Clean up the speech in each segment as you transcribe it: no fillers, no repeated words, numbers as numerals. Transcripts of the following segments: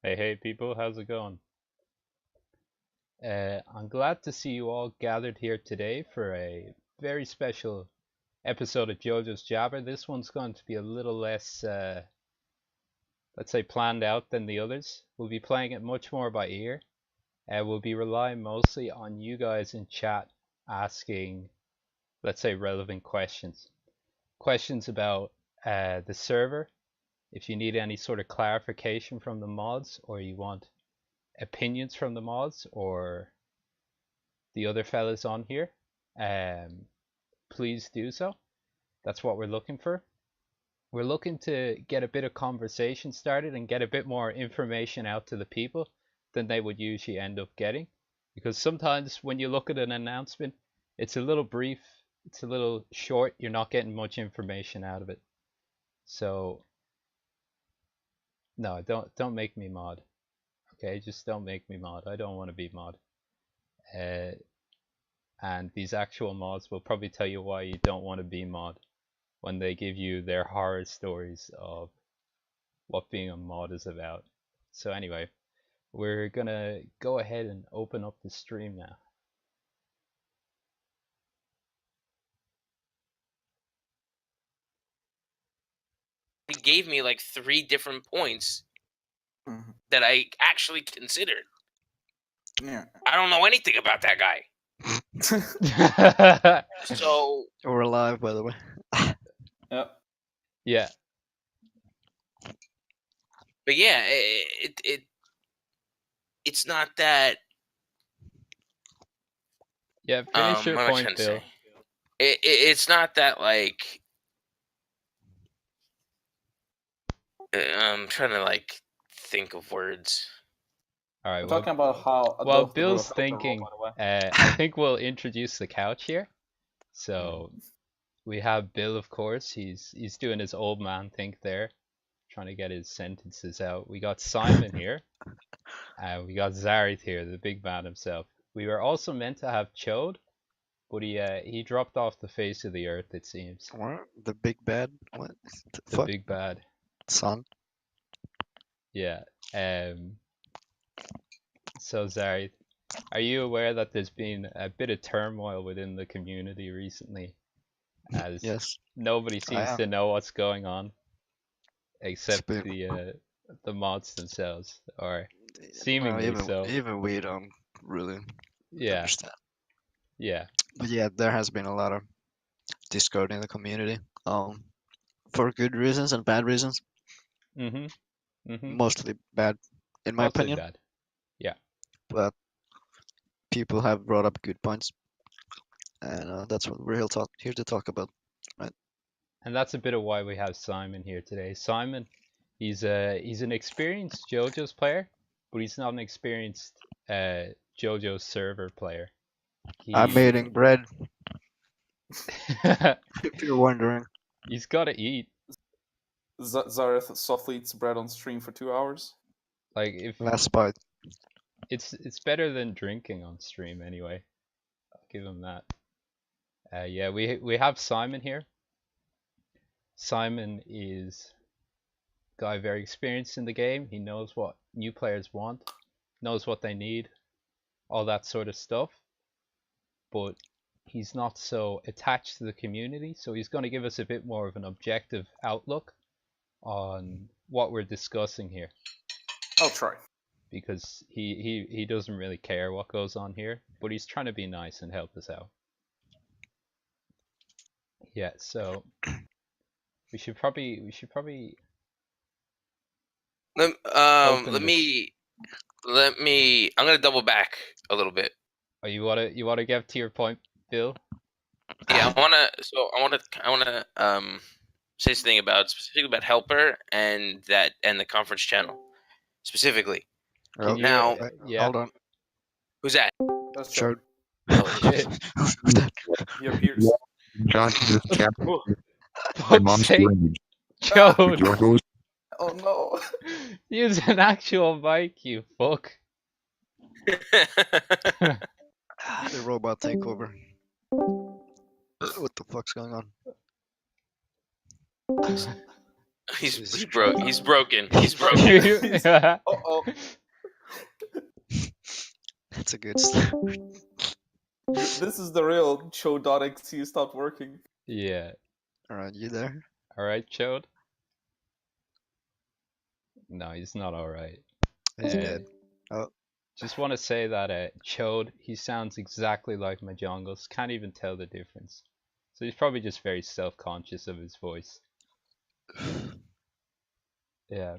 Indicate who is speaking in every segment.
Speaker 1: Hey people, how's it going? I'm glad to see you all gathered here today for a very special episode of JoJo's Jabber. This one's going to be a little less, let's say, planned out than the others. We'll be playing it much more by ear. We'll be relying mostly on you guys in chat asking, let's say, relevant questions. Questions about the server, if you need any sort of clarification from the mods, or you want opinions from the mods, or the other fellas on here, please do so. That's what we're looking for. We're looking to get a bit of conversation started and get a bit more information out to the people than they would usually end up getting. Because sometimes when you look at an announcement, it's a little brief, it's a little short, you're not getting much information out of it. So no, don't make me mod. Okay, just don't make me mod. I don't want to be mod. And these actual mods will probably tell you why you don't want to be mod when they give you their horror stories of what being a mod is about. So anyway, we're gonna go ahead and open up the stream now.
Speaker 2: He gave me like 3 different points
Speaker 3: Mhm.
Speaker 2: that I actually considered.
Speaker 3: Yeah.
Speaker 2: I don't know anything about that guy. So
Speaker 4: We're live, by the way.
Speaker 3: Yep.
Speaker 1: Yeah,
Speaker 2: but yeah, it's not that
Speaker 1: yeah. Finish your
Speaker 2: what am I
Speaker 1: point,
Speaker 2: trying to
Speaker 1: Bill.
Speaker 2: say? It's not that like I'm trying to like think of words.
Speaker 1: All right.
Speaker 3: We're
Speaker 1: Well,
Speaker 3: talking about how
Speaker 1: while
Speaker 3: adult the
Speaker 1: Bill's
Speaker 3: filter roll,
Speaker 1: thinking,
Speaker 3: by the way.
Speaker 1: I think we'll introduce the couch here. So we have Bill, of course. He's doing his old man thing there, trying to get his sentences out. We got Simon here. We got Zarythe here, the big man himself. We were also meant to have Chode, but he dropped off the face of the earth, it seems.
Speaker 4: What? The big bad? What? The
Speaker 1: The
Speaker 4: fuck?
Speaker 1: big bad.
Speaker 4: Son?
Speaker 1: Yeah. So Zarythe, are you aware that there's been a bit of turmoil within the community recently, as
Speaker 4: Yes.
Speaker 1: nobody
Speaker 4: I
Speaker 1: seems
Speaker 4: am.
Speaker 1: to know what's going on, except
Speaker 4: been-
Speaker 1: the mods themselves, or
Speaker 4: Well,
Speaker 1: seemingly
Speaker 4: even
Speaker 1: so.
Speaker 4: even we don't really
Speaker 1: Yeah.
Speaker 4: understand.
Speaker 1: Yeah.
Speaker 4: But yeah, there has been a lot of discord in the community. For good reasons and bad reasons.
Speaker 1: Mhm. Mhm.
Speaker 4: Mostly bad, in my
Speaker 1: Mostly
Speaker 4: opinion.
Speaker 1: bad. Yeah.
Speaker 4: But people have brought up good points, and that's what we're here to talk about.
Speaker 1: And that's a bit of why we have Simon here today. Simon, he's an experienced JoJo's player, but he's not an experienced JoJo's server player.
Speaker 4: I'm eating bread, if you're wondering.
Speaker 1: He's got to eat.
Speaker 3: Zarythe softly eats bread on stream for 2 hours.
Speaker 1: Like if
Speaker 4: Last bite.
Speaker 1: it's better than drinking on stream anyway. I'll give him that. Yeah, we have Simon here. Simon is a guy very experienced in the game. He knows what new players want, knows what they need, all that sort of stuff. But he's not so attached to the community, so he's going to give us a bit more of an objective outlook on what we're discussing here,
Speaker 3: I'll try.
Speaker 1: because he doesn't really care what goes on here, but he's trying to be nice and help us out. Yeah, so we should probably
Speaker 2: Let
Speaker 1: Open
Speaker 2: me. I'm gonna double back a little bit.
Speaker 1: Oh, you wanna get to your point, Bill?
Speaker 2: Yeah, I wanna say something specifically about Helper and the conference channel specifically.
Speaker 4: Oh,
Speaker 2: Now-
Speaker 1: yeah.
Speaker 4: Hold on.
Speaker 2: Who's that?
Speaker 3: That's
Speaker 4: Sure.
Speaker 3: Chode.
Speaker 2: Oh,
Speaker 1: Shit.
Speaker 4: Who's that?
Speaker 3: He appears.
Speaker 5: John just kept my
Speaker 1: Fuck's
Speaker 5: mom's
Speaker 1: sake,
Speaker 5: doing
Speaker 1: Chode,
Speaker 5: JoJo's.
Speaker 3: Oh no.
Speaker 1: use an actual mic, you fuck.
Speaker 4: The robot takeover. What the fuck's going on?
Speaker 2: He's broke. He's broken. He's broken.
Speaker 3: Uh-oh.
Speaker 4: That's a good start.
Speaker 3: This is the real Chode.exe stopped working.
Speaker 1: Yeah.
Speaker 4: Alright, you there?
Speaker 1: All right, Chode. No, he's not all right.
Speaker 4: He's
Speaker 1: Uh,
Speaker 4: dead. Oh,
Speaker 1: Just want to say that Chode, he sounds exactly like Majongles. Can't even tell the difference. So he's probably just very self-conscious of his voice. Yeah.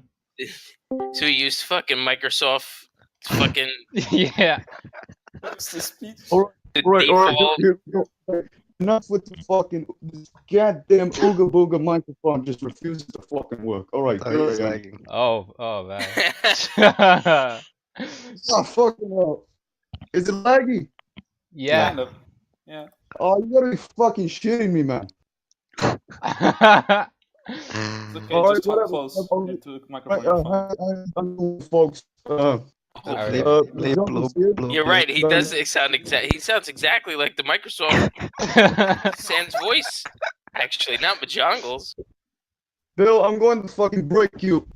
Speaker 2: So he used fucking Microsoft fucking
Speaker 1: Yeah.
Speaker 3: Text to speech.
Speaker 6: All
Speaker 2: the
Speaker 6: right, all right.
Speaker 2: default.
Speaker 6: Enough with the fucking this goddamn ooga booga microphone just refuses to fucking work. All right,
Speaker 4: oh,
Speaker 6: here
Speaker 4: he's
Speaker 6: I am.
Speaker 4: lagging.
Speaker 1: Oh man.
Speaker 6: Oh, fucking hell. Is it laggy?
Speaker 1: Yeah.
Speaker 3: Kind of. Yeah.
Speaker 6: Oh, you gotta be fucking shitting me, man.
Speaker 3: It's okay,
Speaker 6: All right,
Speaker 3: just talk
Speaker 6: whatever.
Speaker 3: close
Speaker 6: All right,
Speaker 3: into the microphone. You're fine.
Speaker 6: I'm folks.
Speaker 1: Alright.
Speaker 4: Blip,
Speaker 6: Jungle's
Speaker 4: blop,
Speaker 6: here.
Speaker 4: blop,
Speaker 2: You're right. He
Speaker 6: Done.
Speaker 2: does sound exact. He sounds exactly like the Microsoft Sans voice. Actually, not Majongles.
Speaker 6: Bill, I'm going to fucking break you.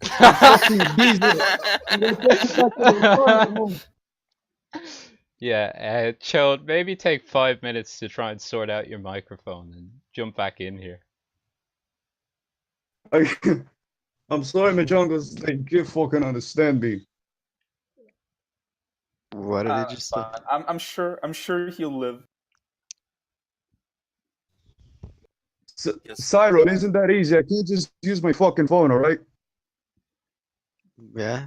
Speaker 6: Fucking diesel. I'm gonna take you back to the apartment home.
Speaker 1: Yeah, Chode, maybe take 5 minutes to try and sort out your microphone and jump back in here.
Speaker 6: I'm sorry, my jungles. They can't fucking understand me.
Speaker 4: What did he
Speaker 3: It's
Speaker 4: just say?
Speaker 3: fine. I'm sure he'll live.
Speaker 2: Yes.
Speaker 6: Cyro, isn't that easy? I can't just use my fucking phone, all right?
Speaker 4: Yeah.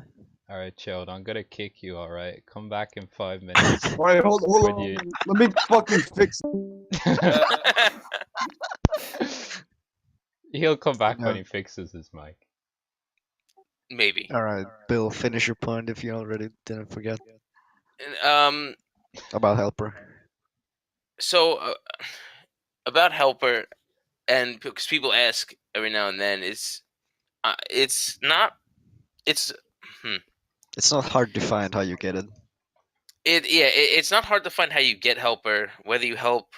Speaker 1: Alright, Chode, I'm gonna kick you, alright? Come back in 5 minutes.
Speaker 6: All right, hold
Speaker 1: With
Speaker 6: on.
Speaker 1: you.
Speaker 6: Let me fucking fix it.
Speaker 1: He'll come back
Speaker 4: Yeah.
Speaker 1: when he fixes his mic.
Speaker 2: Maybe.
Speaker 4: Alright, Bill, finish your point if you already didn't forget
Speaker 2: Um.
Speaker 4: about Helper.
Speaker 2: So about Helper, and because people ask every now and then, it's not. It's
Speaker 4: It's not hard to find how you get it.
Speaker 2: it's not hard to find how you get Helper, whether you help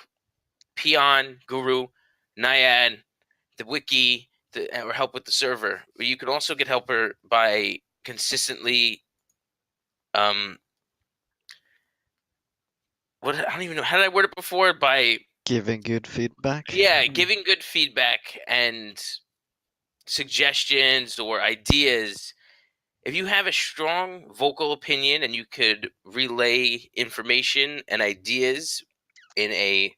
Speaker 2: Peon, Guru, Naiad, the wiki, or help with the server. You could also get Helper by consistently what I don't even know, how did I word it before? By
Speaker 4: Giving good feedback.
Speaker 2: giving good feedback and suggestions or ideas. If you have a strong vocal opinion and you could relay information and ideas in a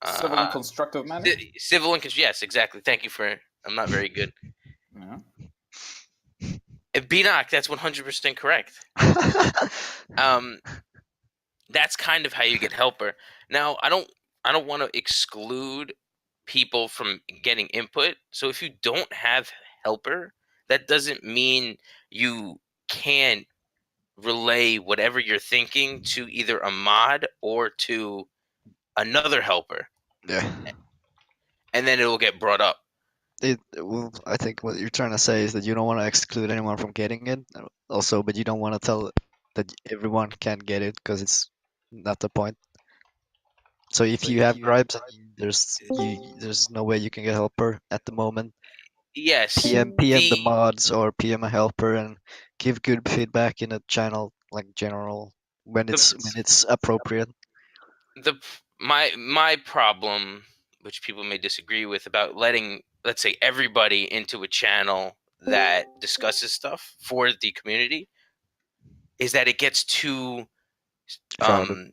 Speaker 3: Civil and constructive manner.
Speaker 2: civil and yes, exactly. Thank you for. I'm not very good.
Speaker 3: Yeah.
Speaker 2: Beanock, that's 100% correct. That's kind of how you get Helper. Now, I don't want to exclude people from getting input. So if you don't have Helper, that doesn't mean you can't relay whatever you're thinking to either a mod or to another helper,
Speaker 4: Yeah.
Speaker 2: and then it will get brought up.
Speaker 4: Well, I think what you're trying to say is that you don't want to exclude anyone from getting it, also, but you don't want to tell that everyone can get it because it's not the point. So if you have gripes and there's no way you can get helper at the moment,
Speaker 2: Yes,
Speaker 4: PM the mods or PM a helper and give good feedback in a channel like general when it's appropriate.
Speaker 2: My problem, which people may disagree with, about letting, let's say, everybody into a channel that discusses stuff for the community, is that it gets too
Speaker 4: Crowded.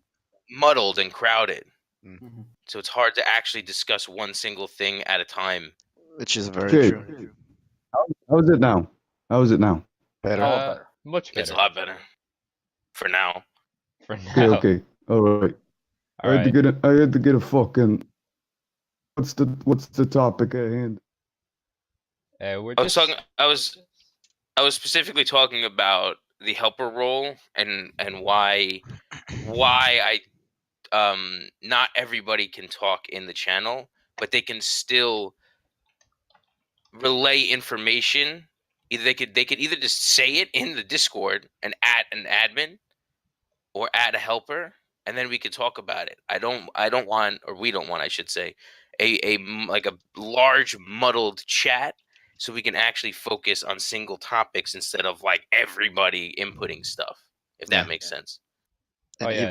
Speaker 2: muddled and crowded.
Speaker 3: Mm-hmm.
Speaker 2: So it's hard to actually discuss one single thing at a time.
Speaker 4: Which is very
Speaker 6: Okay.
Speaker 4: true.
Speaker 6: How is it now? How is it now?
Speaker 4: Better.
Speaker 3: Better.
Speaker 1: Much better.
Speaker 2: It's a lot better for now.
Speaker 1: For
Speaker 6: Okay,
Speaker 1: now.
Speaker 6: okay. All right. I had to get a fucking. What's the topic at hand?
Speaker 1: We're
Speaker 2: I was
Speaker 1: just
Speaker 2: talking. I was specifically talking about the helper role and why I not everybody can talk in the channel, but they can still relay information. Either they could either just say it in the Discord and add an admin, or add a helper, and then we could talk about it. I don't want, or we don't want, I should say, like a large muddled chat, so we can actually focus on single topics instead of like everybody inputting stuff. If that
Speaker 4: Yeah.
Speaker 2: makes sense.
Speaker 4: And
Speaker 1: Oh, yeah.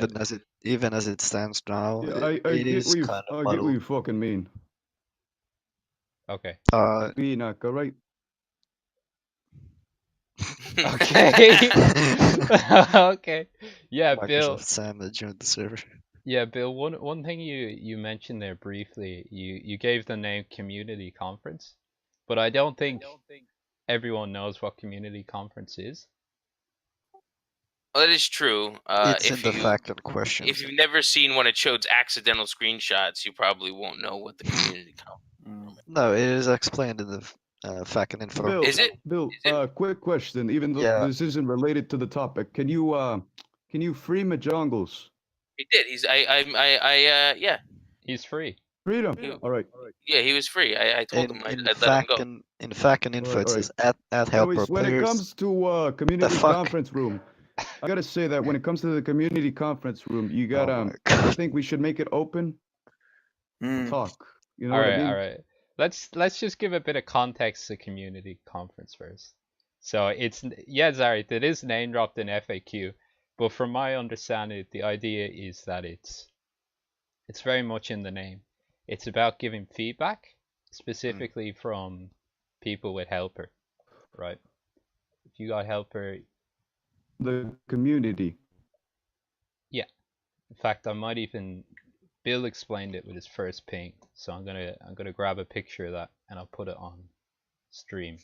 Speaker 4: even as it stands now,
Speaker 6: Yeah,
Speaker 4: it,
Speaker 6: I
Speaker 4: it
Speaker 6: get
Speaker 4: is
Speaker 6: what you
Speaker 4: kind of
Speaker 6: I get what
Speaker 4: muddled.
Speaker 6: you fucking mean.
Speaker 1: Okay.
Speaker 6: Enoch, all right?
Speaker 1: Okay. Okay. Yeah, Bill.
Speaker 4: Microsoft Sam that joined the server.
Speaker 1: Yeah, Bill. One thing you mentioned there briefly, you gave the name community conference, but I don't think everyone knows what community conference is.
Speaker 2: Well, that is true.
Speaker 4: It's in
Speaker 2: If
Speaker 4: the
Speaker 2: you
Speaker 4: fact and questions.
Speaker 2: if you've never seen one of Chode's accidental screenshots, you probably won't know what the community conference.
Speaker 4: No, it is explained in the fact and info.
Speaker 6: Bill,
Speaker 2: Is it?
Speaker 6: Bill,
Speaker 2: Is it?
Speaker 6: quick question. Even though
Speaker 4: Yeah.
Speaker 6: this isn't related to the topic, can you free Majongles?
Speaker 2: He did. Yeah.
Speaker 1: He's free.
Speaker 6: Freedom.
Speaker 2: Yeah.
Speaker 6: All right.
Speaker 2: Yeah, he was free. I told him I'd let him
Speaker 4: fact
Speaker 2: go.
Speaker 4: in fact and info,
Speaker 6: Alright,
Speaker 4: it says
Speaker 6: alright.
Speaker 4: at helper
Speaker 6: Anyways, when it
Speaker 4: players.
Speaker 6: comes to community
Speaker 4: fuck?
Speaker 6: conference room, I gotta say that when it comes to the community conference room, you
Speaker 4: Oh
Speaker 6: gotta.
Speaker 4: my
Speaker 6: I
Speaker 4: God.
Speaker 6: think we should make it open. Talk. You know what I mean?
Speaker 1: All right. Let's just give a bit of context to community conference first. So Zarythe, it is name dropped in FAQ, but from my understanding, the idea is that it's very much in the name. It's about giving feedback, specifically from people with helper, right? If you got helper,
Speaker 6: The community.
Speaker 1: yeah. In fact, I might even Bill explained it with his first ping, so I'm gonna grab a picture of that and I'll put it on stream.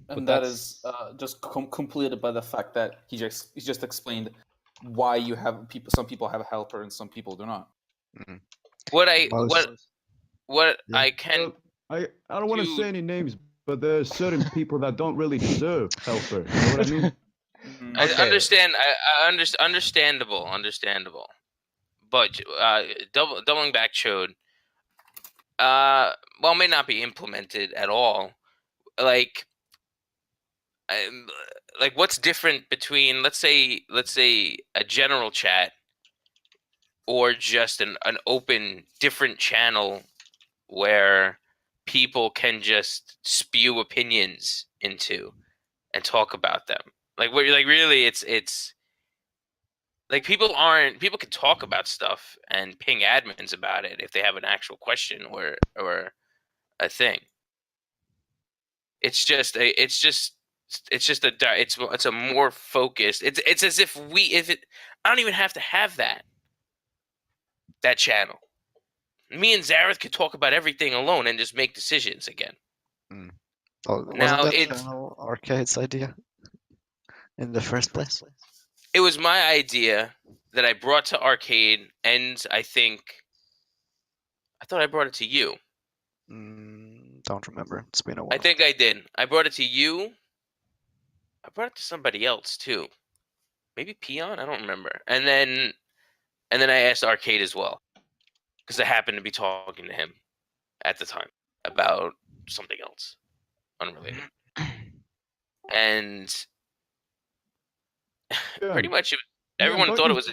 Speaker 1: But
Speaker 3: And that
Speaker 1: that's-
Speaker 3: is just completed by the fact that he just explained why you have some people have a helper and some people do not.
Speaker 2: What
Speaker 4: Most- Yeah.
Speaker 2: I can
Speaker 6: I don't want to
Speaker 2: Dude.
Speaker 6: say any names, but there are certain people that don't really deserve helper. You know what I mean?
Speaker 2: I
Speaker 1: Okay.
Speaker 2: understand. Understandable. But doubling back Chode, well, may not be implemented at all. Like what's different between let's say a general chat or just an open different channel where people can just spew opinions into and talk about them. Like what like really it's like people can talk about stuff and ping admins about it if they have an actual question or a thing. It's a more focused. It's as if I don't even have to have that channel. Me and Zarythe could talk about everything alone and just make decisions again.
Speaker 4: Oh,
Speaker 2: Now
Speaker 4: wasn't that
Speaker 2: it's-
Speaker 4: channel Arcade's idea in the first place?
Speaker 2: It was my idea that I brought to Arcade, and I thought I brought it to you.
Speaker 4: Don't remember. It's been a while.
Speaker 2: I think I did. I brought it to you. I brought it to somebody else too. Maybe Peon? I don't remember. And then I asked Arcade as well. Because I happened to be talking to him at the time about something else. Unrelated. And pretty much everyone thought it was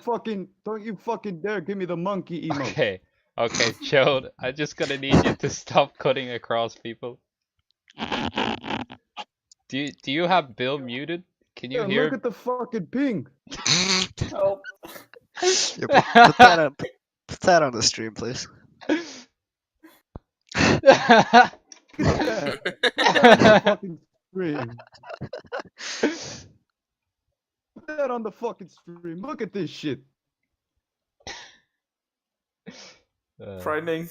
Speaker 6: Don't you fucking dare give me the monkey emote.
Speaker 1: Okay, Chode, I'm just gonna need you to stop cutting across people. Do you have Bill muted? Can you
Speaker 6: Yeah,
Speaker 1: hear?
Speaker 6: look at the fucking ping.
Speaker 3: Help.
Speaker 4: Yeah, put that on the stream, please.
Speaker 6: Yeah, put that on the fucking stream. Put that on the fucking stream. Look at this shit.
Speaker 3: Frightening.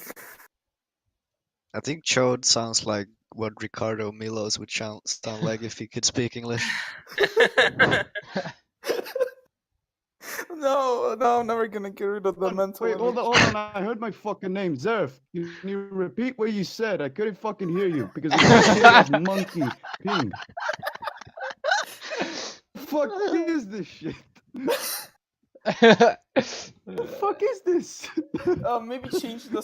Speaker 4: I think Chode sounds like what Ricardo Milos would sound like if he could speak English.
Speaker 3: No, I'm never gonna get rid of the mental.
Speaker 6: Wait, hold
Speaker 3: image.
Speaker 6: on. I heard my fucking name. Zarythe. Can you repeat what you said? I couldn't fucking hear you because of that shit ass monkey ping. Fuck is this shit? The fuck is this?
Speaker 3: Maybe change the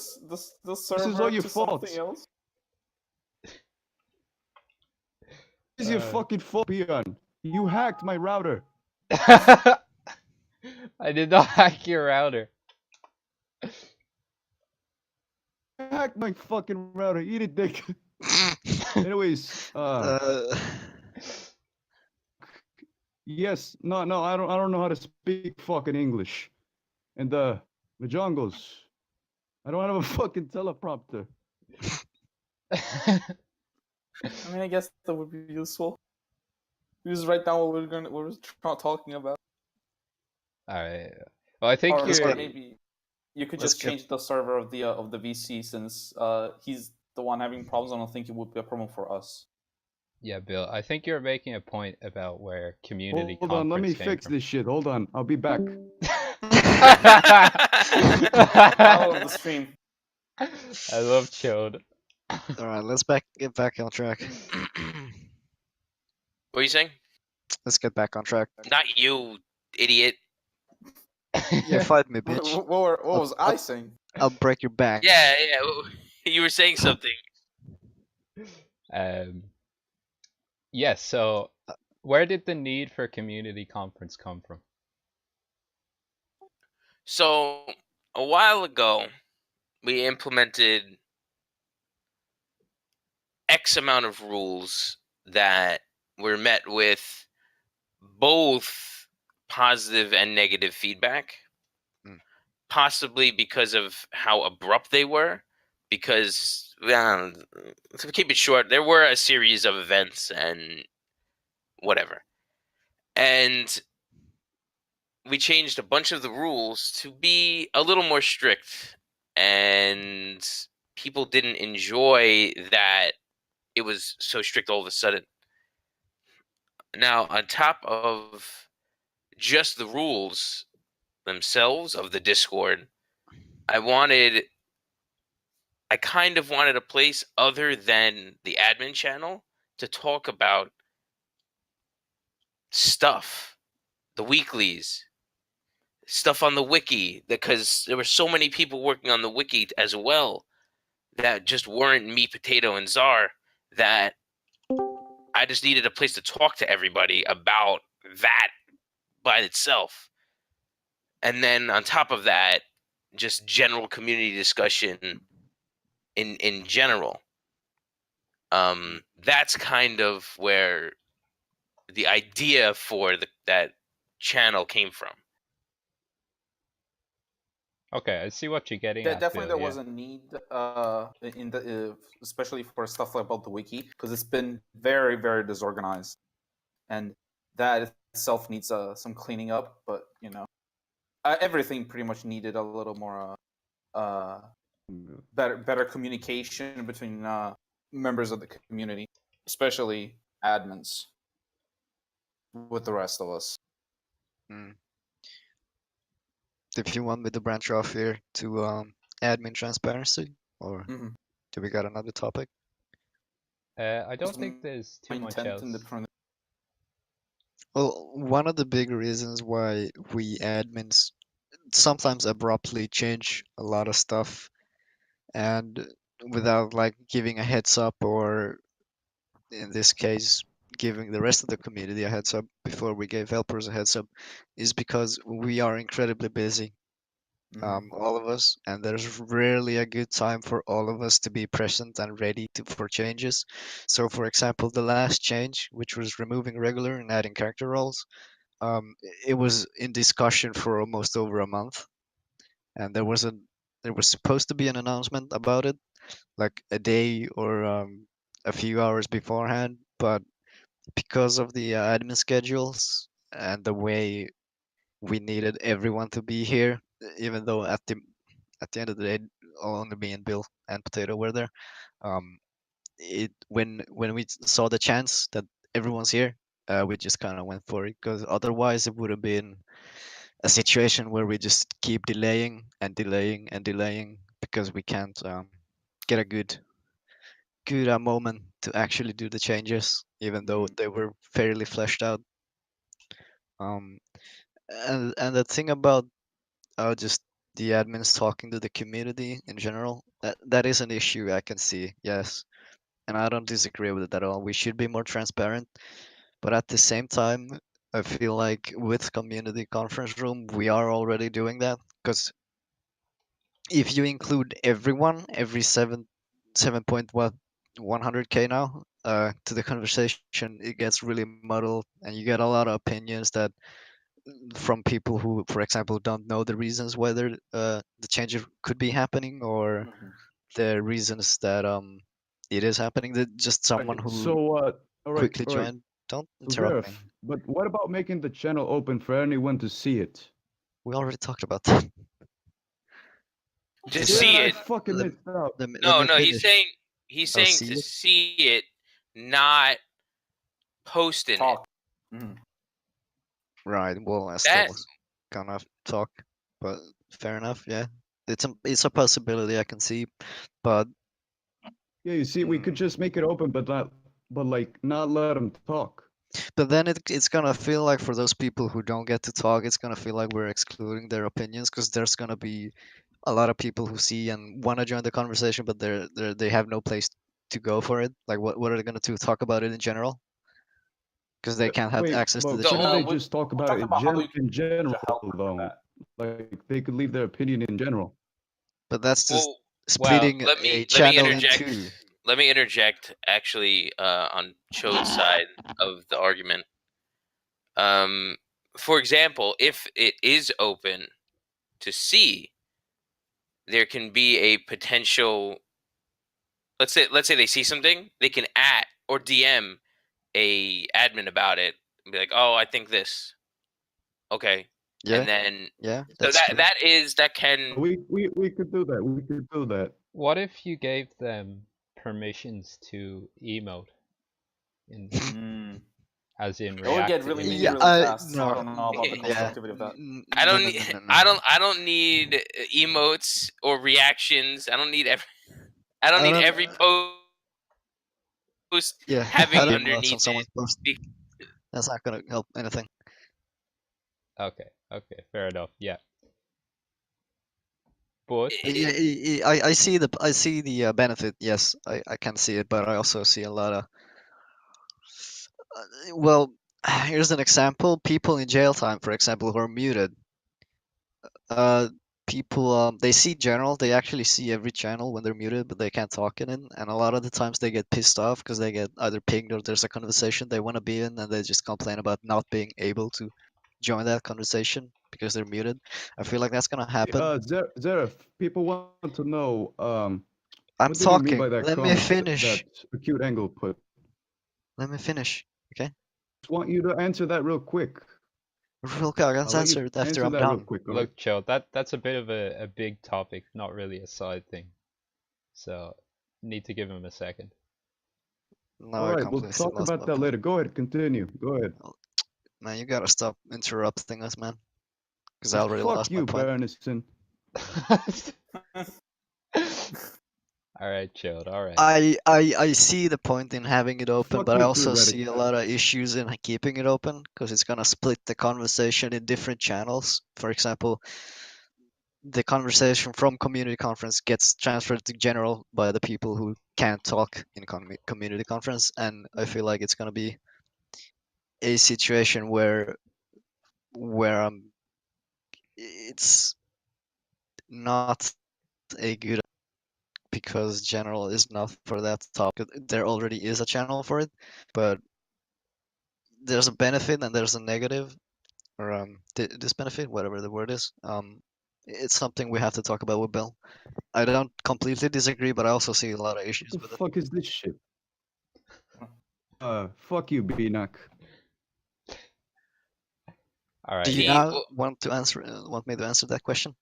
Speaker 3: server
Speaker 6: all your
Speaker 3: to
Speaker 6: faults.
Speaker 3: something else.
Speaker 6: This is your fucking fault, Peon. You hacked my router.
Speaker 1: I did not hack your router.
Speaker 6: hacked my fucking router. Eat it, dick. Anyways, yes, no, I don't know how to speak fucking English. And the jungles, I don't have a fucking teleprompter.
Speaker 3: I mean, I guess that would be useful. We just write down what we're talking about.
Speaker 1: All right. Well, I think
Speaker 3: Or
Speaker 1: you're.
Speaker 3: maybe you could
Speaker 4: Let's
Speaker 3: just
Speaker 4: get-
Speaker 3: change the server of the VC, since he's the one having problems. I don't think it would be a problem for us.
Speaker 1: Yeah, Bill. I think you're making a point about where community
Speaker 6: Hold on, let me
Speaker 1: conference came
Speaker 6: fix
Speaker 1: from.
Speaker 6: this shit. Hold on, I'll be back.
Speaker 3: Power of the stream.
Speaker 1: I love Chode.
Speaker 4: All right, let's get back on track.
Speaker 2: What are you saying?
Speaker 4: Let's get back on track.
Speaker 2: Not you, idiot.
Speaker 4: Yeah, fight me,
Speaker 3: What,
Speaker 4: bitch.
Speaker 3: what was I saying?
Speaker 4: I'll break your back.
Speaker 2: Yeah. You were saying something.
Speaker 1: Um. Yes. So, where did the need for community conference come from?
Speaker 2: So a while ago, we implemented X amount of rules that were met with both positive and negative feedback, possibly because of how abrupt they were. Because, to keep it short, there were a series of events and whatever. And we changed a bunch of the rules to be a little more strict. And people didn't enjoy that it was so strict all of a sudden. Now, on top of just the rules themselves of the Discord, I kind of wanted a place other than the admin channel to talk about stuff, the weeklies, stuff on the wiki, because there were so many people working on the wiki as well that just weren't me, Potato, and Czar, that I just needed a place to talk to everybody about that by itself. And then on top of that, just general community discussion in general. That's kind of where the idea for that channel came from.
Speaker 1: Okay, I see what you're getting at,
Speaker 3: Definitely,
Speaker 1: Bill.
Speaker 3: there
Speaker 1: Yeah.
Speaker 3: was a need in the especially for stuff about the wiki, because it's been very, very disorganized, and that itself needs some cleaning up. But everything pretty much needed a little more better communication between members of the community, especially admins, with the rest of us.
Speaker 4: If you want me to branch off here to admin transparency, or do we got another topic?
Speaker 1: I don't think there's too much else.
Speaker 4: Well, one of the big reasons why we admins sometimes abruptly change a lot of stuff and without like giving a heads up, or in this case giving the rest of the community a heads up before we gave helpers a heads up, is because we are incredibly busy, all of us, and there's rarely a good time for all of us to be present and ready for changes. So for example, the last change, which was removing regular and adding character roles, it was in discussion for almost over a month, and there was supposed to be an announcement about it like a day or a few hours beforehand, but because of the admin schedules and the way we needed everyone to be here, even though at the end of the day only me and Bill and Potato were there, it when we saw the chance that everyone's here, we just kind of went for it, because otherwise it would have been a situation where we just keep delaying and delaying and delaying because we can't get a good moment to actually do the changes, even though they were fairly fleshed out. And the thing about just the admins talking to the community in general, that is an issue I can see, yes, and I don't disagree with it at all. We should be more transparent, but at the same time, I feel like with community conference room, we are already doing that, because if you include everyone, every 7.100k now, to the conversation, it gets really muddled, and you get a lot of opinions that from people who, for example, don't know the reasons whether the change could be happening, or
Speaker 3: Mhm.
Speaker 4: the reasons that it is happening. That just someone
Speaker 6: Right,
Speaker 4: who
Speaker 6: so, all right,
Speaker 4: quickly
Speaker 6: all right.
Speaker 4: joined. Don't
Speaker 6: So
Speaker 4: interrupt me.
Speaker 6: Zarythe, but what about making the channel open for anyone to see it?
Speaker 4: We already talked about that.
Speaker 2: To
Speaker 4: Just
Speaker 2: see
Speaker 6: I
Speaker 2: it.
Speaker 6: fucking
Speaker 4: let,
Speaker 6: missed out.
Speaker 4: let
Speaker 2: No,
Speaker 4: me
Speaker 2: no, he's
Speaker 4: finish. Oh,
Speaker 2: saying
Speaker 4: see
Speaker 2: to
Speaker 4: it?
Speaker 2: see it, not posting it.
Speaker 3: Talk. Mhm.
Speaker 4: Right. Well, I
Speaker 2: That
Speaker 4: still gonna talk, but fair enough. Yeah, it's a possibility I can see, but
Speaker 6: Yeah, you see, we could just make it open, but like not let them talk.
Speaker 4: then it's gonna feel like, for those people who don't get to talk, it's gonna feel like we're excluding their opinions, because there's gonna be a lot of people who see and want to join the conversation, but they have no place to go for it. Like, what are they gonna do? Talk about it in general? Because they can't have
Speaker 6: Wait,
Speaker 4: access to
Speaker 6: but
Speaker 4: the
Speaker 2: The
Speaker 6: couldn't
Speaker 4: chat.
Speaker 6: they
Speaker 2: whole-
Speaker 6: just talk
Speaker 3: We
Speaker 6: about
Speaker 3: talked
Speaker 6: it
Speaker 3: about how we
Speaker 6: in general,
Speaker 3: to help for
Speaker 6: though?
Speaker 3: that.
Speaker 6: Like they could leave their opinion in general.
Speaker 4: But that's just
Speaker 2: well,
Speaker 4: splitting
Speaker 2: let
Speaker 4: a
Speaker 2: me
Speaker 4: channel in
Speaker 2: interject.
Speaker 4: two.
Speaker 2: Let me interject. Actually, on Chode's side of the argument. For example, if it is open to see, there can be a potential. Let's say they see something, they can at or DM a admin about it and be like, "Oh, I think this." Okay,
Speaker 4: Yeah,
Speaker 2: and then
Speaker 4: yeah,
Speaker 2: so
Speaker 4: that's true.
Speaker 2: that can
Speaker 6: We could do that. We could do that.
Speaker 1: What if you gave them permissions to emote, in,
Speaker 3: Mm.
Speaker 1: as in
Speaker 3: It would get
Speaker 1: react to
Speaker 3: really mean
Speaker 4: Yeah,
Speaker 1: images?
Speaker 3: really fast, so I
Speaker 4: no,
Speaker 3: don't know about the
Speaker 4: yeah,
Speaker 3: constructivity of that.
Speaker 2: I
Speaker 4: no,
Speaker 2: don't
Speaker 4: no,
Speaker 2: need
Speaker 4: no, no, no.
Speaker 2: I don't need emotes or reactions. I don't
Speaker 4: I
Speaker 2: need
Speaker 4: don't.
Speaker 2: every post
Speaker 4: Yeah,
Speaker 2: having
Speaker 4: having emotes on
Speaker 2: underneath it.
Speaker 4: someone's post. That's not gonna help anything.
Speaker 1: Okay, okay, fair enough. Yeah, but
Speaker 4: Yeah, I see the benefit. Yes, I can see it, but I also see a lot of. Well, here's an example: people in jail time, for example, who are muted. Uh, people they see general, they actually see every channel when they're muted, but they can't talk in it. And a lot of the times they get pissed off because they get either pinged, or there's a conversation they want to be in, and they just complain about not being able to join that conversation because they're muted. I feel like that's gonna happen.
Speaker 6: Zaryth, people want to know,
Speaker 4: I'm
Speaker 6: what did you mean
Speaker 4: talking.
Speaker 6: by that
Speaker 4: Let me
Speaker 6: comment
Speaker 4: finish.
Speaker 6: that Acute Angle put?
Speaker 4: Let me finish. Okay.
Speaker 6: Just want you to answer that real quick.
Speaker 4: Real quick, I'll
Speaker 6: I'll let
Speaker 4: answer
Speaker 6: you
Speaker 4: it after
Speaker 6: answer
Speaker 4: I'm
Speaker 6: that real
Speaker 4: done.
Speaker 6: quick. All right.
Speaker 1: look, Joe, that's a bit of a big topic, not really a side thing. So, need to give him a second.
Speaker 6: All
Speaker 4: No, I
Speaker 6: right. We'll
Speaker 4: completely
Speaker 6: talk
Speaker 4: lost
Speaker 6: about
Speaker 4: my
Speaker 6: that
Speaker 4: point.
Speaker 6: later. Go ahead. Continue. Go ahead.
Speaker 4: Man, you gotta stop interrupting us, man. Because I
Speaker 6: Oh,
Speaker 4: already
Speaker 6: fuck
Speaker 4: lost my
Speaker 6: you,
Speaker 4: point.
Speaker 6: Bernison.
Speaker 1: All right, chilled. All right.
Speaker 4: I see the point in having it open,
Speaker 6: Fuck
Speaker 4: but I
Speaker 6: you too,
Speaker 4: also
Speaker 6: Zaryth.
Speaker 4: see a lot of issues in keeping it open, because it's gonna split the conversation in different channels. For example, the conversation from community conference gets transferred to general by the people who can't talk in community conference, and I feel like it's gonna be a situation where it's not a good, because general is not for that topic. There already is a channel for it, but there's a benefit and there's a negative, or disbenefit, whatever the word is. It's something we have to talk about with Bill. I don't completely disagree, but I also see a lot of issues
Speaker 6: The
Speaker 4: with it.
Speaker 6: fuck is this shit? Fuck you, B-Knock.
Speaker 1: All
Speaker 4: Do
Speaker 1: right.
Speaker 4: you
Speaker 2: See,
Speaker 4: now want me to answer that question?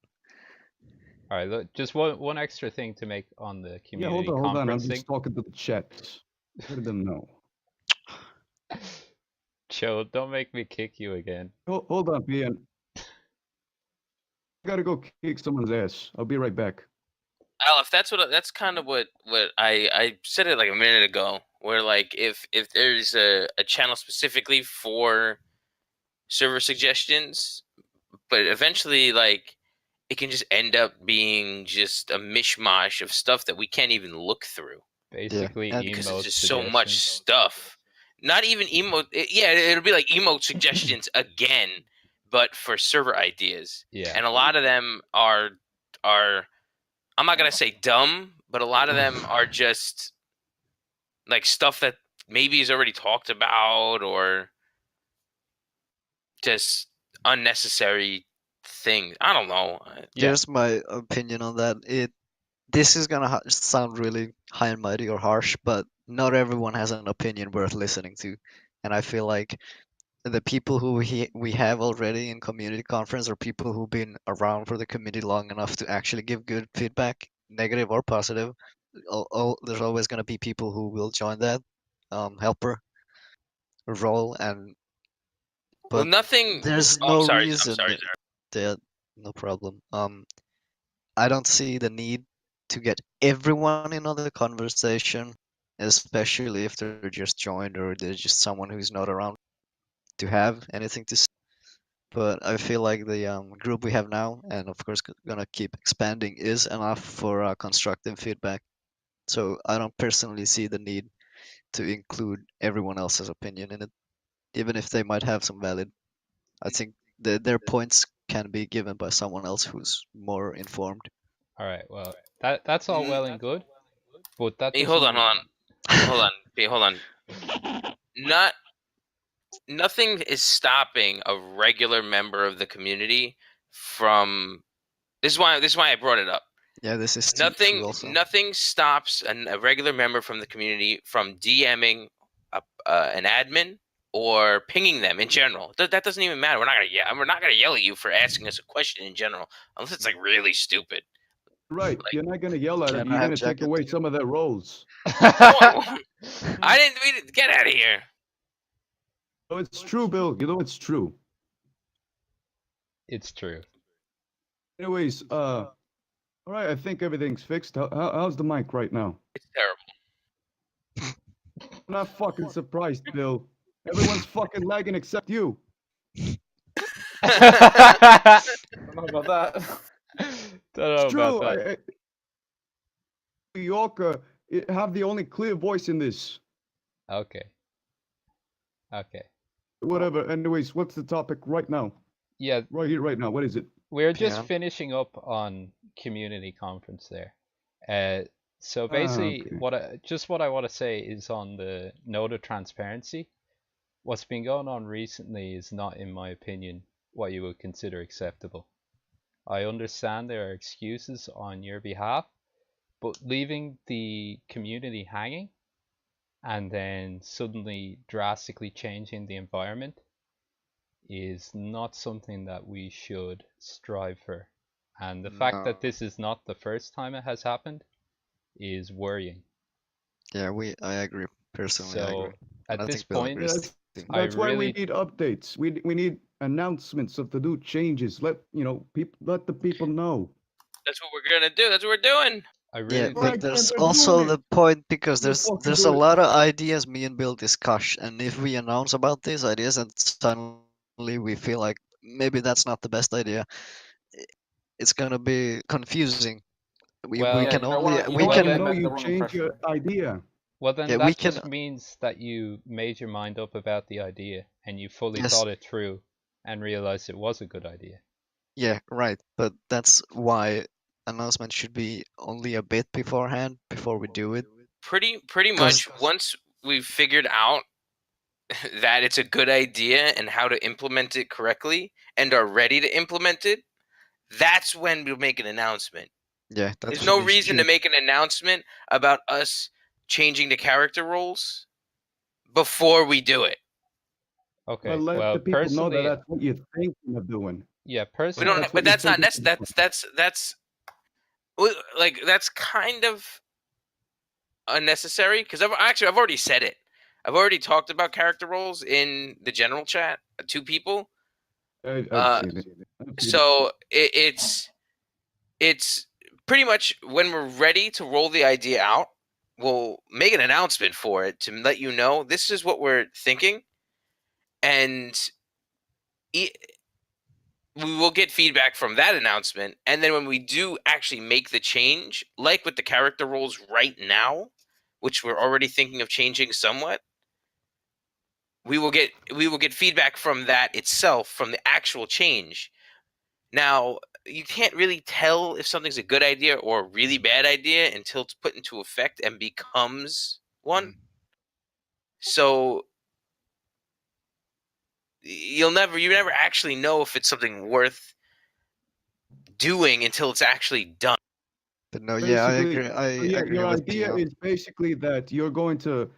Speaker 1: All right. Look, just one extra thing to make on the
Speaker 6: Yeah,
Speaker 1: community
Speaker 6: hold on. I'm
Speaker 1: conference
Speaker 6: just
Speaker 1: thing.
Speaker 6: talking to the chat. Let them know.
Speaker 1: Joe, don't make me kick you again.
Speaker 6: Hold on, PN. I gotta go kick someone's ass. I'll be right back.
Speaker 2: Al, if that's kind of what I said it like a minute ago, where like if there's a channel specifically for server suggestions, but eventually like it can just end up being just a mishmash of stuff that we can't even look through
Speaker 1: Basically,
Speaker 4: and
Speaker 2: because it's
Speaker 1: emote
Speaker 2: just so much
Speaker 1: suggestions.
Speaker 2: stuff. Not even yeah, it'll be like emote suggestions again, but for server ideas.
Speaker 1: Yeah.
Speaker 2: And a lot of them are I'm not gonna say dumb, but a lot of them are just like stuff that maybe is already talked about or just unnecessary things. I don't know.
Speaker 1: Yeah.
Speaker 4: Here's my opinion on that. This is gonna sound really high and mighty or harsh, but not everyone has an opinion worth listening to, and I feel like the people who we have already in community conference are people who've been around for the community long enough to actually give good feedback, negative or positive. There's always gonna be people who will join that helper role, and
Speaker 2: Well,
Speaker 4: but
Speaker 2: nothing.
Speaker 4: there's
Speaker 2: Oh, I'm
Speaker 4: no
Speaker 2: sorry. I'm
Speaker 4: reason
Speaker 2: sorry.
Speaker 4: that no problem. I don't see the need to get everyone in on the conversation, especially if they're just joined or they're just someone who's not around to have anything to say. But I feel like the group we have now, and of course gonna keep expanding, is enough for constructive feedback. So I don't personally see the need to include everyone else's opinion in it, even if they might have some valid. I think their points can be given by someone else who's more informed.
Speaker 1: All right. Well, that's all well and good, but that
Speaker 2: Hey,
Speaker 1: doesn't.
Speaker 2: hold on. Okay, hold on. Nothing is stopping a regular member of the community from. This is why I brought it up.
Speaker 4: Yeah, this is true also.
Speaker 2: Nothing stops a regular member from the community from DMing an admin or pinging them in general. That doesn't even matter. We're not gonna yell at you for asking us a question in general, unless it's like really stupid.
Speaker 6: Right. You're not gonna yell at
Speaker 4: Can
Speaker 6: them.
Speaker 4: I
Speaker 6: You're
Speaker 4: have
Speaker 6: gonna take
Speaker 4: jacket?
Speaker 6: away some of their roles.
Speaker 2: I didn't mean to get out of here.
Speaker 6: Oh, it's true, Bill. You know it's true.
Speaker 1: It's true.
Speaker 6: Anyways, all right. I think everything's fixed. How's the mic right now?
Speaker 2: It's terrible.
Speaker 6: I'm not fucking surprised, Bill. Everyone's fucking lagging except you.
Speaker 3: I don't know about that.
Speaker 1: Don't know
Speaker 6: It's true.
Speaker 1: about that.
Speaker 6: New Yorker have the only clear voice in this.
Speaker 1: Okay. Okay.
Speaker 6: Whatever. Anyways, what's the topic right now?
Speaker 1: Yeah,
Speaker 6: Right here, right now. What is it?
Speaker 1: we're just
Speaker 4: Yeah.
Speaker 1: finishing up on community conference there. So basically,
Speaker 6: okay.
Speaker 1: what I want to say is on the note of transparency. What's been going on recently is not, in my opinion, what you would consider acceptable. I understand there are excuses on your behalf, but leaving the community hanging and then suddenly drastically changing the environment is not something that we should strive for. And the fact that this is not the first time it has happened is worrying.
Speaker 4: Yeah, I agree. Personally, I
Speaker 1: So
Speaker 4: agree. And
Speaker 1: at
Speaker 4: I
Speaker 1: this
Speaker 4: think Bill
Speaker 1: point,
Speaker 4: agrees.
Speaker 6: That's why we
Speaker 1: really-
Speaker 6: need updates. We need announcements of the new changes. Let let the people know.
Speaker 2: That's what we're gonna do. That's what we're doing.
Speaker 1: I
Speaker 4: Yeah,
Speaker 1: really
Speaker 6: Right,
Speaker 1: think
Speaker 4: but there's
Speaker 6: and they're
Speaker 4: also
Speaker 6: doing
Speaker 4: the
Speaker 6: it.
Speaker 4: point because
Speaker 6: They're
Speaker 4: there's
Speaker 6: fucking
Speaker 4: a
Speaker 6: doing it.
Speaker 4: lot of ideas me and Bill discuss, and if we announce about these ideas and suddenly we feel like maybe that's not the best idea, it's gonna be confusing. We
Speaker 1: Well,
Speaker 3: Yeah,
Speaker 4: can
Speaker 3: you don't
Speaker 4: only
Speaker 3: wanna- you
Speaker 4: we
Speaker 3: don't
Speaker 6: How
Speaker 3: wanna
Speaker 6: do
Speaker 4: can
Speaker 6: you
Speaker 3: give
Speaker 6: know
Speaker 3: them the
Speaker 6: you
Speaker 3: wrong
Speaker 6: change your
Speaker 3: impression.
Speaker 6: idea?
Speaker 1: well then
Speaker 4: yeah
Speaker 1: that
Speaker 4: we can
Speaker 1: just means that you made your mind up about the idea and you fully
Speaker 4: yes
Speaker 1: thought it through and realized it was a good idea.
Speaker 4: yeah right, but that's why announcement should be only a bit beforehand before we do it.
Speaker 2: Pretty
Speaker 4: 'Cause-
Speaker 2: much once we've figured out that it's a good idea and how to implement it correctly and are ready to implement it, that's when we'll make an announcement.
Speaker 4: Yeah,
Speaker 2: There's
Speaker 4: that's
Speaker 2: no
Speaker 4: when we
Speaker 2: reason to
Speaker 4: should.
Speaker 2: make an announcement about us changing the character roles before we do it.
Speaker 1: Okay.
Speaker 6: But let
Speaker 1: Well,
Speaker 6: the people know that
Speaker 1: personally,
Speaker 6: that's what you're thinking of doing.
Speaker 1: yeah,
Speaker 2: We
Speaker 1: personally,
Speaker 2: don't,
Speaker 6: That's
Speaker 2: but
Speaker 6: what you're
Speaker 2: that's not.
Speaker 6: thinking of doing.
Speaker 2: That's like that's kind of unnecessary because I've already said it. I've already talked about character roles in the general chat to people.
Speaker 6: I've seen it. I've seen it.
Speaker 2: So it's pretty much when we're ready to roll the idea out, we'll make an announcement for it to let you know this is what we're thinking, and we will get feedback from that announcement. And then when we do actually make the change, like with the character roles right now, which we're already thinking of changing somewhat, we will get feedback from that itself, from the actual change. Now, you can't really tell if something's a good idea or a really bad idea until it's put into effect and becomes one. So you never actually know if it's something worth doing until it's actually done.
Speaker 4: But no, yeah, I
Speaker 6: Basically,
Speaker 4: agree. I
Speaker 6: so yeah,
Speaker 4: agree
Speaker 6: your
Speaker 4: with
Speaker 6: idea
Speaker 4: Pio.
Speaker 6: is basically that you're going to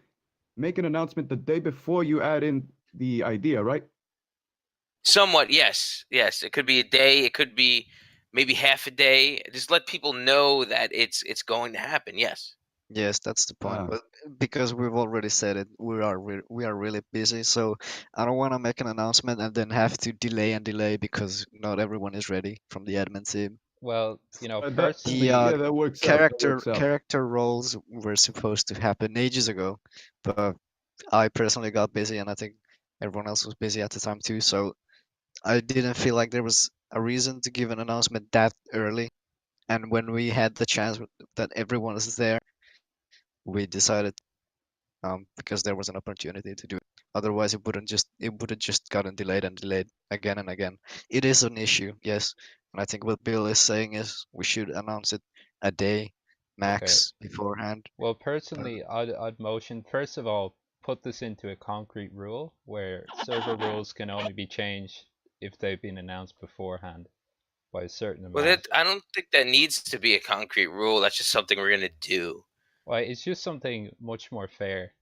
Speaker 6: make an announcement the day before you add in the idea, right?
Speaker 2: Somewhat, yes. It could be a day, it could be maybe half a day. Just let people know that it's going to happen. Yes.
Speaker 4: Yes, that's the point.
Speaker 6: Ah.
Speaker 4: But because we've already said it, we are really busy. So I don't want to make an announcement and then have to delay and delay because not everyone is ready from the admin team.
Speaker 1: Well,
Speaker 6: That
Speaker 4: The
Speaker 1: personally,
Speaker 6: yeah, that works out. That works out.
Speaker 4: character roles were supposed to happen ages ago, but I personally got busy and I think everyone else was busy at the time too. So I didn't feel like there was a reason to give an announcement that early. And when we had the chance that everyone was there, we decided because there was an opportunity to do it. Otherwise, it would have just gotten delayed and delayed again and again. It is an issue, yes, and I think what Bill is saying is we should announce it a day
Speaker 1: okay.
Speaker 4: max beforehand.
Speaker 1: Well, personally, I'd motion, first of all, put this into a concrete rule where server rules can only be changed if they've been announced beforehand by a certain
Speaker 2: Well,
Speaker 1: amount.
Speaker 2: I don't think that needs to be a concrete rule. That's just something we're gonna do.
Speaker 1: Well, it's just something much more fair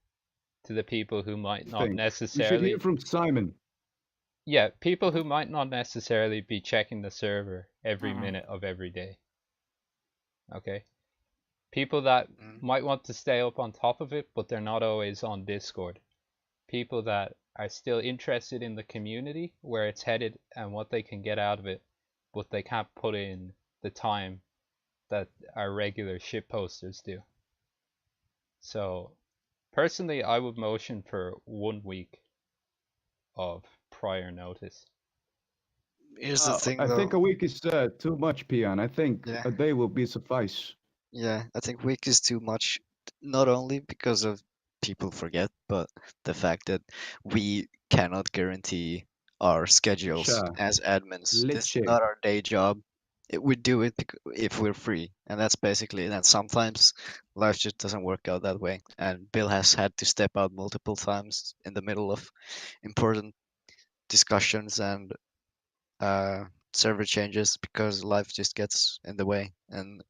Speaker 1: to the people who might not
Speaker 6: Thing. We should hear
Speaker 1: necessarily,
Speaker 6: from Simon.
Speaker 1: yeah, people who might not necessarily be checking the server every
Speaker 3: Mhm.
Speaker 1: minute of every day. Okay? People that
Speaker 4: Mm.
Speaker 1: might want to stay up on top of it, but they're not always on Discord. People that are still interested in the community, where it's headed and what they can get out of it, but they can't put in the time that our regular ship posters do. So, personally, I would motion for 1 week of prior notice.
Speaker 4: Here's the thing,
Speaker 6: I think
Speaker 4: though.
Speaker 6: a week is too much, Peon. I think
Speaker 4: Yeah,
Speaker 6: a day will be suffice.
Speaker 4: yeah, I think week is too much, not only because of people forget, but the fact that we cannot guarantee our schedules
Speaker 6: Sha,
Speaker 4: as admins. This is
Speaker 6: leche.
Speaker 4: not our day job. We do it if we're free, and that's basically it. And sometimes life just doesn't work out that way. And Bill has had to step out multiple times in the middle of important discussions and uh, server changes because life just gets in the way. And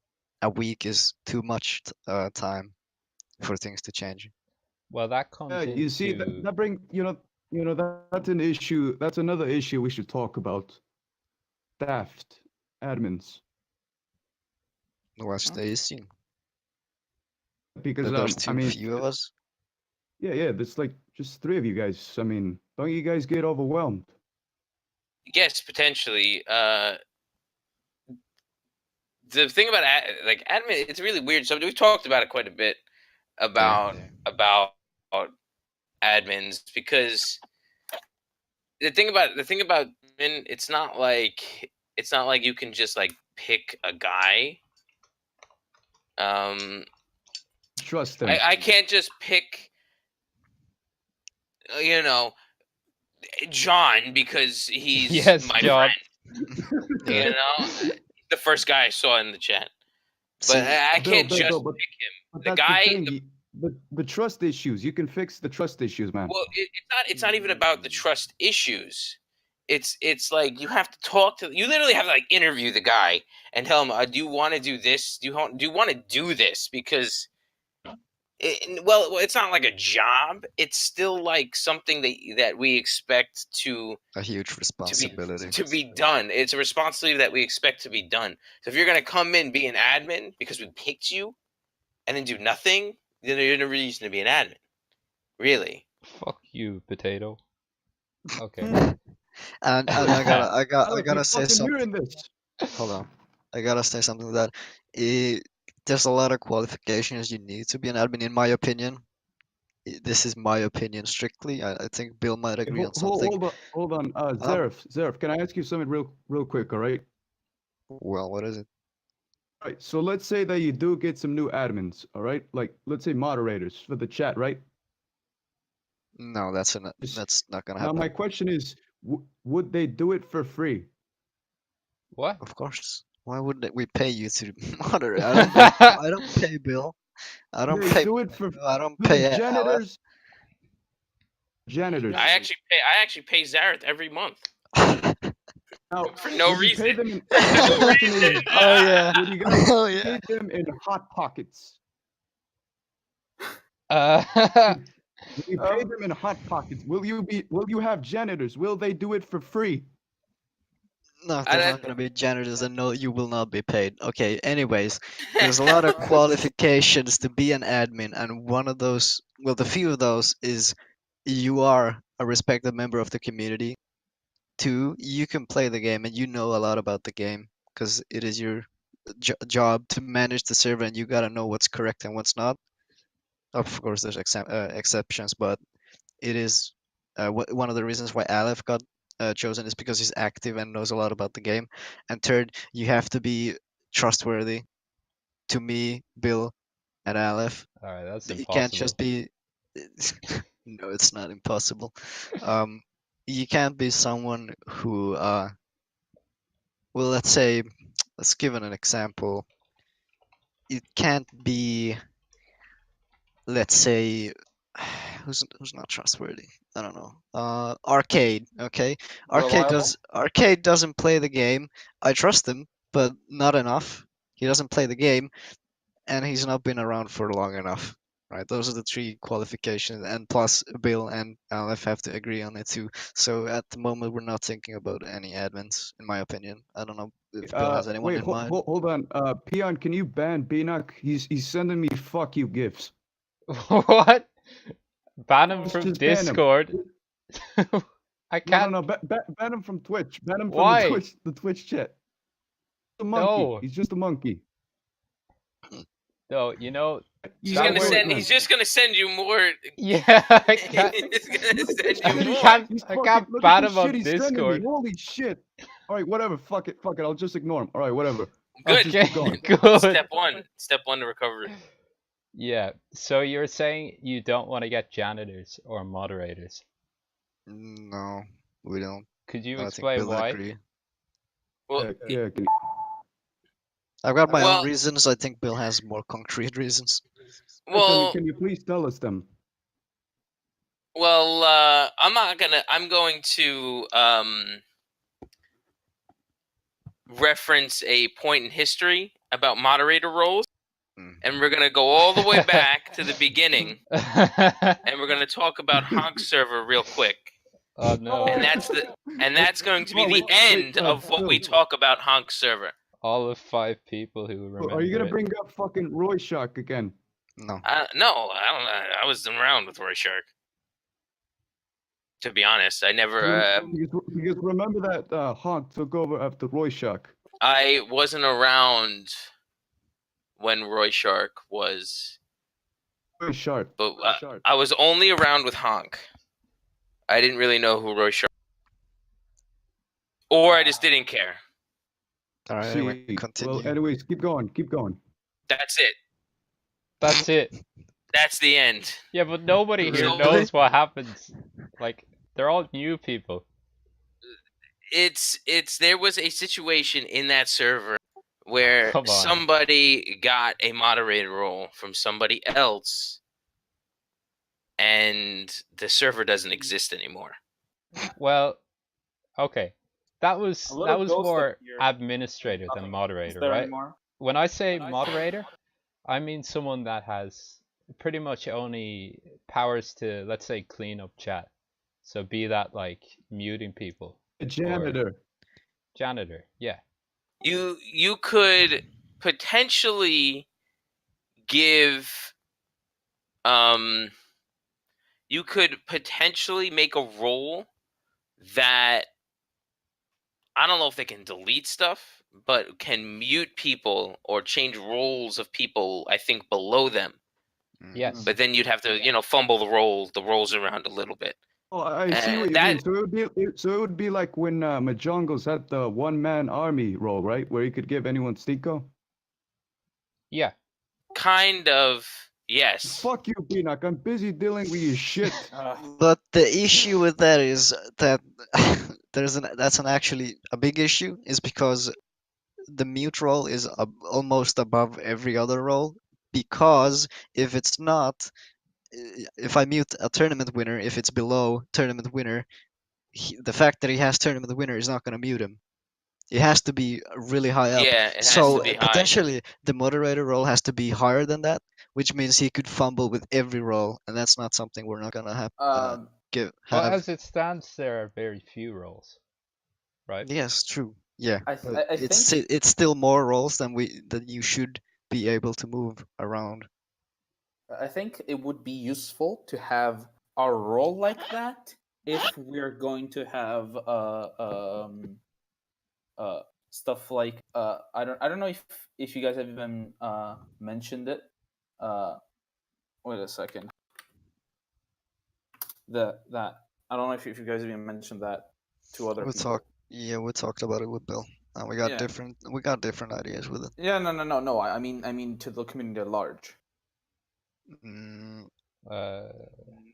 Speaker 4: a week is too much time for things to change.
Speaker 1: Well, that
Speaker 6: Yeah,
Speaker 1: comes
Speaker 6: you see
Speaker 1: into,
Speaker 6: that bring that's an issue. That's another issue we should talk about. Theft, admins,
Speaker 4: What's
Speaker 3: Hmm?
Speaker 4: the issue?
Speaker 6: because
Speaker 4: That there's
Speaker 6: I
Speaker 4: too
Speaker 6: mean,
Speaker 4: few of us?
Speaker 6: yeah, there's like just three of you guys. I mean, don't you guys get overwhelmed?
Speaker 2: Yes, potentially. The thing about like admin, it's a really weird subject. We've talked about it quite a bit
Speaker 4: Yeah.
Speaker 2: about admins because the thing about admin, it's not like you can just like pick a guy.
Speaker 6: Trust them.
Speaker 2: I can't just pick you know John because he's
Speaker 1: yes,
Speaker 2: my
Speaker 1: John.
Speaker 2: friend.
Speaker 4: Yeah.
Speaker 2: You know, the first guy I saw in the chat. But
Speaker 4: See,
Speaker 2: I can't
Speaker 6: Bill,
Speaker 2: just
Speaker 6: but
Speaker 2: pick him.
Speaker 6: but
Speaker 2: The
Speaker 6: that's the
Speaker 2: guy,
Speaker 6: thing. The trust issues. You can fix the trust issues, man.
Speaker 2: well, it's not even about the trust issues. It's like you have to talk to, you literally have to like interview the guy and tell him, do you want to do this? Do you want to do this? Because well, it's not like a job. It's still like something that we expect
Speaker 4: a huge responsibility.
Speaker 2: to be done. It's a responsibility that we expect to be done. So if you're gonna come in be an admin because we picked you and then do nothing, then there's no reason to be an admin. Really.
Speaker 1: Fuck you, potato. Okay.
Speaker 4: And I
Speaker 6: Alex, you
Speaker 4: gotta say
Speaker 6: fucking
Speaker 4: something.
Speaker 6: hearing this?
Speaker 4: Hold on. I gotta say something to that. There's a lot of qualifications you need to be an admin, in my opinion. This is my opinion strictly. I think Bill might agree on something.
Speaker 6: Hold on.
Speaker 4: Um,
Speaker 6: Zarythe, can I ask you something real quick? All right.
Speaker 4: well, what is it?
Speaker 6: All right. So let's say that you do get some new admins. All right. Like let's say moderators for the chat, right?
Speaker 4: No,
Speaker 6: Just-
Speaker 4: that's not gonna
Speaker 6: Now my
Speaker 4: happen.
Speaker 6: question is, would they do it for free?
Speaker 1: What?
Speaker 4: Of course. Why wouldn't we pay you to moderate? I don't pay Bill. I don't
Speaker 6: They
Speaker 4: pay.
Speaker 6: do it for
Speaker 4: I don't
Speaker 6: the
Speaker 4: pay Aleph.
Speaker 6: janitors. Janitors.
Speaker 2: I actually pay Zarythe every month
Speaker 6: Now,
Speaker 2: for no
Speaker 6: when you pay
Speaker 2: reason.
Speaker 6: them in,
Speaker 2: For no
Speaker 6: the question
Speaker 2: reason.
Speaker 6: is,
Speaker 4: Oh yeah.
Speaker 6: would you guys
Speaker 4: Oh yeah.
Speaker 6: pay them in hot pockets?
Speaker 1: Uh,
Speaker 6: When you pay them in hot pockets, will you have janitors? Will they do it for free?
Speaker 4: No,
Speaker 2: I
Speaker 4: there's
Speaker 2: don't-
Speaker 4: not gonna be janitors, and no, you will not be paid. Okay. Anyways, there's a lot of qualifications to be an admin, and one of those, well, the few of those is you are a respected member of the community. 2, you can play the game and you know a lot about the game because it is your job to manage the server, and you gotta know what's correct and what's not. Of course, there's exceptions, but it is one of the reasons why Aleph got chosen is because he's active and knows a lot about the game. And third, you have to be trustworthy to me, Bill, and Aleph.
Speaker 1: all right, that's
Speaker 4: You can't
Speaker 1: impossible.
Speaker 4: just be. No, it's not impossible. You can't be someone who, well, let's say, let's give an example. It can't be, let's say, who's not trustworthy? I don't know. Arcade, okay?
Speaker 3: Reliable?
Speaker 4: Arcade doesn't play the game. I trust him, but not enough. He doesn't play the game, and he's not been around for long enough. Right? Those are the 3 qualifications, and plus Bill and Aleph have to agree on it too. So at the moment, we're not thinking about any admins, in my opinion. I don't know if Bill has anyone
Speaker 6: Wait,
Speaker 4: in mind.
Speaker 6: hold on. Peon, can you ban Beanuck? He's sending me fuck you gifts.
Speaker 1: What? Ban him
Speaker 6: Just
Speaker 1: from
Speaker 6: ban him.
Speaker 1: Discord. I can't.
Speaker 6: No, ban him from Twitch. Ban him from
Speaker 1: Why?
Speaker 6: the Twitch chat. The monkey.
Speaker 1: No.
Speaker 6: He's just a monkey.
Speaker 1: No, you know.
Speaker 2: He's
Speaker 1: That
Speaker 2: gonna
Speaker 1: word-
Speaker 2: send. He's just gonna send you more.
Speaker 1: Yeah, I can't.
Speaker 2: He's gonna send
Speaker 1: I
Speaker 2: you more.
Speaker 1: can't.
Speaker 6: He's
Speaker 1: I
Speaker 6: fucking-
Speaker 1: can't
Speaker 6: look
Speaker 1: ban
Speaker 6: at
Speaker 1: him
Speaker 6: the
Speaker 1: on
Speaker 6: shit he's sending me.
Speaker 1: Discord.
Speaker 6: Holy shit. All right, whatever. Fuck it. I'll just ignore him. All right, whatever.
Speaker 2: Good.
Speaker 6: Just keep going.
Speaker 1: Good.
Speaker 2: Step one to recovery.
Speaker 1: Yeah. So you're saying you don't want to get janitors or moderators?
Speaker 4: No, we don't.
Speaker 1: Could you
Speaker 4: I think
Speaker 1: explain
Speaker 4: Bill
Speaker 1: why?
Speaker 4: agree.
Speaker 2: Well,
Speaker 6: Yeah.
Speaker 4: I've got my
Speaker 2: Well-
Speaker 4: own reasons. I think Bill has more concrete reasons.
Speaker 2: well,
Speaker 6: Can you please tell us them?
Speaker 2: well. I'm not gonna. I'm going to reference a point in history about moderator roles, and we're gonna go all the way back to the beginning, and we're gonna talk about Honk server real quick.
Speaker 1: Oh no!
Speaker 2: And that's going to be
Speaker 6: Oh,
Speaker 2: the
Speaker 6: wait,
Speaker 2: end of what we
Speaker 6: Bill.
Speaker 2: talk about Honk server.
Speaker 1: All of 5 people who remember.
Speaker 6: Are you gonna
Speaker 1: it.
Speaker 6: bring up fucking Roy Shark again?
Speaker 4: No.
Speaker 2: No, I don't. I was around with Roy Shark. To be honest, I never.
Speaker 6: Because remember that Honk took over after Roy Shark.
Speaker 2: I wasn't around when Roy Shark was,
Speaker 6: Roy Shark.
Speaker 2: but I was only around with Honk. I didn't really know who Roy Shark, or I just didn't care.
Speaker 4: All right. Anyway, continue.
Speaker 6: Well, anyways, keep going.
Speaker 2: That's it.
Speaker 1: That's it.
Speaker 2: That's the end.
Speaker 1: Yeah, but nobody here
Speaker 2: Really?
Speaker 1: knows what happens. Like, they're all new people.
Speaker 2: It's there was a situation in that server where
Speaker 1: Come on.
Speaker 2: somebody got a moderator role from somebody else, and the server doesn't exist anymore.
Speaker 1: Well, okay. That was
Speaker 3: A little ghost
Speaker 1: more
Speaker 3: up here.
Speaker 1: administrator than
Speaker 3: Nothing. Is
Speaker 1: moderator,
Speaker 3: there
Speaker 1: right?
Speaker 3: anymore?
Speaker 1: When I say moderator, I mean someone that has pretty much only powers to, let's say, clean up chat. So be that like muting people.
Speaker 6: A janitor.
Speaker 1: Janitor, yeah.
Speaker 2: You could potentially give you could potentially make a role that, I don't know if they can delete stuff, but can mute people or change roles of people, I think, below them.
Speaker 1: Yes.
Speaker 2: But then you'd have to, fumble the roles around a little bit.
Speaker 6: Oh, I see what you
Speaker 2: that-
Speaker 6: mean. So it would be like when Majongos had the one-man army role, right? Where he could give anyone Stico.
Speaker 1: Yeah.
Speaker 2: Kind of, yes.
Speaker 6: Fuck you, Peanut. I'm busy dealing with your shit.
Speaker 4: But the issue with that is that that's actually a big issue, is because the mute role is almost above every other role, because if it's not, if I mute a tournament winner, if it's below tournament winner, the fact that he has tournament winner is not going to mute him. It has to be really high up.
Speaker 2: Yeah, it has
Speaker 4: So
Speaker 2: to be high.
Speaker 4: potentially the moderator role has to be higher than that, which means he could fumble with every role, and that's not something we're not gonna have.
Speaker 3: Um,
Speaker 1: Well,
Speaker 4: Have.
Speaker 1: as it stands, there are very few roles, right?
Speaker 4: Yes, true. Yeah,
Speaker 3: I
Speaker 4: but
Speaker 3: think
Speaker 4: it's still more roles than you should be able to move around.
Speaker 3: I think it would be useful to have a role like that if we're going to have stuff like I don't know if you guys have even mentioned it. Wait a second. That I don't know if you guys even mentioned that to other people.
Speaker 4: We talked about it with Bill, and we got
Speaker 3: Yeah.
Speaker 4: different ideas with it.
Speaker 3: Yeah, no. I mean to the community at large.
Speaker 4: Mm,
Speaker 1: Uh,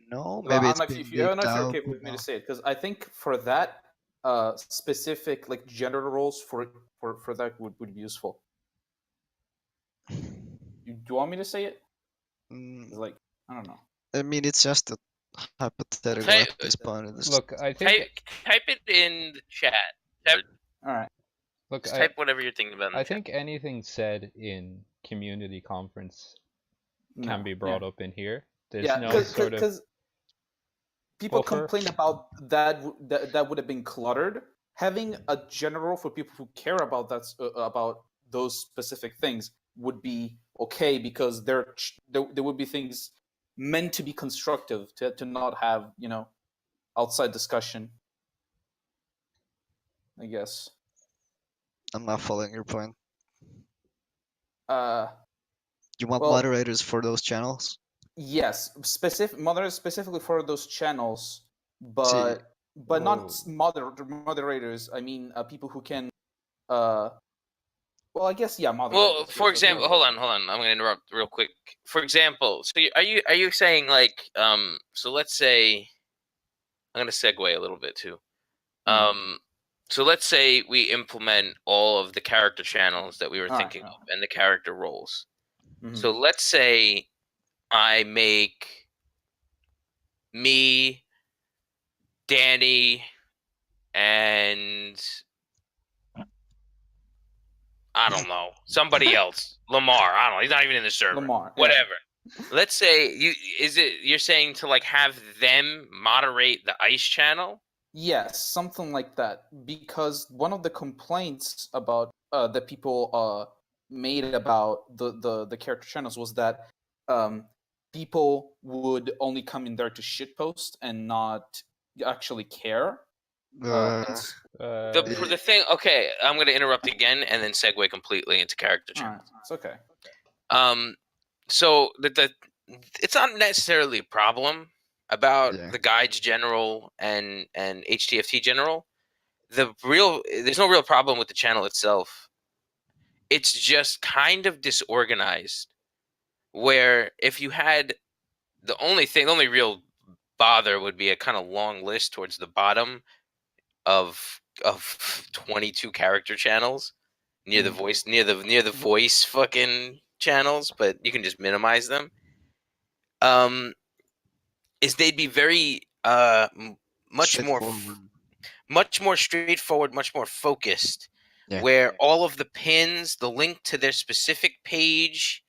Speaker 4: no,
Speaker 3: Well,
Speaker 4: maybe
Speaker 3: I
Speaker 4: it's
Speaker 3: don't know
Speaker 4: being
Speaker 3: if I don't know if
Speaker 4: leaked
Speaker 3: you're
Speaker 4: out.
Speaker 3: okay with me to say it, because I think for that specific like gender roles for that would be useful. Do you want me to say it?
Speaker 4: Mm,
Speaker 3: It's like I don't know.
Speaker 4: I mean, it's just a hypothetical
Speaker 2: Hey,
Speaker 4: at this point.
Speaker 1: look, I think
Speaker 2: Type it in the chat. Type,
Speaker 3: All right.
Speaker 1: look,
Speaker 2: just type whatever you're thinking about in the
Speaker 1: I
Speaker 2: chat.
Speaker 1: think anything said in community conference can be brought up in here. There's
Speaker 3: Yeah,
Speaker 1: no sort of
Speaker 3: because people
Speaker 1: buffer.
Speaker 3: complain about that would have been cluttered. Having a general for people who care about about those specific things would be okay, because there would be things meant to be constructive, to not have outside discussion, I guess.
Speaker 4: I'm not following your point.
Speaker 3: Uh,
Speaker 4: You want
Speaker 3: well,
Speaker 4: moderators for those channels?
Speaker 3: yes, specifically for those channels,
Speaker 4: See,
Speaker 3: but not moderators. I mean, people who can. Well, I guess moderators.
Speaker 2: Well, for
Speaker 3: yes,
Speaker 2: example, hold on. I'm going to interrupt real quick. For example, so are you saying like so let's say I'm going to segue a little bit too. So let's say we implement all of the character channels that we were thinking of and the character roles. So let's say I make me, Danny, and I don't know, somebody else, Lamar. I don't know. He's not even in the server.
Speaker 3: Lamar,
Speaker 2: whatever. Yeah. Let's say you're saying to like have them moderate the ice channel?
Speaker 3: Yes, something like that. Because one of the complaints about that people made about the character channels was that people would only come in there to shitpost and not actually care.
Speaker 2: The thing. Okay, I'm going to interrupt again and then segue completely into character channels.
Speaker 3: Right, it's okay.
Speaker 2: So it's not necessarily a problem about the guides general and HTFT general. There's no real problem with the channel itself. It's just kind of disorganized. Where if you had the only real bother would be a kind of long list towards the bottom of 22 character channels near the voice voice fucking channels, but you can just minimize them. Is they'd be very much more straightforward, much more focused, where all of the pins, the link to their specific page,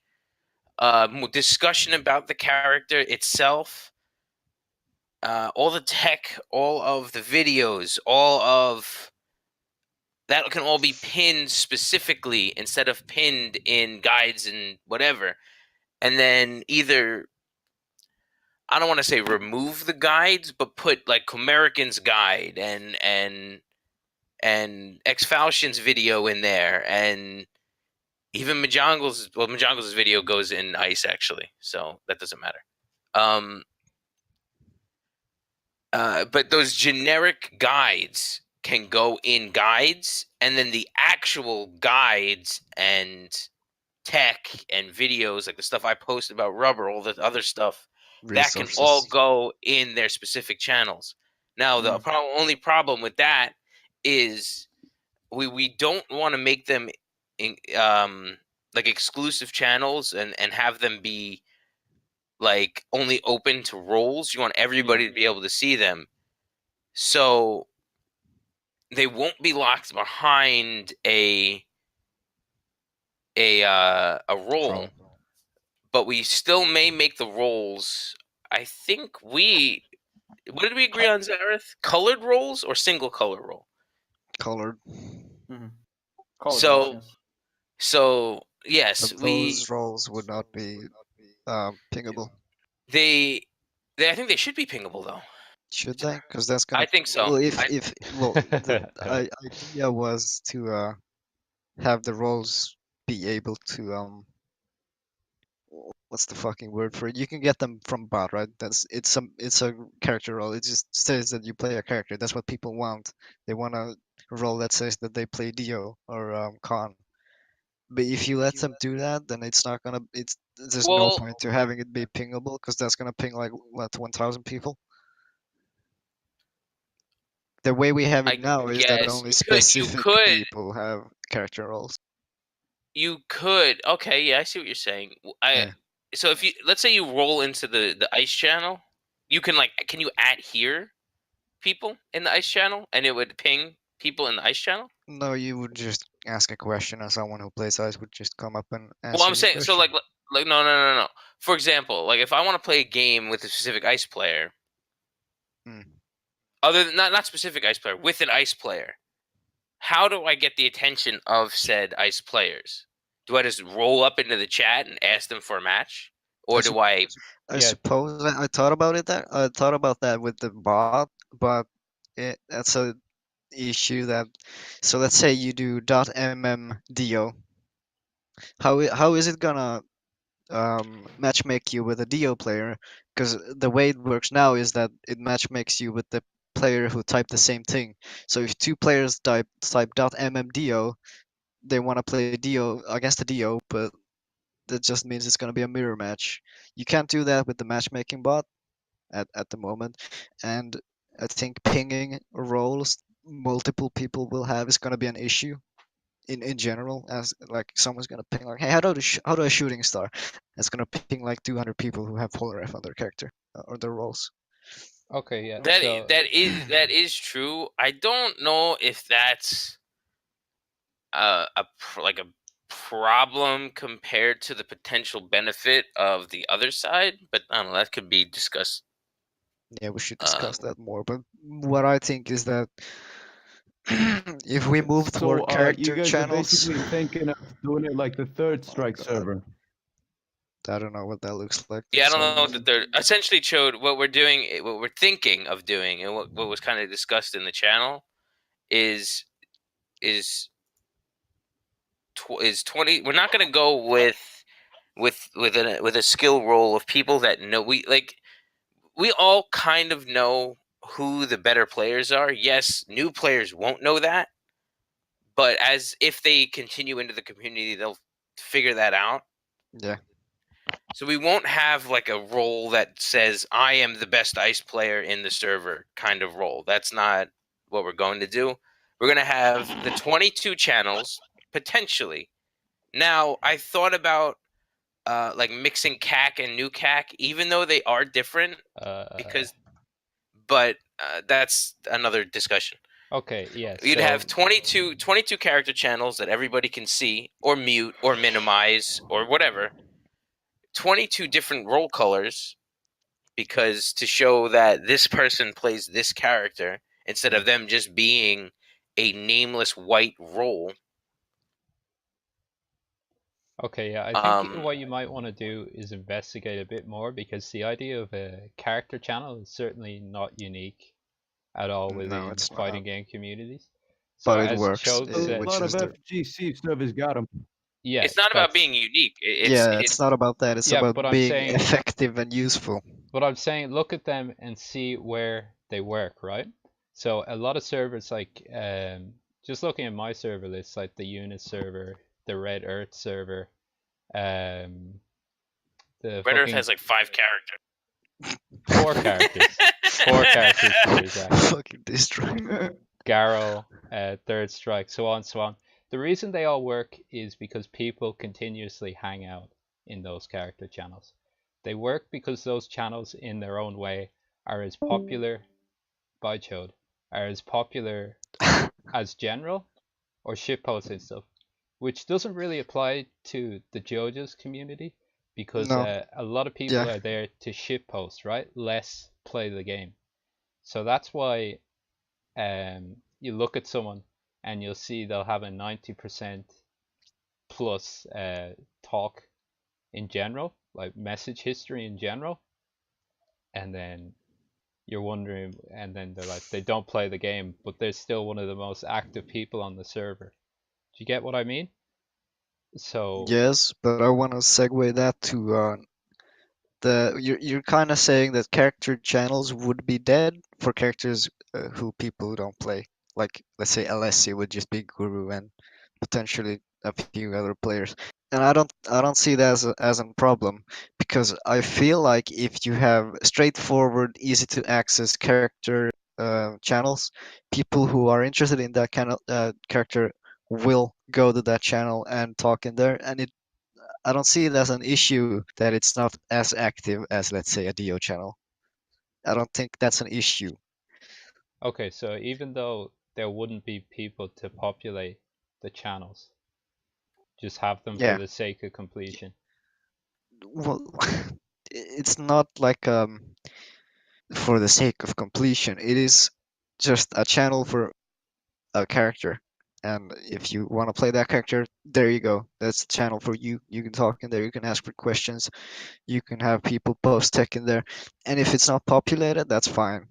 Speaker 2: discussion about the character itself, all the tech, all of the videos, all of that can all be pinned specifically instead of pinned in guides and whatever. And then either, I don't want to say remove the guides, but put like Comerican's guide and X-Falsion's video in there, and even Majongle's video goes in ice actually, so that doesn't matter. But those generic guides can go in guides, and then the actual guides and tech and videos, like the stuff I posted about rubber, all the other stuff, that can all go in their specific channels. Now, the only problem with that is we don't want to make them like exclusive channels and have them be like only open to roles. You want everybody to be able to see them, so they won't be locked behind a role,
Speaker 4: Role.
Speaker 2: but we still may make the roles. I think what did we agree on, Zarythe? Colored roles or single color role?
Speaker 4: Colored.
Speaker 3: College
Speaker 2: So-
Speaker 3: roles, yes.
Speaker 2: So yes,
Speaker 4: But those roles would not be pingable.
Speaker 2: they I think they should be pingable though.
Speaker 4: Should they? Because that's gonna.
Speaker 2: I think so.
Speaker 4: Well, the idea was to have the roles be able to what's the fucking word for it? You can get them from bot, right? It's a character role. It just says that you play a character. That's what people want. They want a role that says that they play Dio or Khan. But if you let them do that, then it's not gonna. There's no
Speaker 2: Well,
Speaker 4: point to having it be pingable because that's gonna ping like what 1,000 people. The way we have
Speaker 2: I
Speaker 4: it now is that
Speaker 2: guess
Speaker 4: only
Speaker 2: you
Speaker 4: specific
Speaker 2: could
Speaker 4: people have character roles.
Speaker 2: okay, yeah, I see what you're saying.
Speaker 4: Yeah.
Speaker 2: So if you let's say you roll into the ice channel, you can can you adhere people in the ice channel and it would ping people in the ice channel?
Speaker 4: No, you would just ask a question, and someone who plays ice would just come up and answer
Speaker 2: Well, I'm
Speaker 4: the
Speaker 2: saying so
Speaker 4: question.
Speaker 2: no. For example, like if I want to play a game with a specific ice player,
Speaker 4: Hmm.
Speaker 2: other than not specific ice player, with an ice player, how do I get the attention of said ice players? Do I just roll up into the chat and ask them for a match, or do I?
Speaker 4: I
Speaker 1: Yeah.
Speaker 4: suppose I thought about it. I thought about that with the bot, but that's a issue that. So let's say you do .mmdo. How is it gonna matchmake you with a Dio player? Because the way it works now is that it matchmakes you with the player who typed the same thing. So if two players type .mmdo, they want to play Dio against the Dio, but that just means it's going to be a mirror match. You can't do that with the matchmaking bot at the moment, and I think pinging roles multiple people will have is going to be an issue in general, as like someone's going to ping like, hey, how do I shooting star? It's going to ping like 200 people who have polar F on their character or their roles.
Speaker 1: Okay, yeah.
Speaker 2: That
Speaker 1: So
Speaker 2: that is true. I don't know if that's like a problem compared to the potential benefit of the other side, but I don't know. That could be discussed.
Speaker 4: Yeah, we should discuss that more. But what I think is that if we move toward
Speaker 6: So you
Speaker 4: character
Speaker 6: guys are
Speaker 4: channels,
Speaker 6: basically thinking of doing it like the third strike
Speaker 4: God.
Speaker 6: server.
Speaker 4: I don't know what that looks like.
Speaker 2: Yeah, I don't
Speaker 4: So
Speaker 2: know what the third. Essentially, Chode, what we're doing, what we're thinking of doing, and what was kind of discussed in the channel is is 20. We're not going to go with a skill roll of people that know we all kind of know who the better players are. Yes, new players won't know that, but as if they continue into the community, they'll figure that out.
Speaker 4: yeah,
Speaker 2: So we won't have like a role that says I am the best ice player in the server kind of role. That's not what we're going to do. We're going to have the 22 channels potentially. Now, I thought about like mixing CAC and new CAC, even though they are different, but that's another discussion.
Speaker 1: okay, yeah.
Speaker 2: You'd
Speaker 1: So
Speaker 2: have 22 character channels that everybody can see or mute or minimize or whatever. 22 different role colors, because to show that this person plays this character instead of them just being a nameless white role.
Speaker 1: okay, yeah. I think what you might want to do is investigate a bit more, because the idea of a character channel is certainly not unique at all
Speaker 4: no,
Speaker 1: within
Speaker 4: it's not.
Speaker 1: fighting game communities. So
Speaker 4: But it
Speaker 1: as
Speaker 4: works.
Speaker 1: Chode
Speaker 6: A
Speaker 1: said,
Speaker 4: Which
Speaker 6: lot of
Speaker 4: is the
Speaker 6: FGC servers got them.
Speaker 1: yeah,
Speaker 2: It's not about
Speaker 1: that's
Speaker 2: being unique.
Speaker 4: it's not about that. It's
Speaker 1: yeah,
Speaker 4: about
Speaker 1: but I'm
Speaker 4: being
Speaker 1: saying
Speaker 4: effective and useful.
Speaker 1: But I'm saying look at them and see where they work, right? So a lot of servers like just looking at my server list, like the Unis server, the Red Earth server, the
Speaker 2: Red Earth
Speaker 1: fucking
Speaker 2: has like 5 characters.
Speaker 1: 4 characters. 4 characters to be exact.
Speaker 4: Fucking destroy.
Speaker 1: Garo, Third Strike, so on, so on. The reason they all work is because people continuously hang out in those character channels. They work because those channels, in their own way, are as popular by Chode, are as popular as general or shitposts and stuff, which doesn't really apply to the JoJo's community because
Speaker 4: No,
Speaker 1: a lot of people
Speaker 4: yeah,
Speaker 1: are there to shitpost, right? Less play the game. So that's why you look at someone and you'll see they'll have a 90% plus talk in general, like message history in general, and then you're wondering, and then they're like, they don't play the game, but they're still one of the most active people on the server. Do you get what I mean? So,
Speaker 4: yes, but I want to segue that to you're kind of saying that character channels would be dead for characters who people who don't play. Like let's say Alessi would just be Guru and potentially a few other players. And I don't see that as a problem because I feel like if you have straightforward, easy to access character channels, people who are interested in that kind of character will go to that channel and talk in there, and I don't see it as an issue that it's not as active as, let's say, a Dio channel. I don't think that's an issue.
Speaker 1: okay, so even though there wouldn't be people to populate the channels, just have them for
Speaker 4: Yeah,
Speaker 1: the sake of completion.
Speaker 4: well, it's not like for the sake of completion. It is just a channel for a character. And if you want to play that character, there you go. That's the channel for you. You can talk in there, you can ask for questions, you can have people post tech in there. And if it's not populated, that's fine.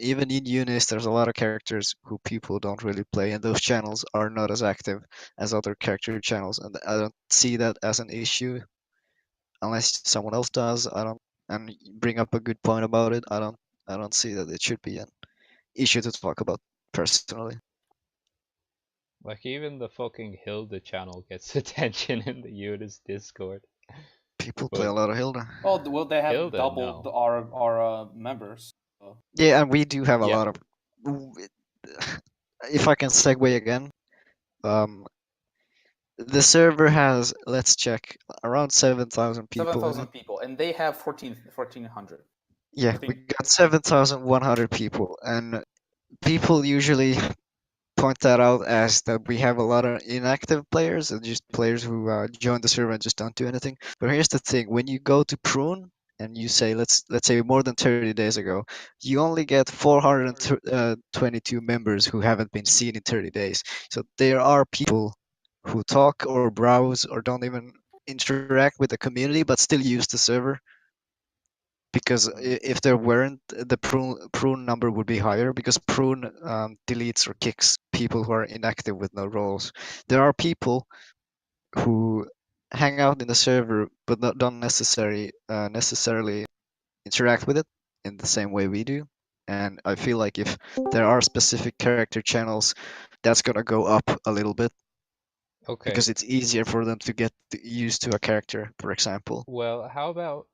Speaker 4: Even in Unis, there's a lot of characters who people don't really play, and those channels are not as active as other character channels. And I don't see that as an issue unless someone else does. I don't, and you bring up a good point about it. I don't see that it should be an issue to talk about personally.
Speaker 1: Like, even the fucking Hilda channel gets attention in the Unis Discord.
Speaker 4: People play
Speaker 1: But
Speaker 4: a lot of Hilda.
Speaker 3: Oh, well, they have
Speaker 1: Hilda,
Speaker 3: doubled
Speaker 1: no.
Speaker 3: our members. So.
Speaker 4: Yeah, and we do have a
Speaker 1: Yeah.
Speaker 4: lot of. If I can segue again, um, the server has, let's check, around 7,000 people in
Speaker 3: 7,000
Speaker 4: it.
Speaker 3: people, and they have 1,400.
Speaker 4: Yeah, we got 7,100 people, and people usually point that out as that we have a lot of inactive players and just players who join the server and just don't do anything. But here's the thing: when you go to Prune and you say let's say more than 30 days ago, you only get 422 members who haven't been seen in 30 days. So there are people who talk or browse or don't even interact with the community but still use the server because if there weren't, the prune number would be higher because prune deletes or kicks people who are inactive with no roles. There are people who hang out in the server but don't necessarily interact with it in the same way we do. And I feel like if there are specific character channels, that's gonna go up a little bit
Speaker 1: Okay.
Speaker 4: because it's easier for them to get used to a character, for example.
Speaker 1: Well, how about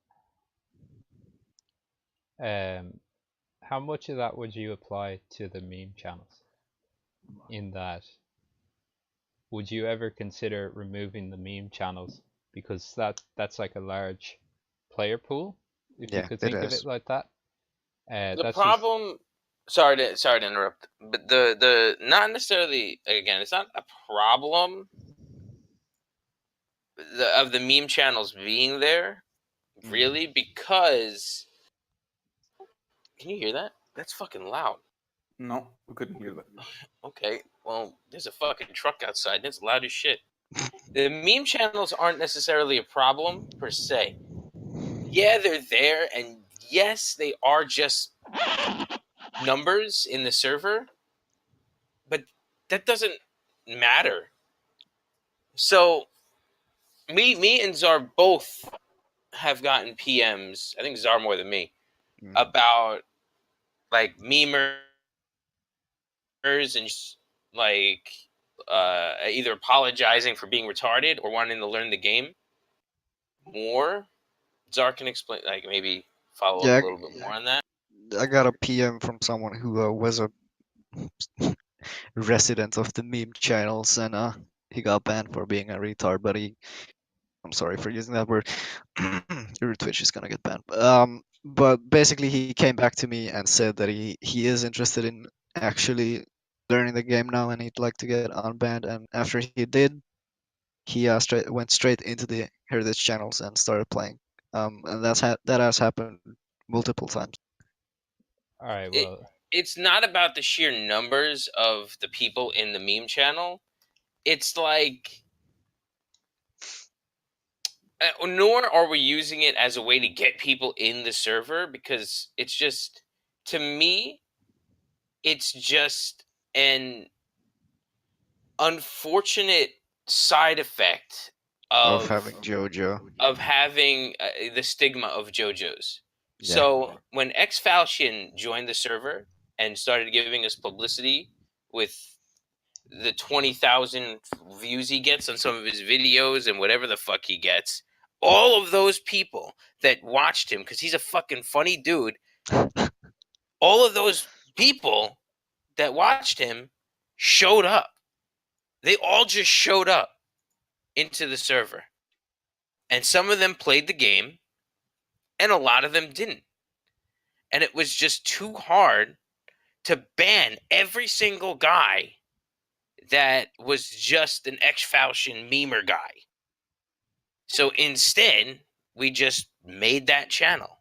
Speaker 1: um how much of that would you apply to the meme channels? In that, would you ever consider removing the meme channels because that's like a large player pool, if you
Speaker 4: Yeah,
Speaker 1: could
Speaker 4: it
Speaker 1: think of it
Speaker 4: is.
Speaker 1: like that?
Speaker 2: The
Speaker 1: That's just
Speaker 2: problem. Sorry to interrupt, but the not necessarily, again, it's not a problem of the meme channels being there, really, because can you hear that? That's fucking loud.
Speaker 3: No, we couldn't hear that.
Speaker 2: Okay, well, there's a fucking truck outside, and it's loud as shit. The meme channels aren't necessarily a problem per se. Yeah, they're there, and yes, they are just numbers in the server, but that doesn't matter. So me and Czar both have gotten PMs. I think Czar more than me about like memers and just, like either apologizing for being retarded or wanting to learn the game more. Czar can explain, like maybe follow up
Speaker 4: Yeah,
Speaker 2: a little bit more on that.
Speaker 4: I got a PM from someone who was a resident of the meme channels, and he got banned for being a retard. But I'm sorry for using that word. Your Twitch is gonna get banned. But basically, he came back to me and said that he is interested in actually learning the game now, and he'd like to get unbanned. And after he did, he went straight into the heritage channels and started playing. And that has happened multiple times.
Speaker 1: All right,
Speaker 2: It,
Speaker 1: well,
Speaker 2: it's not about the sheer numbers of the people in the meme channel. It's like, nor are we using it as a way to get people in the server, because it's just, to me, it's just an unfortunate side effect
Speaker 4: Of having JoJo.
Speaker 2: of having the stigma of JoJo's.
Speaker 4: Yeah.
Speaker 2: So when X Falchion joined the server and started giving us publicity with the 20,000 views he gets on some of his videos and whatever the fuck he gets, all of those people that watched him, because he's a fucking funny dude, all of those people that watched him showed up. They all just showed up into the server. And some of them played the game, and a lot of them didn't. And it was just too hard to ban every single guy that was just an X Falchion memer guy. So instead, we just made that channel.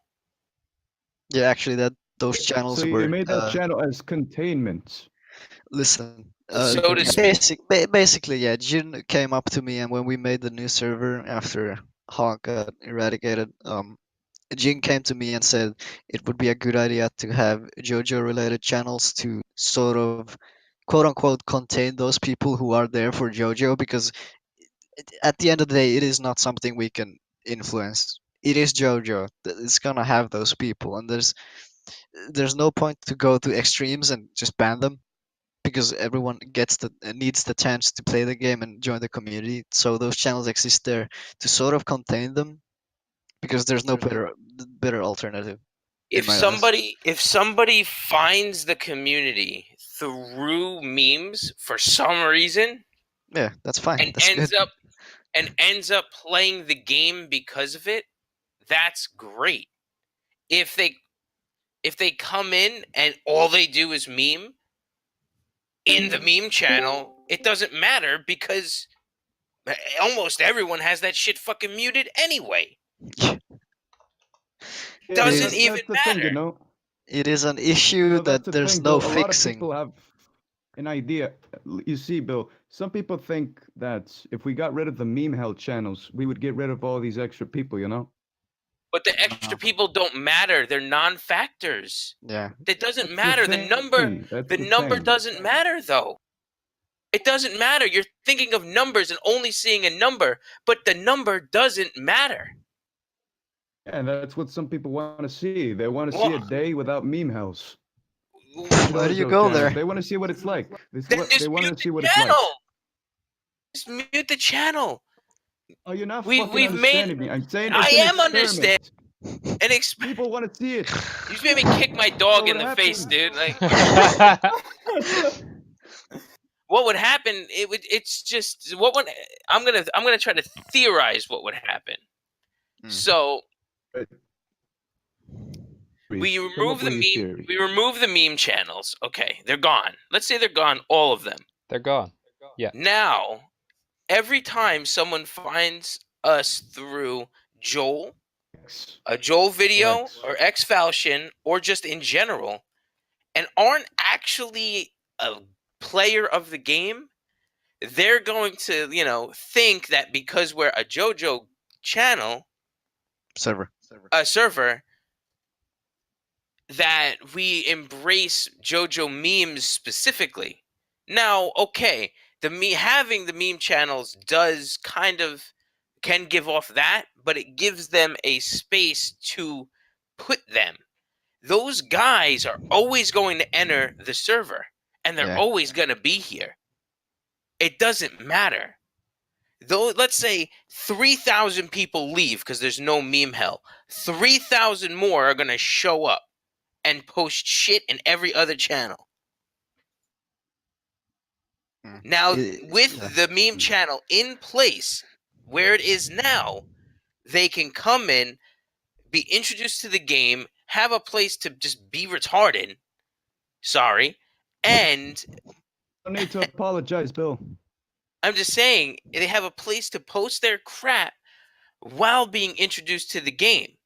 Speaker 4: Yeah, actually, those channels
Speaker 6: So
Speaker 4: were.
Speaker 6: you made that channel as containment.
Speaker 4: Listen,
Speaker 2: So to speak.
Speaker 4: basically, yeah, Jin came up to me, and when we made the new server after Hawk got eradicated, Jin came to me and said it would be a good idea to have JoJo-related channels to sort of, quote unquote, contain those people who are there for JoJo, because at the end of the day, it is not something we can influence. It is JoJo. It's gonna have those people, and there's no point to go to extremes and just ban them, because everyone needs the chance to play the game and join the community. So those channels exist there to sort of contain them, because there's no better alternative.
Speaker 2: If somebody finds the community through memes for some reason,
Speaker 4: Yeah, that's fine.
Speaker 2: and
Speaker 4: That's good.
Speaker 2: ends up playing the game because of it, that's great. If they come in and all they do is meme in the meme channel, it doesn't matter, because almost everyone has that shit fucking muted anyway. Doesn't even
Speaker 6: That's the
Speaker 2: matter.
Speaker 6: thing, you know.
Speaker 4: It is an issue that
Speaker 6: That's the
Speaker 4: there's
Speaker 6: thing,
Speaker 4: no
Speaker 6: Bill. A lot of
Speaker 4: fixing.
Speaker 6: people have an idea. You see, Bill, some people think that if we got rid of the meme hell channels, we would get rid of all these extra people, you know?
Speaker 2: But the extra people don't matter. They're non-factors.
Speaker 4: Yeah.
Speaker 2: It doesn't
Speaker 6: That's
Speaker 2: matter. The
Speaker 6: thing.
Speaker 2: number
Speaker 6: That's
Speaker 2: the number
Speaker 6: thing.
Speaker 2: doesn't matter, though. It doesn't matter. You're thinking of numbers and only seeing a number, but the number doesn't matter.
Speaker 6: And that's what some people want to see. They want to see a day without meme hells.
Speaker 4: Why do you go there?
Speaker 6: They want to see what it's like.
Speaker 2: Then just
Speaker 6: They want
Speaker 2: mute
Speaker 6: to see
Speaker 2: the
Speaker 6: what it's like.
Speaker 2: channel. Just mute the channel.
Speaker 6: Oh, you're not
Speaker 2: We've
Speaker 6: fucking understanding me. I'm saying
Speaker 2: I
Speaker 6: it's an
Speaker 2: am understanding.
Speaker 6: experiment. People want to see it.
Speaker 2: You just made me kick my dog
Speaker 6: What
Speaker 2: in the face,
Speaker 6: happened?
Speaker 2: dude. Like, what would happen? It's just what would I'm gonna try to theorize what would happen. So we remove the meme channels. Okay, they're gone. Let's say they're gone, all of them.
Speaker 1: they're gone. Yeah.
Speaker 2: Now, every time someone finds us through a Joel video, or X Falchion, or just in general, and aren't actually a player of the game, they're going to, think that because we're a JoJo channel, server, that we embrace JoJo memes specifically. Now, okay, having the meme channels does can give off that, but it gives them a space to put them. Those guys are always going to enter the server, and they're always going to be here. It doesn't matter. Though, let's say 3,000 people leave because there's no meme hell. 3,000 more are going to show up and post shit in every other channel. Now,
Speaker 4: It-
Speaker 2: with
Speaker 4: yeah.
Speaker 2: the meme channel in place, where it is now, they can come in, be introduced to the game, have a place to just be retarded. Sorry. And
Speaker 6: No need to apologize, Bill.
Speaker 2: I'm just saying, they have a place to post their crap while being introduced to the game.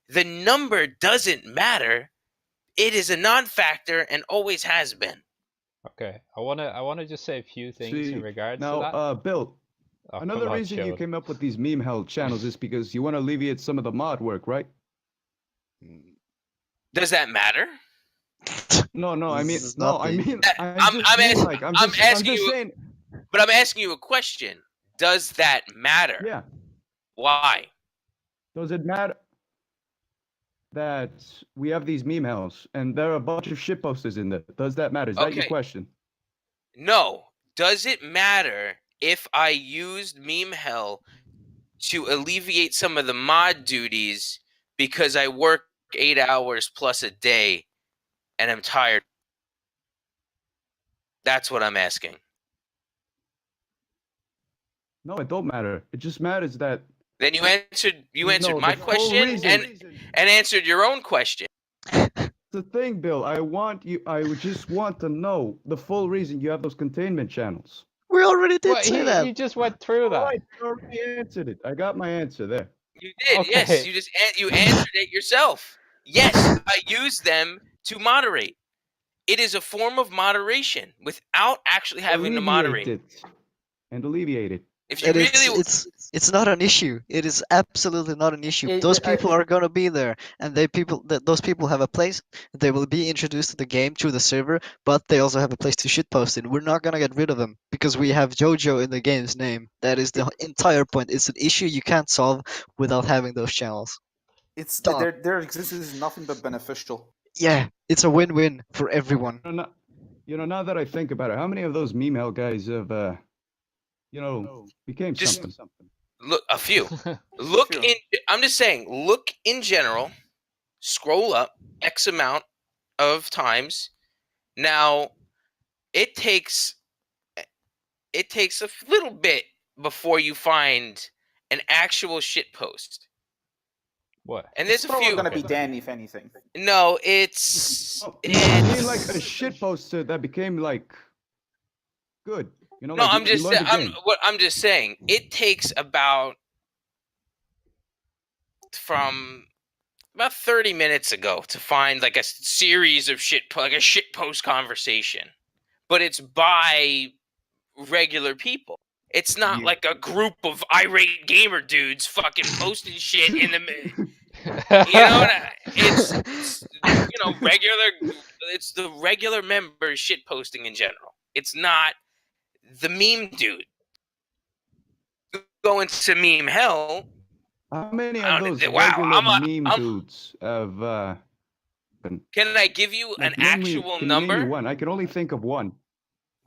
Speaker 2: The number doesn't matter. It is a non-factor and always has been.
Speaker 1: Okay, I wanna just say a few things in
Speaker 6: See,
Speaker 1: regards to
Speaker 6: now,
Speaker 1: that.
Speaker 6: Bill,
Speaker 1: Oh, come
Speaker 6: another
Speaker 1: on,
Speaker 6: reason you
Speaker 1: Chode.
Speaker 6: came up with these meme hell channels is because you want to alleviate some of the mod work, right?
Speaker 2: Does that matter?
Speaker 6: No, I mean,
Speaker 4: This is
Speaker 6: no,
Speaker 4: not
Speaker 6: I
Speaker 4: the-
Speaker 6: mean,
Speaker 2: I'm
Speaker 6: just mean
Speaker 2: asking-
Speaker 6: like, I'm
Speaker 2: I'm
Speaker 6: just
Speaker 2: asking you-
Speaker 6: saying,
Speaker 2: But I'm asking you a question. Does that matter?
Speaker 6: yeah.
Speaker 2: Why?
Speaker 6: Does it matter that we have these meme hells and there are a bunch of shit posters in there? Does that matter? Is that your
Speaker 2: Okay.
Speaker 6: question?
Speaker 2: No. Does it matter if I used meme hell to alleviate some of the mod duties because I work 8 hours plus a day and I'm tired? That's what I'm asking.
Speaker 6: No, it don't matter. It just matters that
Speaker 2: Then you answered
Speaker 6: No,
Speaker 2: my
Speaker 6: the full
Speaker 2: question
Speaker 6: reason-
Speaker 2: and answered your own question.
Speaker 6: the thing, Bill. I would just want to know the full reason you have those containment channels.
Speaker 4: We already did
Speaker 1: Well,
Speaker 4: say that.
Speaker 1: he just went through that.
Speaker 6: Alright, I already answered it. I got my answer there.
Speaker 2: You did, yes.
Speaker 1: Okay.
Speaker 2: You just you answered it yourself. Yes, I use them to moderate. It is a form of moderation without actually having to moderate.
Speaker 6: Alleviate it.
Speaker 2: If you
Speaker 4: And
Speaker 2: really,
Speaker 4: it's not an issue. It is absolutely not an issue. Those people are gonna be there, and those people have a place. They will be introduced to the game through the server, but they also have a place to shitpost in. We're not gonna get rid of them because we have JoJo in the game's name. That is the entire point. It's an issue you can't solve without having those channels.
Speaker 3: It's
Speaker 4: Stop.
Speaker 3: their existence is nothing but beneficial.
Speaker 4: Yeah, it's a win-win for everyone.
Speaker 6: Now that I think about it, how many of those meme hell guys have, became
Speaker 2: Just-
Speaker 6: something?
Speaker 2: look, a few. Look
Speaker 3: Few.
Speaker 2: in. I'm just saying. Look in general. Scroll up X amount of times. Now, it takes a little bit before you find an actual shit post.
Speaker 1: What?
Speaker 2: And there's
Speaker 3: It's
Speaker 2: a
Speaker 3: probably
Speaker 2: few.
Speaker 3: gonna be Dan, if anything.
Speaker 2: No, it's.
Speaker 6: Oh, I mean, like a
Speaker 2: it's-
Speaker 6: shit poster that became like good.
Speaker 2: No,
Speaker 6: like,
Speaker 2: I'm
Speaker 6: you
Speaker 2: just.
Speaker 6: learned the game.
Speaker 2: I'm just saying. It takes about 30 minutes ago to find like a series of like a shit post conversation, but it's by regular people. It's not
Speaker 4: You-
Speaker 2: like a group of irate gamer dudes fucking posting shit in the. It's regular. It's the regular members shit posting in general. It's not the meme dude. Go into meme hell.
Speaker 6: How many
Speaker 2: I
Speaker 6: of
Speaker 2: don't-
Speaker 6: those
Speaker 2: wow,
Speaker 6: regular
Speaker 2: I'm-
Speaker 6: meme dudes have
Speaker 2: Can I give you an
Speaker 6: like, name me-
Speaker 2: actual
Speaker 6: can you name me
Speaker 2: number?
Speaker 6: one? I can only think of one.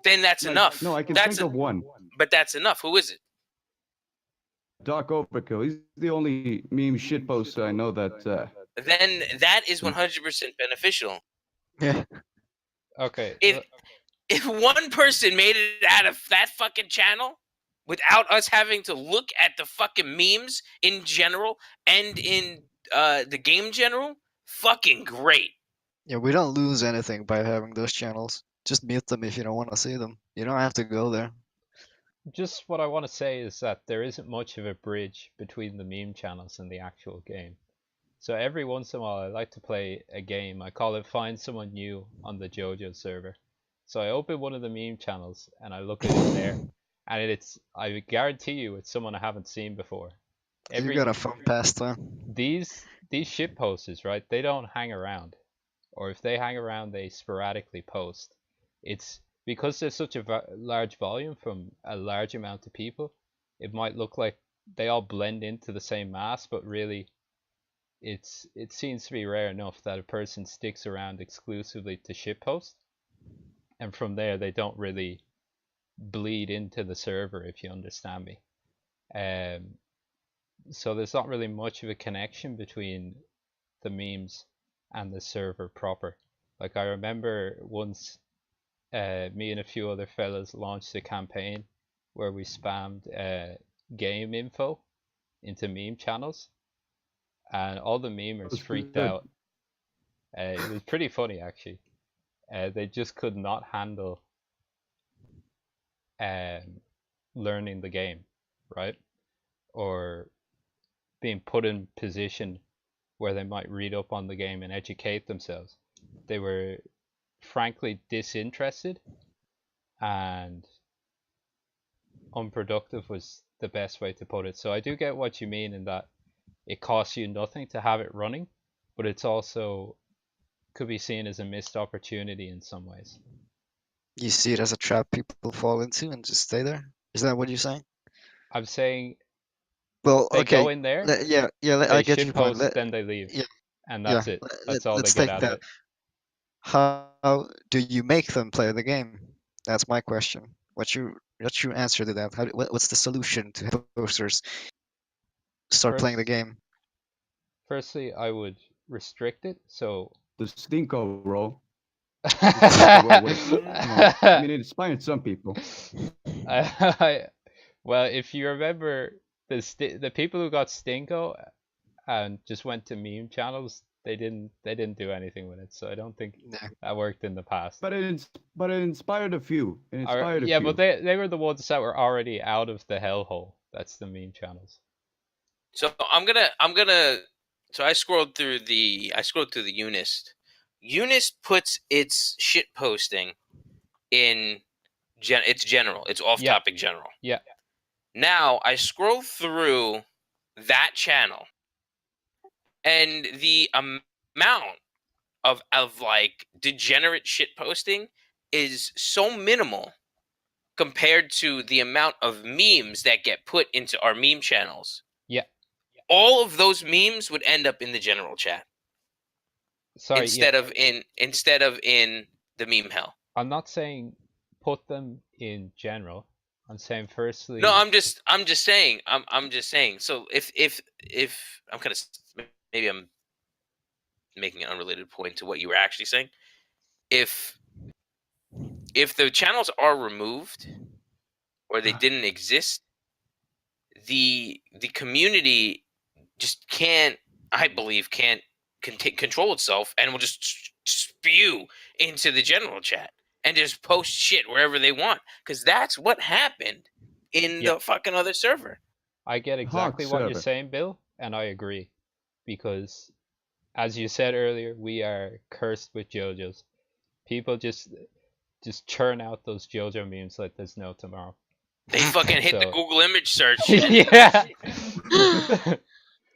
Speaker 2: Then that's
Speaker 6: Like,
Speaker 2: enough.
Speaker 6: No, I can
Speaker 2: That's
Speaker 6: think of one.
Speaker 2: But that's enough. Who is it?
Speaker 6: Doc Overkill. He's the only meme shit poster I know that.
Speaker 2: Then that is 100% beneficial.
Speaker 4: Yeah.
Speaker 1: Okay.
Speaker 2: If one person made it out of that fucking channel without us having to look at the fucking memes in general and in the game general, fucking great.
Speaker 4: Yeah, we don't lose anything by having those channels. Just mute them if you don't want to see them. You don't have to go there.
Speaker 1: Just what I want to say is that there isn't much of a bridge between the meme channels and the actual game. So every once in a while I like to play a game. I call it Find Someone New on the JoJo's server. So I open one of the meme channels and I look at it there. And I guarantee you it's someone I haven't seen before.
Speaker 4: You got a fun pastime.
Speaker 1: These shit posters, right? They don't hang around. Or if they hang around, they sporadically post. It's because there's such a large volume from a large amount of people, it might look like they all blend into the same mass, but really it seems to be rare enough that a person sticks around exclusively to shitpost, and from there they don't really bleed into the server, if you understand me. So there's not really much of a connection between the memes and the server proper. Like I remember once me and a few other fellas launched a campaign where we spammed game info into meme channels, and all the memers
Speaker 6: was
Speaker 1: freaked
Speaker 6: good.
Speaker 1: out. It was pretty funny actually. They just could not handle learning the game, right? Or being put in position where they might read up on the game and educate themselves. They were frankly disinterested, and unproductive was the best way to put it. So I do get what you mean in that it costs you nothing to have it running, but it's also could be seen as a missed opportunity in some ways.
Speaker 4: You see it as a trap people fall into and just stay there? Is that what you're saying?
Speaker 1: I'm saying
Speaker 4: Well,
Speaker 1: they go
Speaker 4: okay.
Speaker 1: in there,
Speaker 4: I
Speaker 1: they
Speaker 4: get your point.
Speaker 1: shitpost, then they leave,
Speaker 4: Yeah,
Speaker 1: and
Speaker 4: yeah.
Speaker 1: that's it. That's all they
Speaker 4: Let's
Speaker 1: get
Speaker 4: take
Speaker 1: out of
Speaker 4: that.
Speaker 1: it.
Speaker 4: How do you make them play the game? That's my question. What's your answer to that? What's the solution to have posters start playing the
Speaker 1: First,
Speaker 4: game?
Speaker 1: firstly, I would restrict it. So
Speaker 6: The stinko, bro. I mean, it inspired some people.
Speaker 1: Well, if you remember the people who got Stinko and just went to meme channels, they didn't do anything with it. So I don't think
Speaker 4: Yeah.
Speaker 1: that worked in the past.
Speaker 6: But it inspired a few. It inspired a
Speaker 1: Yeah,
Speaker 6: few.
Speaker 1: but they were the ones that were already out of the hellhole. That's the meme channels.
Speaker 2: So I'm gonna. So I scrolled through the Unist. Unist puts its shit posting in it's general. It's off
Speaker 1: Yeah.
Speaker 2: topic general.
Speaker 1: Yeah.
Speaker 2: Now I scroll through that channel, and the amount of like degenerate shit posting is so minimal compared to the amount of memes that get put into our meme channels.
Speaker 1: Yeah.
Speaker 2: All of those memes would end up in the general chat
Speaker 1: Sorry.
Speaker 2: instead of in the meme hell.
Speaker 1: I'm not saying put them in general. I'm saying firstly.
Speaker 2: No, I'm just saying. I'm just saying. So if I'm kind of maybe I'm making an unrelated point to what you were actually saying. If the channels are removed or they didn't exist, the community just can't, I believe, can't control itself and will just spew into the general chat and just post shit wherever they want, because that's what happened in the fucking other server.
Speaker 1: I get exactly what you're saying, Bill, and I agree, because as you said earlier, we are cursed with JoJo's. People just churn out those JoJo memes like there's no tomorrow.
Speaker 2: They fucking hit the Google image search.
Speaker 1: Yeah.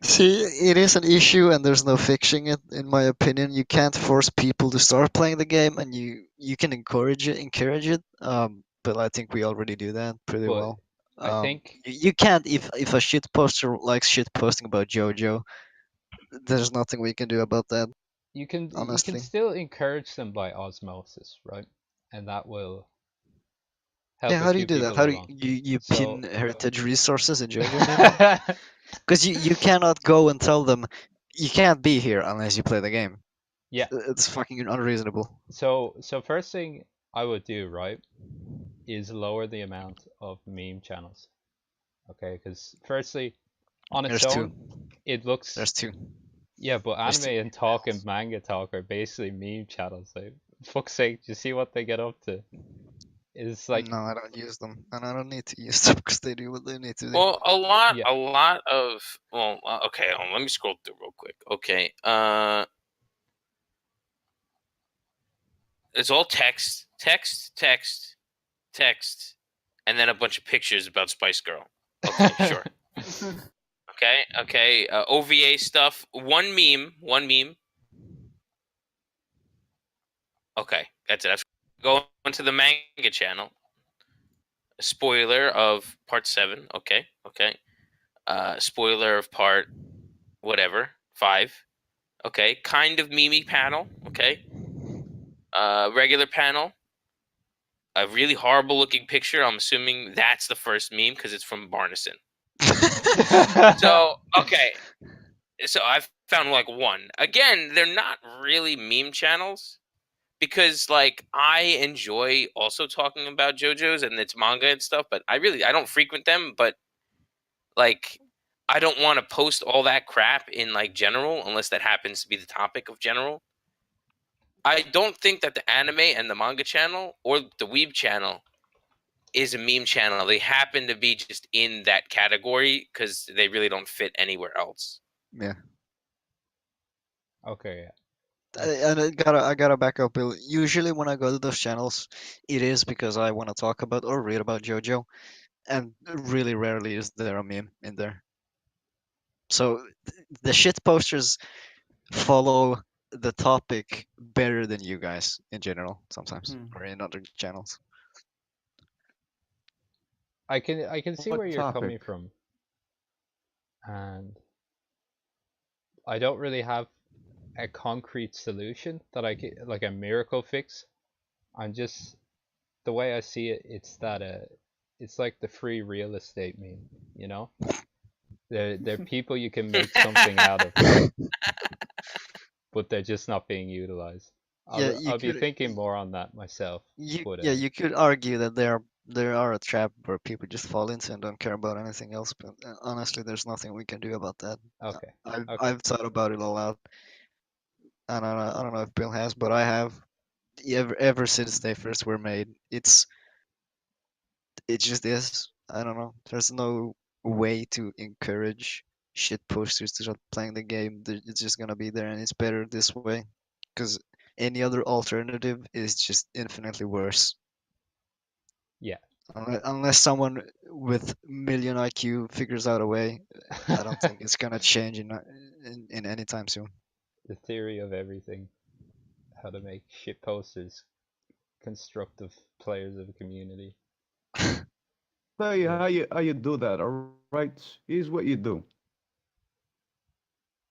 Speaker 4: See, it is an issue, and there's no fixing it, in my opinion. You can't force people to start playing the game, and you can encourage it. But I think we already do that pretty well.
Speaker 1: I think
Speaker 4: you can't if a shit poster likes shit posting about JoJo. There's nothing we can do about that.
Speaker 1: you can
Speaker 4: honestly.
Speaker 1: still encourage them by osmosis, right? And that will help.
Speaker 4: Yeah,
Speaker 1: us
Speaker 4: how do you
Speaker 1: keep
Speaker 4: do that?
Speaker 1: people
Speaker 4: How do
Speaker 1: along.
Speaker 4: you
Speaker 1: So-
Speaker 4: pin heritage resources in JoJo? Because you cannot go and tell them you can't be here unless you play the game.
Speaker 1: Yeah.
Speaker 4: It's fucking unreasonable.
Speaker 1: So first thing I would do, right, is lower the amount of meme channels. Okay, because firstly, on its
Speaker 4: There's
Speaker 1: own, it looks.
Speaker 4: There's two.
Speaker 1: Yeah, but
Speaker 4: There's
Speaker 1: anime
Speaker 4: two
Speaker 1: and talk and manga talk are basically meme channels. Like, fuck's sake, do you see what they get up to? It's like,
Speaker 4: No, I don't use them, and I don't need to use them because they do what they need to do.
Speaker 2: Well, a lot
Speaker 1: Yeah.
Speaker 2: of okay. Let me scroll through real quick. Okay, it's all text, and then a bunch of pictures about Spice Girl. Okay, sure. Okay. OVA stuff. One meme. Okay, that's it. Let's go into the manga channel. A spoiler of part 7. Okay. Spoiler of part whatever 5. Okay, kind of meme panel. Okay. Regular panel. A really horrible looking picture. I'm assuming that's the first meme because it's from Barnison. So okay. So I've found like one. Again, they're not really meme channels because like I enjoy also talking about JoJo's and its manga and stuff, but I don't frequent them, but like I don't want to post all that crap in like general unless that happens to be the topic of general. I don't think that the anime and the manga channel or the weeb channel is a meme channel. They happen to be just in that category because they really don't fit anywhere else.
Speaker 4: Yeah.
Speaker 1: Okay, yeah.
Speaker 4: And I gotta back up, Bill. Usually when I go to those channels, it is because I want to talk about or read about JoJo, and really rarely is there a meme in there. So the shit posters follow the topic better than you guys in general sometimes, or in other channels.
Speaker 1: I can see
Speaker 6: What
Speaker 1: where you're coming
Speaker 6: topic?
Speaker 1: from, and I don't really have a concrete solution that I can, like a miracle fix. I'm just the way I see it. It's that it's like the free real estate meme. You know, they're people you can make something out of, but they're just not being utilized.
Speaker 4: Yeah,
Speaker 1: I'll be thinking more on that myself. But
Speaker 4: you could argue that there are a trap where people just fall into and don't care about anything else. But honestly, there's nothing we can do about that.
Speaker 1: okay,
Speaker 4: I've
Speaker 1: okay.
Speaker 4: I've thought about it a lot. I don't know if Bill has, but I have. Ever since they first were made, it just is. I don't know. There's no way to encourage shit posters to start playing the game. It's just gonna be there, and it's better this way, because any other alternative is just infinitely worse.
Speaker 1: Yeah.
Speaker 4: Unless someone with million IQ figures out a way, I don't think it's gonna change in any time soon.
Speaker 1: The theory of everything. How to make shit posters constructive players of a community.
Speaker 6: Tell you
Speaker 1: Yeah.
Speaker 6: how you do that. All right. Here's what you do.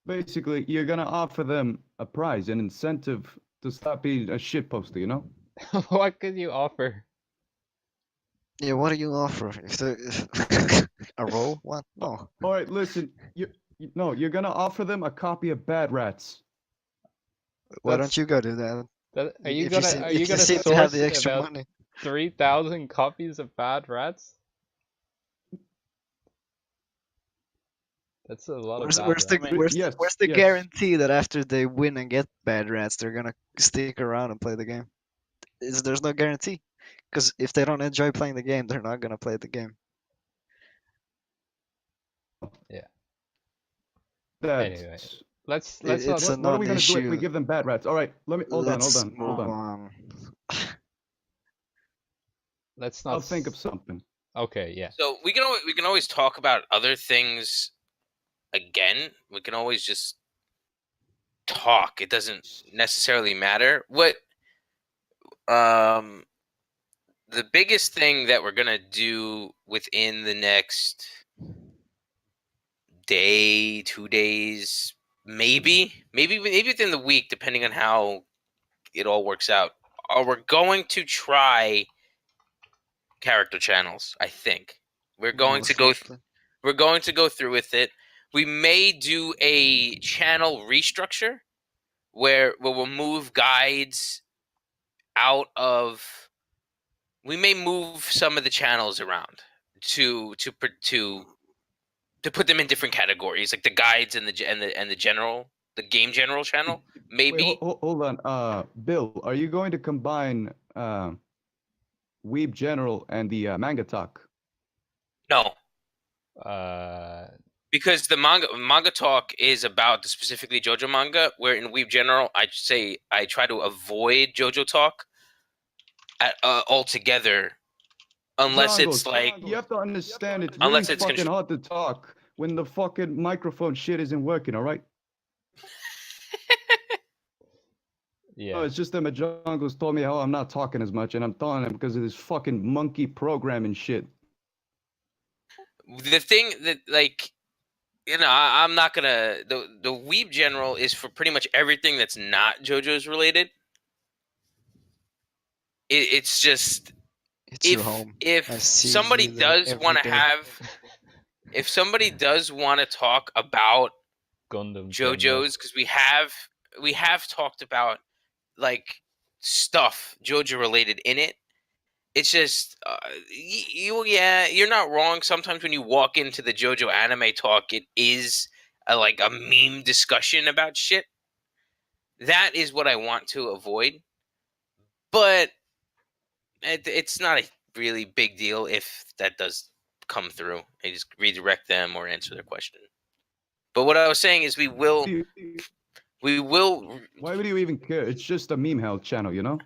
Speaker 6: Basically, you're gonna offer them a prize, an incentive to stop being a shit poster. You know.
Speaker 1: What could you offer?
Speaker 4: Yeah, what do you offer? If a role? What? No.
Speaker 6: All right. Listen. No. You're gonna offer them a copy of Bad Rats.
Speaker 4: Why
Speaker 6: That's
Speaker 4: don't you go do that?
Speaker 1: Are you
Speaker 4: If you
Speaker 1: gonna
Speaker 4: seem
Speaker 1: are
Speaker 4: if
Speaker 1: you
Speaker 4: you
Speaker 1: gonna
Speaker 4: seem to have
Speaker 1: source
Speaker 4: the extra
Speaker 1: about
Speaker 4: money.
Speaker 1: 3,000 copies of Bad Rats? That's a lot of Bad Rats.
Speaker 6: yes.
Speaker 4: Where's the
Speaker 6: Yes.
Speaker 4: guarantee that after they win and get bad rats, they're gonna stick around and play the game? There's no guarantee, because if they don't enjoy playing the game, they're not gonna play the game.
Speaker 1: Yeah.
Speaker 6: That's.
Speaker 1: Anyway, let's
Speaker 4: It's
Speaker 1: not.
Speaker 4: a
Speaker 6: What are we gonna do if we
Speaker 4: non-issue.
Speaker 6: give them Bad Rats? All right. Let me. Hold
Speaker 4: Let's
Speaker 6: on.
Speaker 4: move on.
Speaker 1: Let's
Speaker 6: I'll
Speaker 1: not.
Speaker 6: think of something.
Speaker 1: Okay. Yeah.
Speaker 2: So we can always talk about other things again. We can always just talk. It doesn't necessarily matter. What the biggest thing that we're gonna do within the next day, 2 days, maybe within the week, depending on how it all works out. We're going to try character channels. I think we're going to
Speaker 4: Most
Speaker 2: go.
Speaker 4: likely.
Speaker 2: We're going to go through with it. We may do a channel restructure where we'll move guides out of. We may move some of the channels around to put them in different categories, like the guides and the general, the game general channel.
Speaker 6: Wait,
Speaker 2: Maybe
Speaker 6: hold on. Bill, are you going to combine Weeb General and the Manga Talk?
Speaker 2: no,
Speaker 1: Uh.
Speaker 2: because the manga talk is about the specifically JoJo manga, where in Weeb General, I say I try to avoid JoJo talk altogether, unless it's like
Speaker 6: you have to understand it's really
Speaker 2: unless it's
Speaker 6: fucking hard to talk when the fucking microphone shit isn't working. All right.
Speaker 1: Yeah.
Speaker 6: No, it's just that my jungles told me how I'm not talking as much, and I'm telling him because of this fucking monkey programming shit.
Speaker 2: the thing that like. I'm not gonna. The Weeb General is for pretty much everything that's not JoJo's related. It's just
Speaker 4: It's your home. I
Speaker 2: if
Speaker 4: see
Speaker 2: somebody
Speaker 4: you there
Speaker 2: does
Speaker 4: every
Speaker 2: want to
Speaker 4: day.
Speaker 2: have, if somebody does want to talk about
Speaker 1: Gundam.
Speaker 2: JoJo's, because we have talked about like stuff JoJo related in it. It's just you're not wrong. Sometimes when you walk into the JoJo anime talk, it is like a meme discussion about shit. That is what I want to avoid. But it's not a really big deal if that does come through. I just redirect them or answer their question. But what I was saying is we will.
Speaker 6: Why would you even care? It's just a meme hell channel, you know.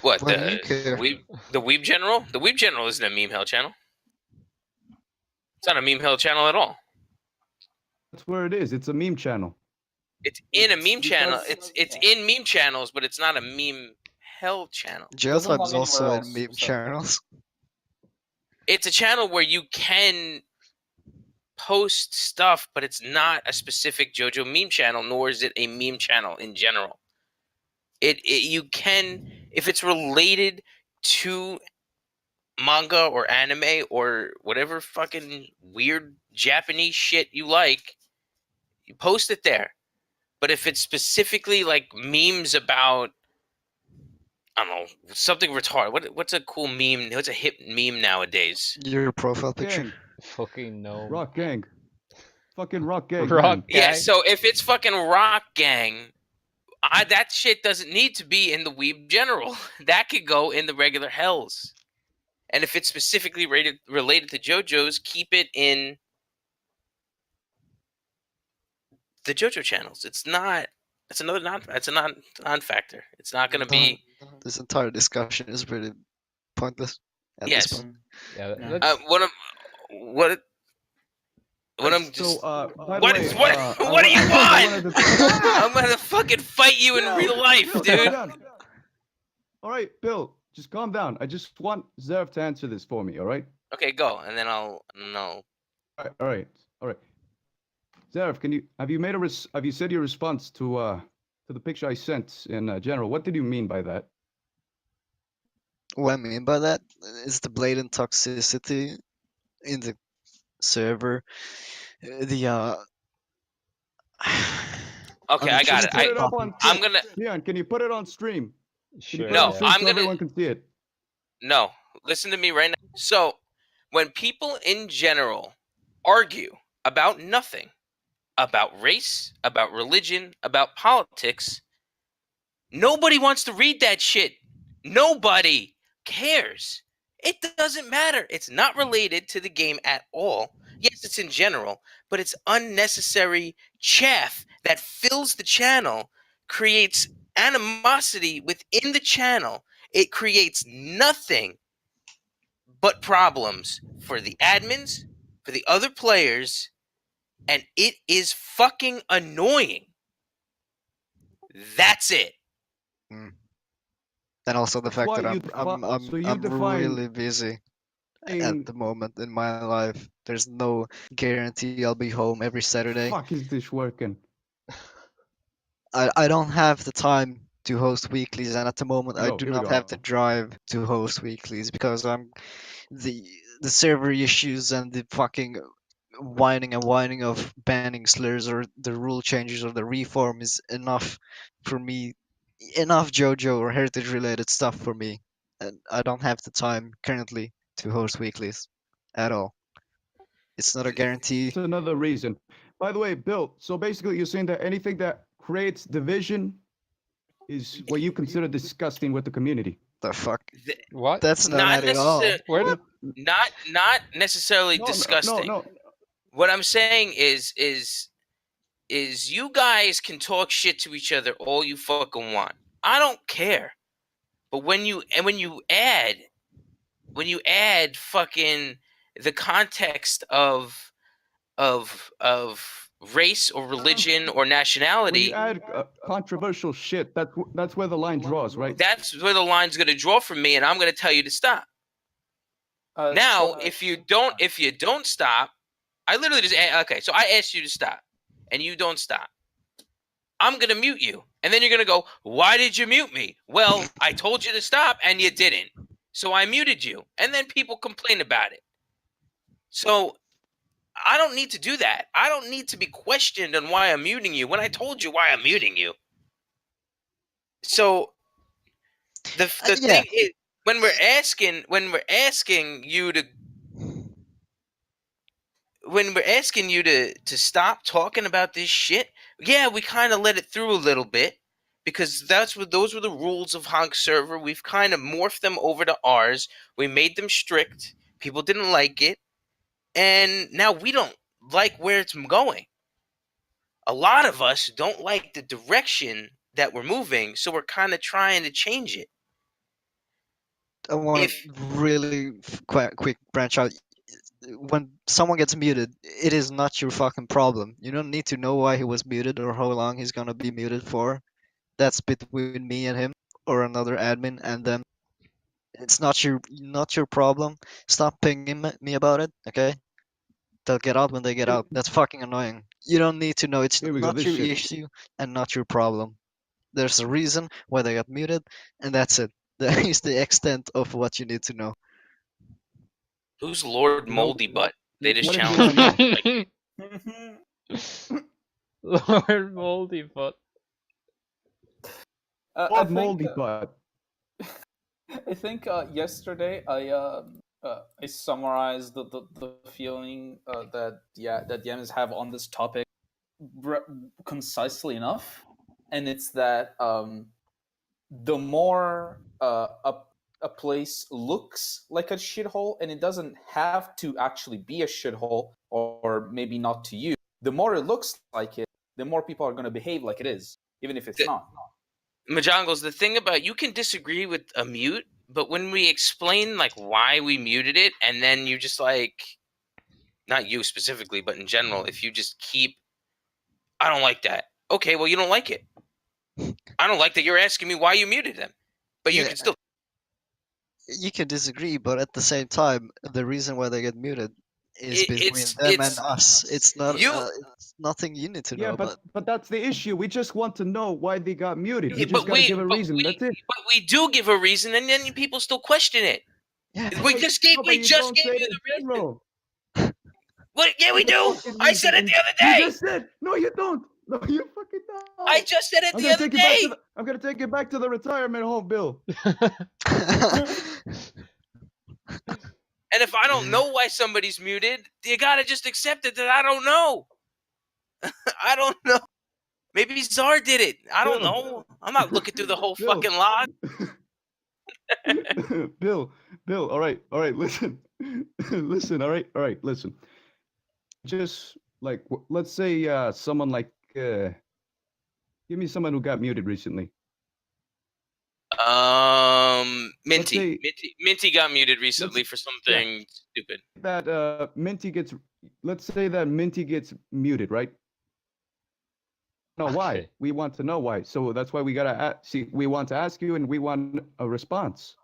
Speaker 2: What
Speaker 4: Why do you care?
Speaker 2: the Weeb General? The Weeb General isn't a meme hell channel. It's not a meme hell channel at all.
Speaker 6: That's where it is. It's a meme channel.
Speaker 2: It's in a meme channel. It's in meme channels, but it's not a meme hell channel.
Speaker 3: Doesn't
Speaker 4: JoJo's is
Speaker 3: belong
Speaker 4: also
Speaker 3: anywhere
Speaker 4: in
Speaker 3: else,
Speaker 4: meme
Speaker 3: so-
Speaker 4: channels.
Speaker 2: It's a channel where you can post stuff, but it's not a specific JoJo meme channel, nor is it a meme channel in general. It you can, if it's related to manga or anime or whatever fucking weird Japanese shit you like, you post it there. But if it's specifically like memes about, I don't know, something retarded. What's a cool meme? What's a hip meme nowadays?
Speaker 4: Your profile picture.
Speaker 6: Gang,
Speaker 1: Fucking no.
Speaker 6: rock gang, fucking rock gang.
Speaker 1: Rock
Speaker 6: man.
Speaker 2: Yeah,
Speaker 1: Gang?
Speaker 2: so if it's fucking Rock Gang, that shit doesn't need to be in the Weeb General. That could go in the regular Hells. And if it's specifically related to JoJo's, keep it in the JoJo channels. It's not. It's another non. It's a non-factor. It's not going to be.
Speaker 4: This entire discussion is really pointless at
Speaker 2: Yes.
Speaker 4: this point.
Speaker 1: Yeah,
Speaker 3: Yeah.
Speaker 1: that's,
Speaker 2: What I'm just.
Speaker 6: So, by the
Speaker 2: What
Speaker 6: way,
Speaker 2: is what?
Speaker 6: I
Speaker 2: What do you
Speaker 6: I
Speaker 2: want?
Speaker 6: wanted to-
Speaker 2: I'm gonna fucking fight you in real life,
Speaker 6: Bill,
Speaker 2: dude.
Speaker 6: calm down. All right, Bill, just calm down. I just want Zarythe to answer this for me. All right.
Speaker 2: Okay, go, and then I'll no.
Speaker 6: All right. Zarythe, have you said your response to the picture I sent in general? What did you mean by that?
Speaker 4: What I mean by that is the blatant toxicity in the server. The
Speaker 2: Okay,
Speaker 4: I'm
Speaker 2: I got
Speaker 4: just
Speaker 2: it.
Speaker 6: Put it up on.
Speaker 2: I'm gonna
Speaker 6: Leon, can you put it on stream? Can you
Speaker 1: sure.
Speaker 6: put it
Speaker 2: No,
Speaker 6: on
Speaker 1: yeah.
Speaker 6: stream
Speaker 2: I'm
Speaker 6: so
Speaker 2: gonna-
Speaker 6: everyone can see it?
Speaker 2: no. Listen to me right now. So, when people in general argue about nothing, about race, about religion, about politics, nobody wants to read that shit. Nobody cares. It doesn't matter. It's not related to the game at all. Yes, it's in general, but it's unnecessary chaff that fills the channel, creates animosity within the channel. It creates nothing but problems for the admins, for the other players, and it is fucking annoying. That's it.
Speaker 4: and also the fact
Speaker 6: why
Speaker 4: that
Speaker 6: you
Speaker 4: I'm
Speaker 6: define
Speaker 4: really busy
Speaker 6: in-
Speaker 4: at the moment in my life. There's no guarantee I'll be home every Saturday.
Speaker 6: Fuck is this working?
Speaker 4: I don't have the time to host weeklies, and at the moment I
Speaker 6: Go,
Speaker 4: do
Speaker 6: here we
Speaker 4: not
Speaker 6: go.
Speaker 4: have the drive to host weeklies because I'm the server issues and the fucking whining of banning slurs or the rule changes or the reform is enough for me, enough JoJo or heritage related stuff for me, and I don't have the time currently to host weeklies at all. It's not a guarantee.
Speaker 6: That's another reason. By the way, Bill, so basically you're saying that anything that creates division is what you consider disgusting with the community.
Speaker 4: The fuck?
Speaker 1: What?
Speaker 4: That's not
Speaker 2: Not
Speaker 4: at all.
Speaker 2: necessarily.
Speaker 1: Where did
Speaker 2: Not necessarily
Speaker 6: No,
Speaker 2: disgusting.
Speaker 6: No.
Speaker 2: What I'm saying is you guys can talk shit to each other all you fucking want. I don't care. But when you add fucking the context of race or religion or
Speaker 6: When
Speaker 2: nationality,
Speaker 6: you add controversial shit, that's where the line draws, right?
Speaker 2: that's where the line's going to draw from me, and I'm going to tell you to stop. Now, if you don't stop, I literally just okay. So I asked you to stop, and you don't stop. I'm gonna mute you, and then you're gonna go, "Why did you mute me?" Well, I told you to stop, and you didn't, so I muted you, and then people complain about it. So I don't need to do that. I don't need to be questioned on why I'm muting you when I told you why I'm muting you. So the
Speaker 4: Yeah.
Speaker 2: thing is, when we're asking you to stop talking about this shit, yeah, we kind of let it through a little bit because those were the rules of Honk server. We've kind of morphed them over to ours. We made them strict. People didn't like it, and now we don't like where it's going. A lot of us don't like the direction that we're moving, so we're kind of trying to change it.
Speaker 4: I want
Speaker 2: If
Speaker 4: to really quick branch out. When someone gets muted, it is not your fucking problem. You don't need to know why he was muted or how long he's gonna be muted for. That's between me and him or another admin and them. It's not your problem. Stop pinging me about it, okay? They'll get out when they get out. That's fucking annoying. You don't need to know. It's
Speaker 6: Here we go.
Speaker 4: not
Speaker 6: This
Speaker 4: your
Speaker 6: shit.
Speaker 4: issue and not your problem. There's a reason why they got muted, and that's it. That is the extent of what you need to know.
Speaker 2: who's Lord
Speaker 6: You know,
Speaker 2: Moldy Butt? They just
Speaker 6: what is
Speaker 2: challenged
Speaker 6: going
Speaker 2: me.
Speaker 6: on?
Speaker 1: Lord Moldyfoot.
Speaker 3: I
Speaker 6: Odd
Speaker 3: think
Speaker 6: moldy butt.
Speaker 3: I think yesterday I summarized the feeling that the Yemenis have on this topic concisely enough, and it's that the more a place looks like a shithole, and it doesn't have to actually be a shithole, or maybe not to you. The more it looks like it, the more people are going to behave like it is, even if it's
Speaker 2: The-
Speaker 3: not.
Speaker 2: Majongles, the thing about you can disagree with a mute, but when we explain like why we muted it, and then you just like, not you specifically, but in general, if you just keep, I don't like that. Okay, well you don't like it. I don't like that you're asking me why you muted them, but you
Speaker 4: Yeah.
Speaker 2: can still.
Speaker 4: You can disagree, but at the same time, the reason why they get muted is between them and
Speaker 2: It's
Speaker 4: us. It's not.
Speaker 2: you.
Speaker 4: It's nothing you need to
Speaker 6: Yeah,
Speaker 4: know about.
Speaker 6: but that's the issue. We just want to know why they got muted. You
Speaker 2: But
Speaker 6: just gotta give a reason. That's it.
Speaker 2: we do give a reason, and then people still question it.
Speaker 4: Yeah.
Speaker 6: No,
Speaker 2: We
Speaker 6: but
Speaker 2: just gave
Speaker 6: you don't
Speaker 2: you
Speaker 6: say it
Speaker 2: the
Speaker 6: in
Speaker 2: reason.
Speaker 6: general.
Speaker 2: What? Yeah, we
Speaker 6: The
Speaker 2: do.
Speaker 6: fucking
Speaker 2: I said
Speaker 6: reason.
Speaker 2: it the other
Speaker 6: You
Speaker 2: day.
Speaker 6: just said no. You don't. No, you fucking
Speaker 2: I
Speaker 6: don't.
Speaker 2: just said it
Speaker 6: I'm
Speaker 2: the
Speaker 6: gonna
Speaker 2: other
Speaker 6: take you back to
Speaker 2: day.
Speaker 6: the. I'm gonna take you back to the retirement home, Bill.
Speaker 2: And if I don't know why somebody's muted, you gotta just accept it that I don't know. I don't know. Maybe Czar did it. I don't
Speaker 6: Bill.
Speaker 2: know. I'm not looking through the whole
Speaker 6: Bill.
Speaker 2: fucking log.
Speaker 6: Bill. All right. Listen, listen. All right. Listen. Just like let's say someone like give me someone who got muted recently.
Speaker 2: Minty.
Speaker 6: say-
Speaker 2: Minty got muted recently for something stupid.
Speaker 6: That Minty gets. Let's say that Minty gets muted, right? No, why?
Speaker 1: Okay.
Speaker 6: We want to know why. So that's why we gotta see. We want to ask you, and we want a response.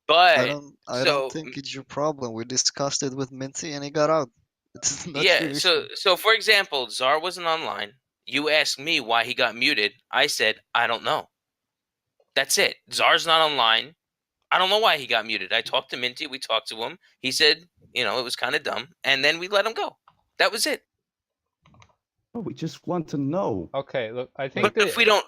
Speaker 2: But
Speaker 4: I don't think it's your problem. We discussed it with Minty and he got out. It's not
Speaker 2: yeah,
Speaker 4: your issue.
Speaker 2: so for example, Czar wasn't online. You asked me why he got muted. I said, I don't know. That's it. Czar's not online. I don't know why he got muted. I talked to Minty. We talked to him. He said, it was kind of dumb. And then we let him go. That was it.
Speaker 6: Oh, we just want to know.
Speaker 1: Okay, look, I think
Speaker 2: But
Speaker 1: that
Speaker 2: if we don't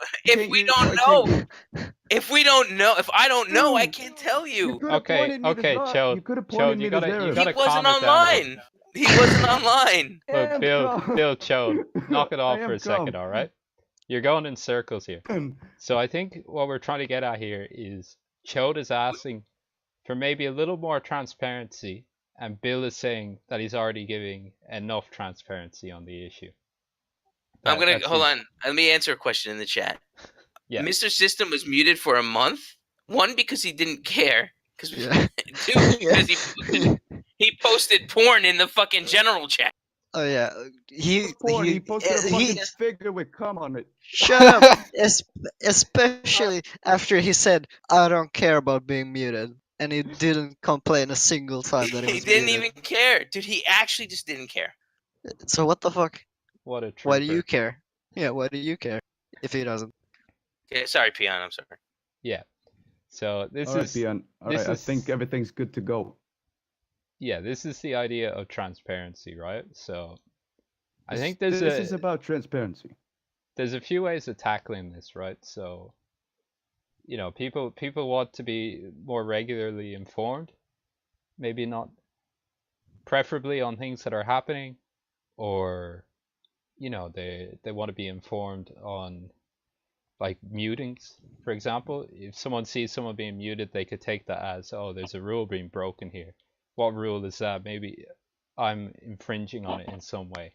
Speaker 2: know, if I don't know, I can't tell
Speaker 6: You
Speaker 2: you.
Speaker 6: could have
Speaker 1: Okay,
Speaker 6: pointed me
Speaker 1: okay,
Speaker 6: to Zara.
Speaker 1: Chode,
Speaker 6: You could have
Speaker 1: Chode,
Speaker 6: pointed
Speaker 1: you
Speaker 6: me
Speaker 1: gotta-
Speaker 6: to
Speaker 1: you
Speaker 6: Zara.
Speaker 2: He
Speaker 1: gotta
Speaker 2: wasn't
Speaker 1: calm it down a bit.
Speaker 2: online. He wasn't online.
Speaker 1: Look,
Speaker 6: am
Speaker 1: Bill,
Speaker 6: calm.
Speaker 1: Chode, knock it
Speaker 6: I
Speaker 1: off
Speaker 6: am
Speaker 1: for a second,
Speaker 6: calm.
Speaker 1: all right? You're going in circles here. So I think what we're trying to get at here is Chode is asking for maybe a little more transparency, and Bill is saying that he's already giving enough transparency on the issue.
Speaker 2: I'm gonna
Speaker 1: That
Speaker 2: hold
Speaker 1: seems-
Speaker 2: on. Let me answer a question in the chat.
Speaker 1: Yeah.
Speaker 2: Mr. System was muted for a month. One, because he didn't care.
Speaker 4: Yeah.
Speaker 2: Two, because he posted porn in the fucking general chat.
Speaker 4: Oh yeah.
Speaker 6: He posted a fucking figure with cum on it.
Speaker 4: Shut up. Especially after he said, "I don't care about being muted," and he didn't complain a single time that he
Speaker 2: He
Speaker 4: was
Speaker 2: didn't
Speaker 4: muted.
Speaker 2: even care, dude. He actually just didn't care.
Speaker 4: So what the fuck?
Speaker 1: What a trooper.
Speaker 4: Why do you care? Yeah, why do you care if he doesn't?
Speaker 2: Okay, sorry, Peon. I'm sorry.
Speaker 1: Yeah. So this
Speaker 6: All right,
Speaker 1: is
Speaker 6: Bian. All
Speaker 1: this
Speaker 6: right, I
Speaker 1: is-
Speaker 6: think everything's good to go.
Speaker 1: yeah, this is the idea of transparency, right? So I think
Speaker 6: This is about transparency.
Speaker 1: there's a few ways of tackling this, right? So people want to be more regularly informed. Maybe not preferably on things that are happening, or they want to be informed on like mutings, for example. If someone sees someone being muted, they could take that as, oh, there's a rule being broken here. What rule is that? Maybe I'm infringing on it in some way.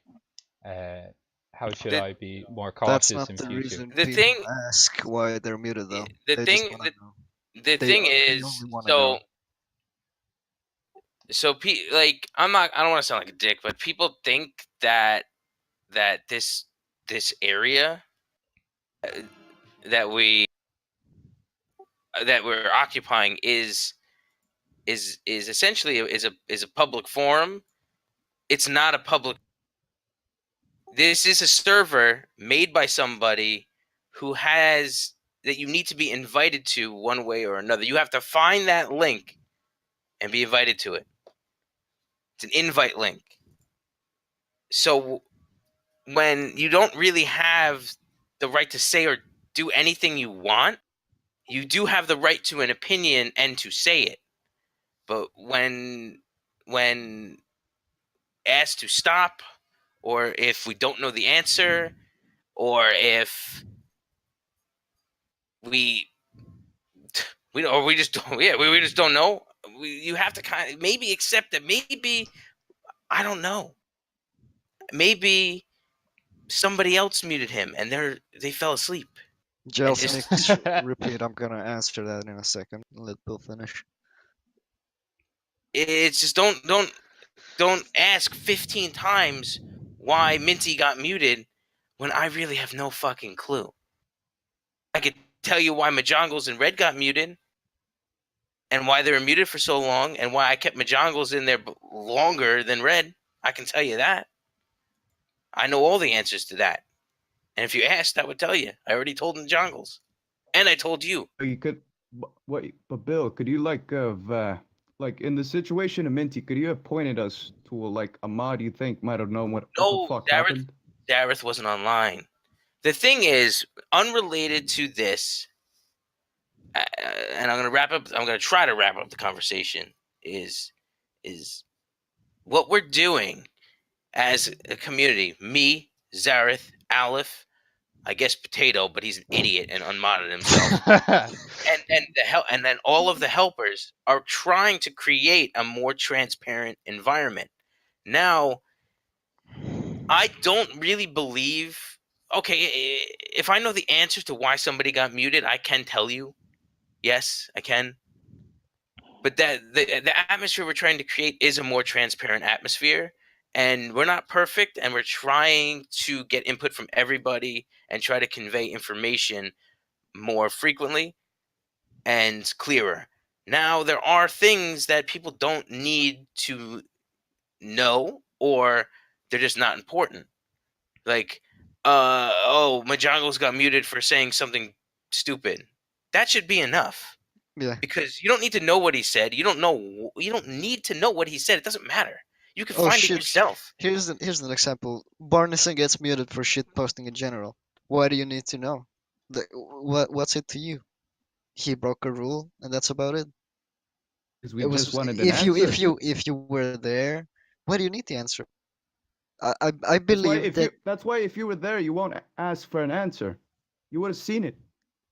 Speaker 1: How should
Speaker 2: The
Speaker 1: I be more
Speaker 4: That's
Speaker 1: cautious
Speaker 4: not
Speaker 1: in
Speaker 4: the
Speaker 1: future?
Speaker 4: reason
Speaker 2: the
Speaker 4: people
Speaker 2: thing
Speaker 4: ask why they're muted, though.
Speaker 2: the
Speaker 4: They just
Speaker 2: thing
Speaker 4: want to know.
Speaker 2: the thing
Speaker 4: They
Speaker 2: is,
Speaker 4: only want to
Speaker 2: so
Speaker 4: know.
Speaker 2: like I don't want to sound like a dick, but people think that this area that we're occupying is essentially is a public forum. It's not a public. This is a server made by somebody who has that you need to be invited to one way or another. You have to find that link and be invited to it. It's an invite link. So when you don't really have the right to say or do anything you want, you do have the right to an opinion and to say it. But when asked to stop, or if we don't know the answer, or if we we just don't, yeah, we just don't know, you have to kind of maybe accept that maybe, I don't know, maybe somebody else muted him and they fell asleep and
Speaker 4: Just
Speaker 2: just
Speaker 4: make repeat. I'm gonna answer that in a second. Let Bill finish.
Speaker 2: it's just don't ask 15 times why Minty got muted when I really have no fucking clue. I could tell you why Majongles and Red got muted and why they were muted for so long and why I kept Majongles in there longer than Red. I can tell you that. I know all the answers to that. And if you asked, I would tell you. I already told Majongles. And I told you.
Speaker 6: You could, but Bill, could you like in the situation of Minty, could you have pointed us to like a mod you think might have known what the
Speaker 2: No,
Speaker 6: fuck happened?
Speaker 2: Zarythe wasn't online. The thing is, unrelated to this, and I'm gonna try to wrap up the conversation, is what we're doing as a community. Me, Zarythe, Aleph, I guess Potato, but he's an idiot and unmodded himself. and then all of the helpers are trying to create a more transparent environment. Now, I don't really believe. Okay, if I know the answer to why somebody got muted, I can tell you. Yes, I can. But that the atmosphere we're trying to create is a more transparent atmosphere, and we're not perfect, and we're trying to get input from everybody and try to convey information more frequently and clearer. Now, there are things that people don't need to know, or they're just not important. Like, Majongles got muted for saying something stupid. That should be enough.
Speaker 4: Yeah.
Speaker 2: Because you don't need to know what he said. You don't need to know what he said. It doesn't matter. You can
Speaker 4: Oh
Speaker 2: find it
Speaker 4: shit.
Speaker 2: yourself.
Speaker 4: Here's an example. Barnison gets muted for shit posting in general. Why do you need to know? What's it to you? He broke a rule, and that's about it.
Speaker 6: Because we
Speaker 4: It
Speaker 6: just
Speaker 4: was
Speaker 6: wanted an answer.
Speaker 4: if you were there, why do you need the answer? I
Speaker 6: That's why
Speaker 4: believe that.
Speaker 6: that's why if you were there, you won't ask for an answer. You would have seen it.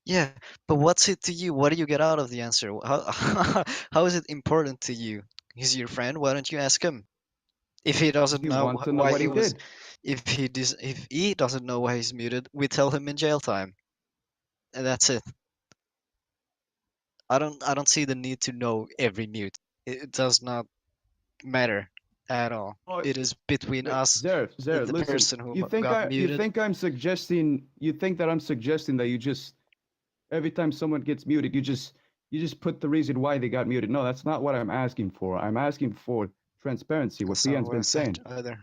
Speaker 4: Yeah, but what's it to you? What do you get out of the answer? How how is it important to you? He's your friend. Why don't you ask him? If he doesn't
Speaker 6: You
Speaker 4: know
Speaker 6: want to know
Speaker 4: why
Speaker 6: what
Speaker 4: he
Speaker 6: he
Speaker 4: was,
Speaker 6: did.
Speaker 4: if he doesn't know why he's muted, we tell him in jail time, and that's it. I don't see the need to know every mute. It does not matter at all.
Speaker 6: Oh,
Speaker 4: It is between us,
Speaker 6: Zarythe,
Speaker 4: the
Speaker 6: listen.
Speaker 4: person who
Speaker 6: You think
Speaker 4: got
Speaker 6: you
Speaker 4: muted.
Speaker 6: think I'm suggesting? You think that I'm suggesting that you just every time someone gets muted, you just put the reason why they got muted? No, that's not what I'm asking for. I'm asking for transparency. What
Speaker 4: That's not
Speaker 6: Fian's
Speaker 4: what I
Speaker 6: been
Speaker 4: said
Speaker 6: saying.
Speaker 4: either.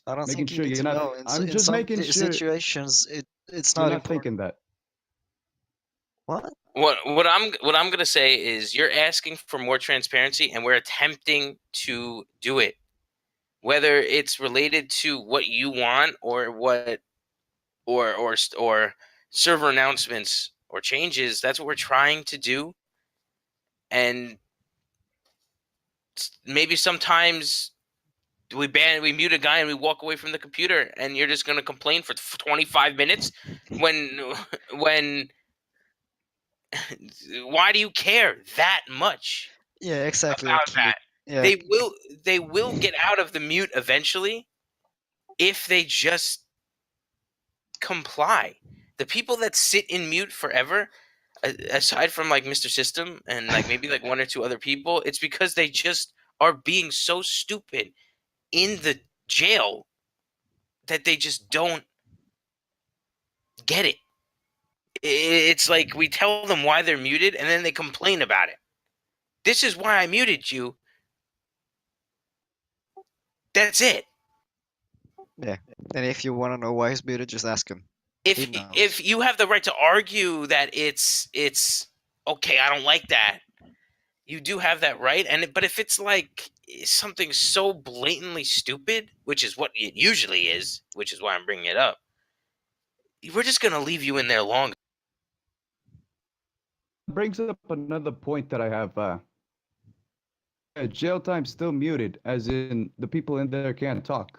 Speaker 4: I don't
Speaker 6: Making
Speaker 4: think you
Speaker 6: sure
Speaker 4: need
Speaker 6: you're
Speaker 4: to
Speaker 6: not.
Speaker 4: know.
Speaker 6: I'm
Speaker 4: In
Speaker 6: just
Speaker 4: some
Speaker 6: making sure
Speaker 4: situations, it's
Speaker 6: you're
Speaker 4: not
Speaker 6: not
Speaker 4: important.
Speaker 6: thinking that.
Speaker 4: What?
Speaker 2: What I'm gonna say is you're asking for more transparency, and we're attempting to do it. Whether it's related to what you want or what or server announcements or changes. That's what we're trying to do. And maybe sometimes we mute a guy and we walk away from the computer, and you're just going to complain for 25 minutes when why do you care that much
Speaker 4: Yeah, exactly.
Speaker 2: about
Speaker 4: Like,
Speaker 2: that?
Speaker 4: yeah,
Speaker 2: They will get out of the mute eventually if they just comply. The people that sit in mute forever, aside from like Mr. System and like maybe like one or two other people, it's because they just are being so stupid in the jail that they just don't get it. It's like we tell them why they're muted and then they complain about it. This is why I muted you. That's it.
Speaker 4: yeah. And if you want to know why he's muted, just ask him. He knows.
Speaker 2: If you have the right to argue that it's okay, I don't like that, you do have that right. But if it's like something so blatantly stupid, which is what it usually is, which is why I'm bringing it up, we're just gonna leave you in there longer.
Speaker 6: Brings up another point that I have. Jail time still muted, as in the people in there can't talk.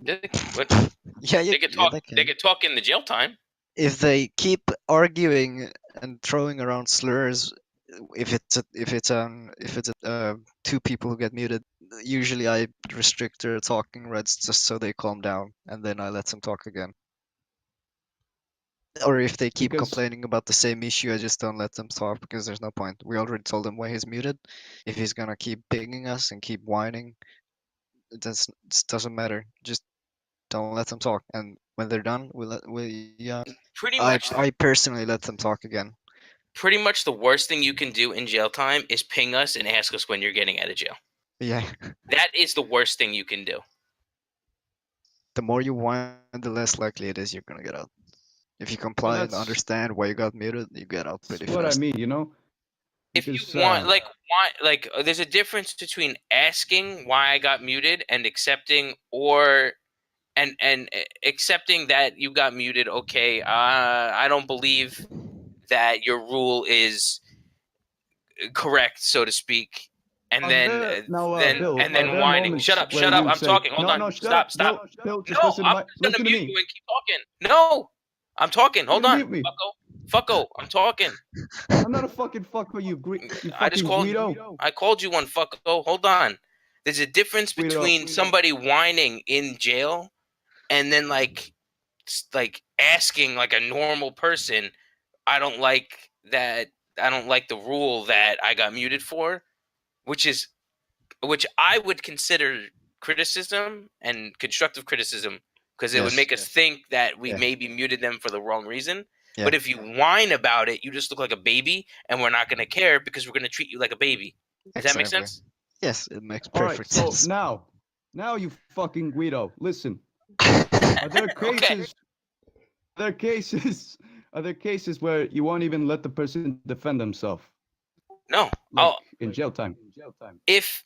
Speaker 2: But
Speaker 4: Yeah,
Speaker 2: they could talk.
Speaker 4: they
Speaker 2: They
Speaker 4: can.
Speaker 2: could talk in the jail time.
Speaker 4: If they keep arguing and throwing around slurs, if it's two people who get muted, usually I restrict their talking rights just so they calm down, and then I let them talk again. Or if they keep
Speaker 6: Because-
Speaker 4: complaining about the same issue, I just don't let them talk because there's no point. We already told him why he's muted. If he's gonna keep pinging us and keep whining, it doesn't matter. Just don't let them talk. And when they're done,
Speaker 2: Pretty much,
Speaker 4: I personally let them talk again.
Speaker 2: pretty much the worst thing you can do in jail time is ping us and ask us when you're getting out of jail.
Speaker 4: Yeah.
Speaker 2: That is the worst thing you can do.
Speaker 4: The more you whine, the less likely it is you're gonna get out. If you comply and
Speaker 6: that's-
Speaker 4: understand why you got muted, you get out pretty
Speaker 6: That's what
Speaker 4: fast.
Speaker 6: I mean, you know.
Speaker 2: If you
Speaker 6: Because,
Speaker 2: want, there's a difference between asking why I got muted and accepting, or and accepting that you got muted. Okay, I don't believe that your rule is correct, so to speak. And then
Speaker 6: Bill,
Speaker 2: and then
Speaker 6: are there
Speaker 2: whining.
Speaker 6: moments
Speaker 2: Shut up!
Speaker 6: where
Speaker 2: Shut up!
Speaker 6: you
Speaker 2: I'm
Speaker 6: say,
Speaker 2: talking. Hold
Speaker 6: no,
Speaker 2: on.
Speaker 6: no, shut
Speaker 2: Stop!
Speaker 6: up,
Speaker 2: Stop!
Speaker 6: Bill, just
Speaker 2: No,
Speaker 6: listen to
Speaker 2: I'm
Speaker 6: my,
Speaker 2: just gonna
Speaker 6: listen to
Speaker 2: mute
Speaker 6: me.
Speaker 2: you and keep talking. No, I'm talking. Hold
Speaker 6: You're
Speaker 2: on.
Speaker 6: gonna mute me.
Speaker 2: Fucko, I'm talking.
Speaker 6: I'm not a fucking fucker, you
Speaker 2: I just
Speaker 6: fucking
Speaker 2: called.
Speaker 6: Guido.
Speaker 2: I called you one, fucko. Hold on. There's a difference
Speaker 6: Guido.
Speaker 2: between somebody whining in jail and then like asking like a normal person. I don't like that. I don't like the rule that I got muted for, which I would consider criticism and constructive criticism, because it would
Speaker 4: Yes.
Speaker 2: make us think that we
Speaker 4: Yeah.
Speaker 2: maybe muted them for the wrong reason.
Speaker 4: Yeah.
Speaker 2: But if you whine about it, you just look like a baby, and we're not going to care because we're going to treat you like a baby. Does that make
Speaker 4: Exactly.
Speaker 2: sense?
Speaker 4: Yes, it makes
Speaker 6: All right,
Speaker 4: perfect
Speaker 6: so
Speaker 4: sense.
Speaker 6: now you fucking Guido, listen. Are there cases? Are there cases where you won't even let the person defend themselves?
Speaker 2: No.
Speaker 6: Like in jail time.
Speaker 2: If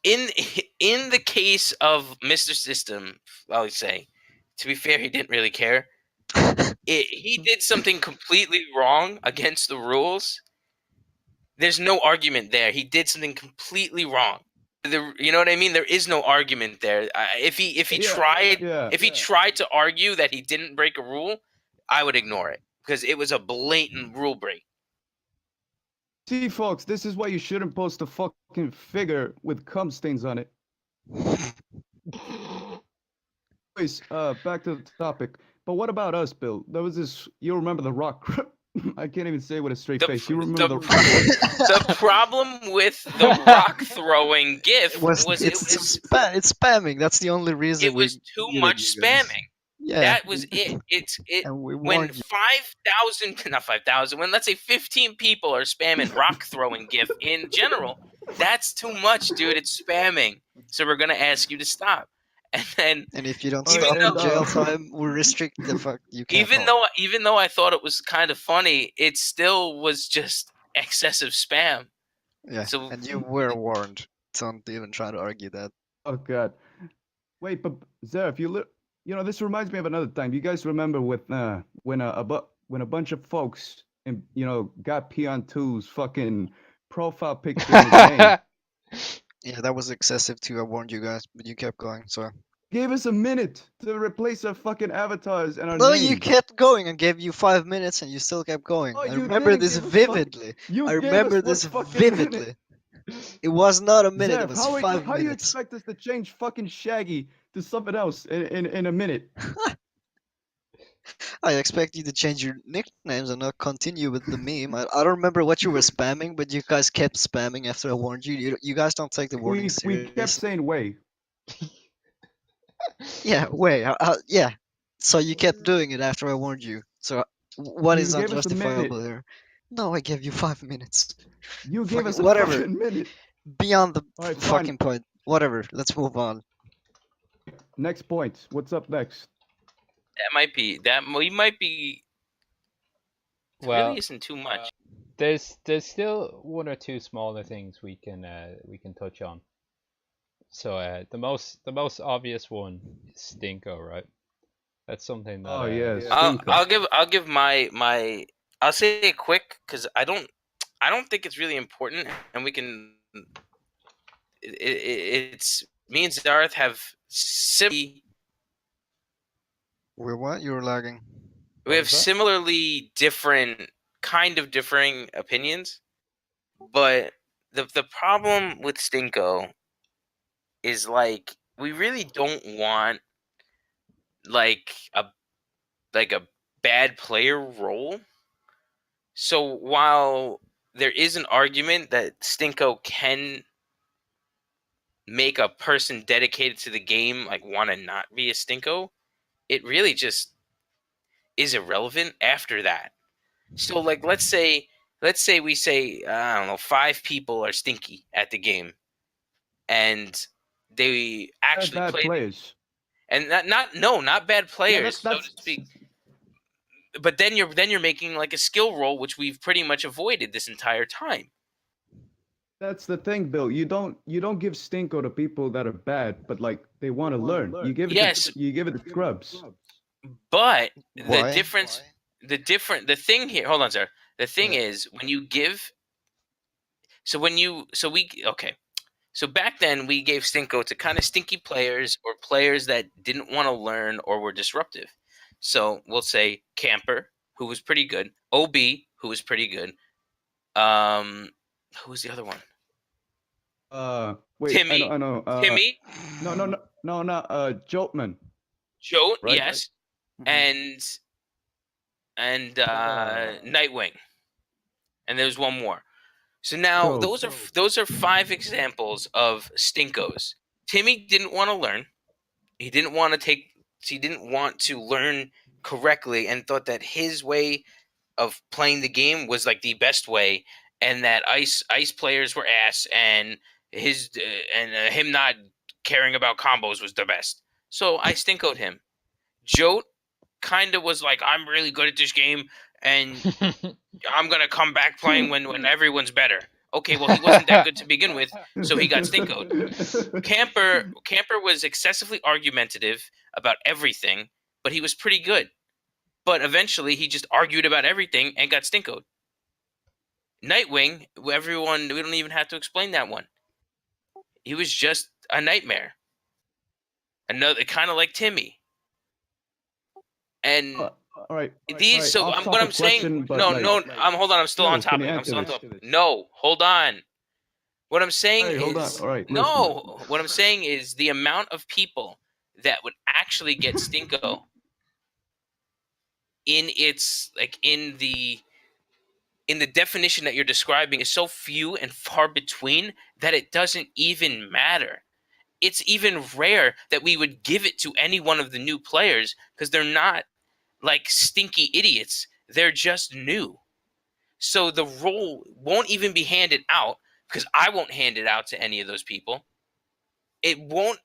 Speaker 2: in the case of Mr. System, I would say, to be fair, he didn't really care. He did something completely wrong against the rules. There's no argument there. He did something completely wrong. You know what I mean? There is no argument there. If he tried to argue that he didn't break a rule, I would ignore it because it was a blatant rule break.
Speaker 6: See, folks, this is why you shouldn't post a fucking figure with cum stains on it. Anyways, back to the topic. But what about us, Bill? There was this. You remember the Rock? I can't even say it with a straight face. You remember
Speaker 2: the problem with the rock throwing GIF
Speaker 4: it's spamming. That's the only reason
Speaker 2: it was too much spamming.
Speaker 4: Yeah,
Speaker 2: that was it.
Speaker 4: And we
Speaker 2: When
Speaker 4: warned you.
Speaker 2: 5,000, not 5,000, when let's say 15 people are spamming rock throwing GIF in general, that's too much, dude. It's spamming. So we're gonna ask you to stop. And
Speaker 4: if you don't
Speaker 2: even
Speaker 4: stop in
Speaker 2: though-
Speaker 4: jail time, we restrict the fuck you can't.
Speaker 2: even though I thought it was kind of funny, it still was just excessive spam.
Speaker 4: Yeah.
Speaker 2: So
Speaker 4: and you were warned. Don't even try to argue that.
Speaker 6: Oh god. Wait, but Zarythe, You know, this reminds me of another time. You guys remember with when a bunch of folks got Peon2's fucking profile picture in his name.
Speaker 4: Yeah, that was excessive too. I warned you guys, but you kept going. So
Speaker 6: Gave us a minute to replace our fucking avatars and our
Speaker 4: no, you
Speaker 6: names.
Speaker 4: kept going. I gave you 5 minutes, and you still kept going.
Speaker 6: Oh,
Speaker 4: I
Speaker 6: you
Speaker 4: remember
Speaker 6: didn't
Speaker 4: this
Speaker 6: give us fuck-
Speaker 4: vividly.
Speaker 6: You
Speaker 4: I
Speaker 6: gave us
Speaker 4: remember
Speaker 6: one
Speaker 4: this
Speaker 6: fucking
Speaker 4: vividly.
Speaker 6: minute.
Speaker 4: It was not a minute. It
Speaker 6: Zeph,
Speaker 4: was
Speaker 6: how
Speaker 4: 5
Speaker 6: you
Speaker 4: minutes.
Speaker 6: expect us to change fucking Shaggy to something else in a minute?
Speaker 4: I expect you to change your nicknames and not continue with the meme. I don't remember what you were spamming, but you guys kept spamming after I warned you. You guys don't take the warning
Speaker 6: We kept
Speaker 4: serious.
Speaker 6: saying way.
Speaker 4: Yeah, wait. Yeah. So you kept doing it after I warned you. So what
Speaker 6: You
Speaker 4: is
Speaker 6: gave us a
Speaker 4: unjustifiable
Speaker 6: minute.
Speaker 4: here? No, I gave you 5 minutes.
Speaker 6: You gave
Speaker 4: Fucking
Speaker 6: us a
Speaker 4: whatever.
Speaker 6: fucking minute.
Speaker 4: Beyond the
Speaker 6: All right,
Speaker 4: fucking
Speaker 6: fine.
Speaker 4: point. Whatever. Let's move on.
Speaker 6: Next point. What's up next?
Speaker 2: We might be. It
Speaker 1: Well,
Speaker 2: really isn't too much.
Speaker 1: there's still one or two smaller things we can touch on. So the most obvious one is Stinko, right? That's something that.
Speaker 6: Oh yes,
Speaker 2: I'll give my. I'll say it quick because I don't think it's really important, and we can. It's me and Zarythe have
Speaker 4: We're what? You were lagging.
Speaker 2: we have similarly different, kind of differing opinions, but the problem with Stinko is like we really don't want like a bad player role. So while there is an argument that Stinko can make a person dedicated to the game like want to not be a Stinko, it really just is irrelevant after that. So like let's say we say I don't know 5 people are stinky at the game, and they actually
Speaker 6: bad
Speaker 2: play
Speaker 6: players.
Speaker 2: and not bad players,
Speaker 6: that's
Speaker 2: so to speak. But then you're making like a skill roll, which we've pretty much avoided this entire time.
Speaker 6: That's the thing, Bill. You don't give Stinko to people that are bad, but like they want to learn. You give it you give it to scrubs.
Speaker 2: But
Speaker 4: Why?
Speaker 2: the difference, the thing here. Hold on, sir. The thing is when you give. So back then we gave Stinko to kind of stinky players or players that didn't want to learn or were disruptive. So we'll say Camper, who was pretty good. OB, who was pretty good. Who was the other one?
Speaker 6: Wait,
Speaker 2: Timmy.
Speaker 6: I know.
Speaker 2: Timmy.
Speaker 6: No. Joltman.
Speaker 2: Joe,
Speaker 6: Right?
Speaker 2: yes, and Nightwing, and there was one more. So now those are 5 examples of Stinkos. Timmy didn't want to learn. He didn't want to learn correctly and thought that his way of playing the game was like the best way, and that ice players were ass, and him not caring about combos was the best. So I stinkoed him. Jote kind of was like, I'm really good at this game, and I'm gonna come back playing when everyone's better. Okay, well he wasn't that good to begin with, so he got stinkoed. Camper was excessively argumentative about everything, but he was pretty good. But eventually he just argued about everything and got stinkoed. Nightwing, we don't even have to explain that one. He was just a nightmare. Another kind of like Timmy. And
Speaker 6: all right.
Speaker 2: these, so what I'm saying, hold on, I'm still on topic. I'm still on topic. No, hold on. What I'm saying is,
Speaker 6: hold on. All right,
Speaker 2: no, what I'm saying is the amount of people that would actually get Stinko in its like in the definition that you're describing is so few and far between that it doesn't even matter. It's even rare that we would give it to any one of the new players because they're not like stinky idiots. They're just new. So the role won't even be handed out because I won't hand it out to any of those people. It won't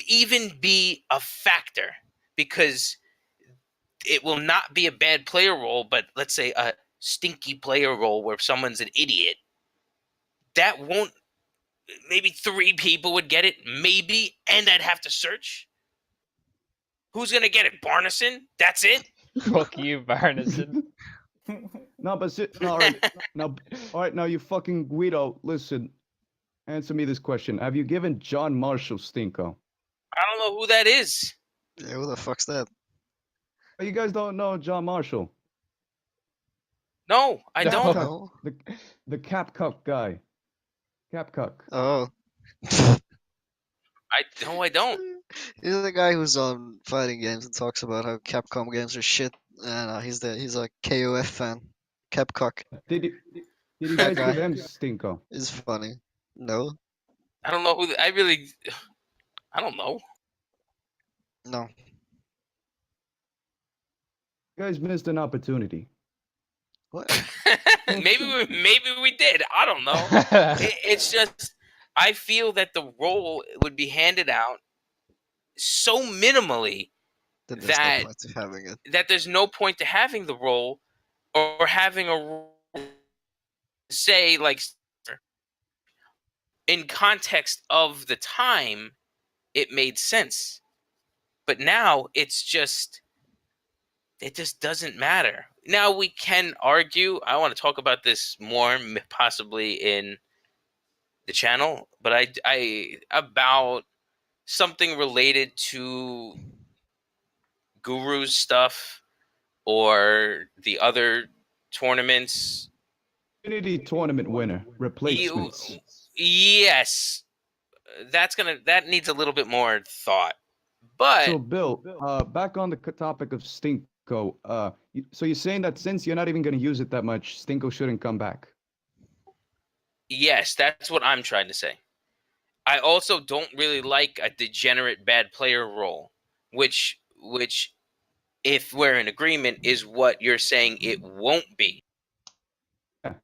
Speaker 2: even be a factor because it will not be a bad player role, but let's say a stinky player role where someone's an idiot. That won't, maybe 3 people would get it, maybe, and I'd have to search. Who's gonna get it? Barnison? That's it?
Speaker 1: Fuck you, Barnison.
Speaker 6: No, but no, all right, now you fucking Guido. Listen, answer me this question: have you given John Marshall Stinko?
Speaker 2: I don't know who that is.
Speaker 4: Yeah, who the fuck's that?
Speaker 6: Oh, you guys don't know John Marshall?
Speaker 2: No, I
Speaker 6: The
Speaker 2: don't.
Speaker 6: Cap-
Speaker 4: No.
Speaker 6: The Capcock guy. Capcock.
Speaker 4: Oh.
Speaker 2: I don't.
Speaker 4: He's the guy who's on fighting games and talks about how Capcom games are shit. And he's a KOF fan. Capcock
Speaker 6: Did you
Speaker 4: That
Speaker 6: guys
Speaker 4: guy.
Speaker 6: give him Stinko?
Speaker 4: is funny. No,
Speaker 2: I don't know who. I don't know.
Speaker 4: no.
Speaker 6: You guys missed an opportunity.
Speaker 4: What?
Speaker 2: maybe we did. I don't know. It's just I feel that the role would be handed out so minimally
Speaker 4: Then there's
Speaker 2: that
Speaker 4: no point to having it.
Speaker 2: that there's no point to having the role or having a role say like in context of the time it made sense. But now it just doesn't matter. Now we can argue. I want to talk about this more possibly in the channel, but I about something related to Guru's stuff or the other tournaments.
Speaker 6: Community tournament winner replacements.
Speaker 2: Yes, that needs a little bit more thought. But
Speaker 6: So, Bill, back on the topic of Stinko. So you're saying that since you're not even going to use it that much, Stinko shouldn't come back?
Speaker 2: yes, that's what I'm trying to say. I also don't really like a degenerate bad player role, which if we're in agreement is what you're saying it won't be.
Speaker 6: Yeah.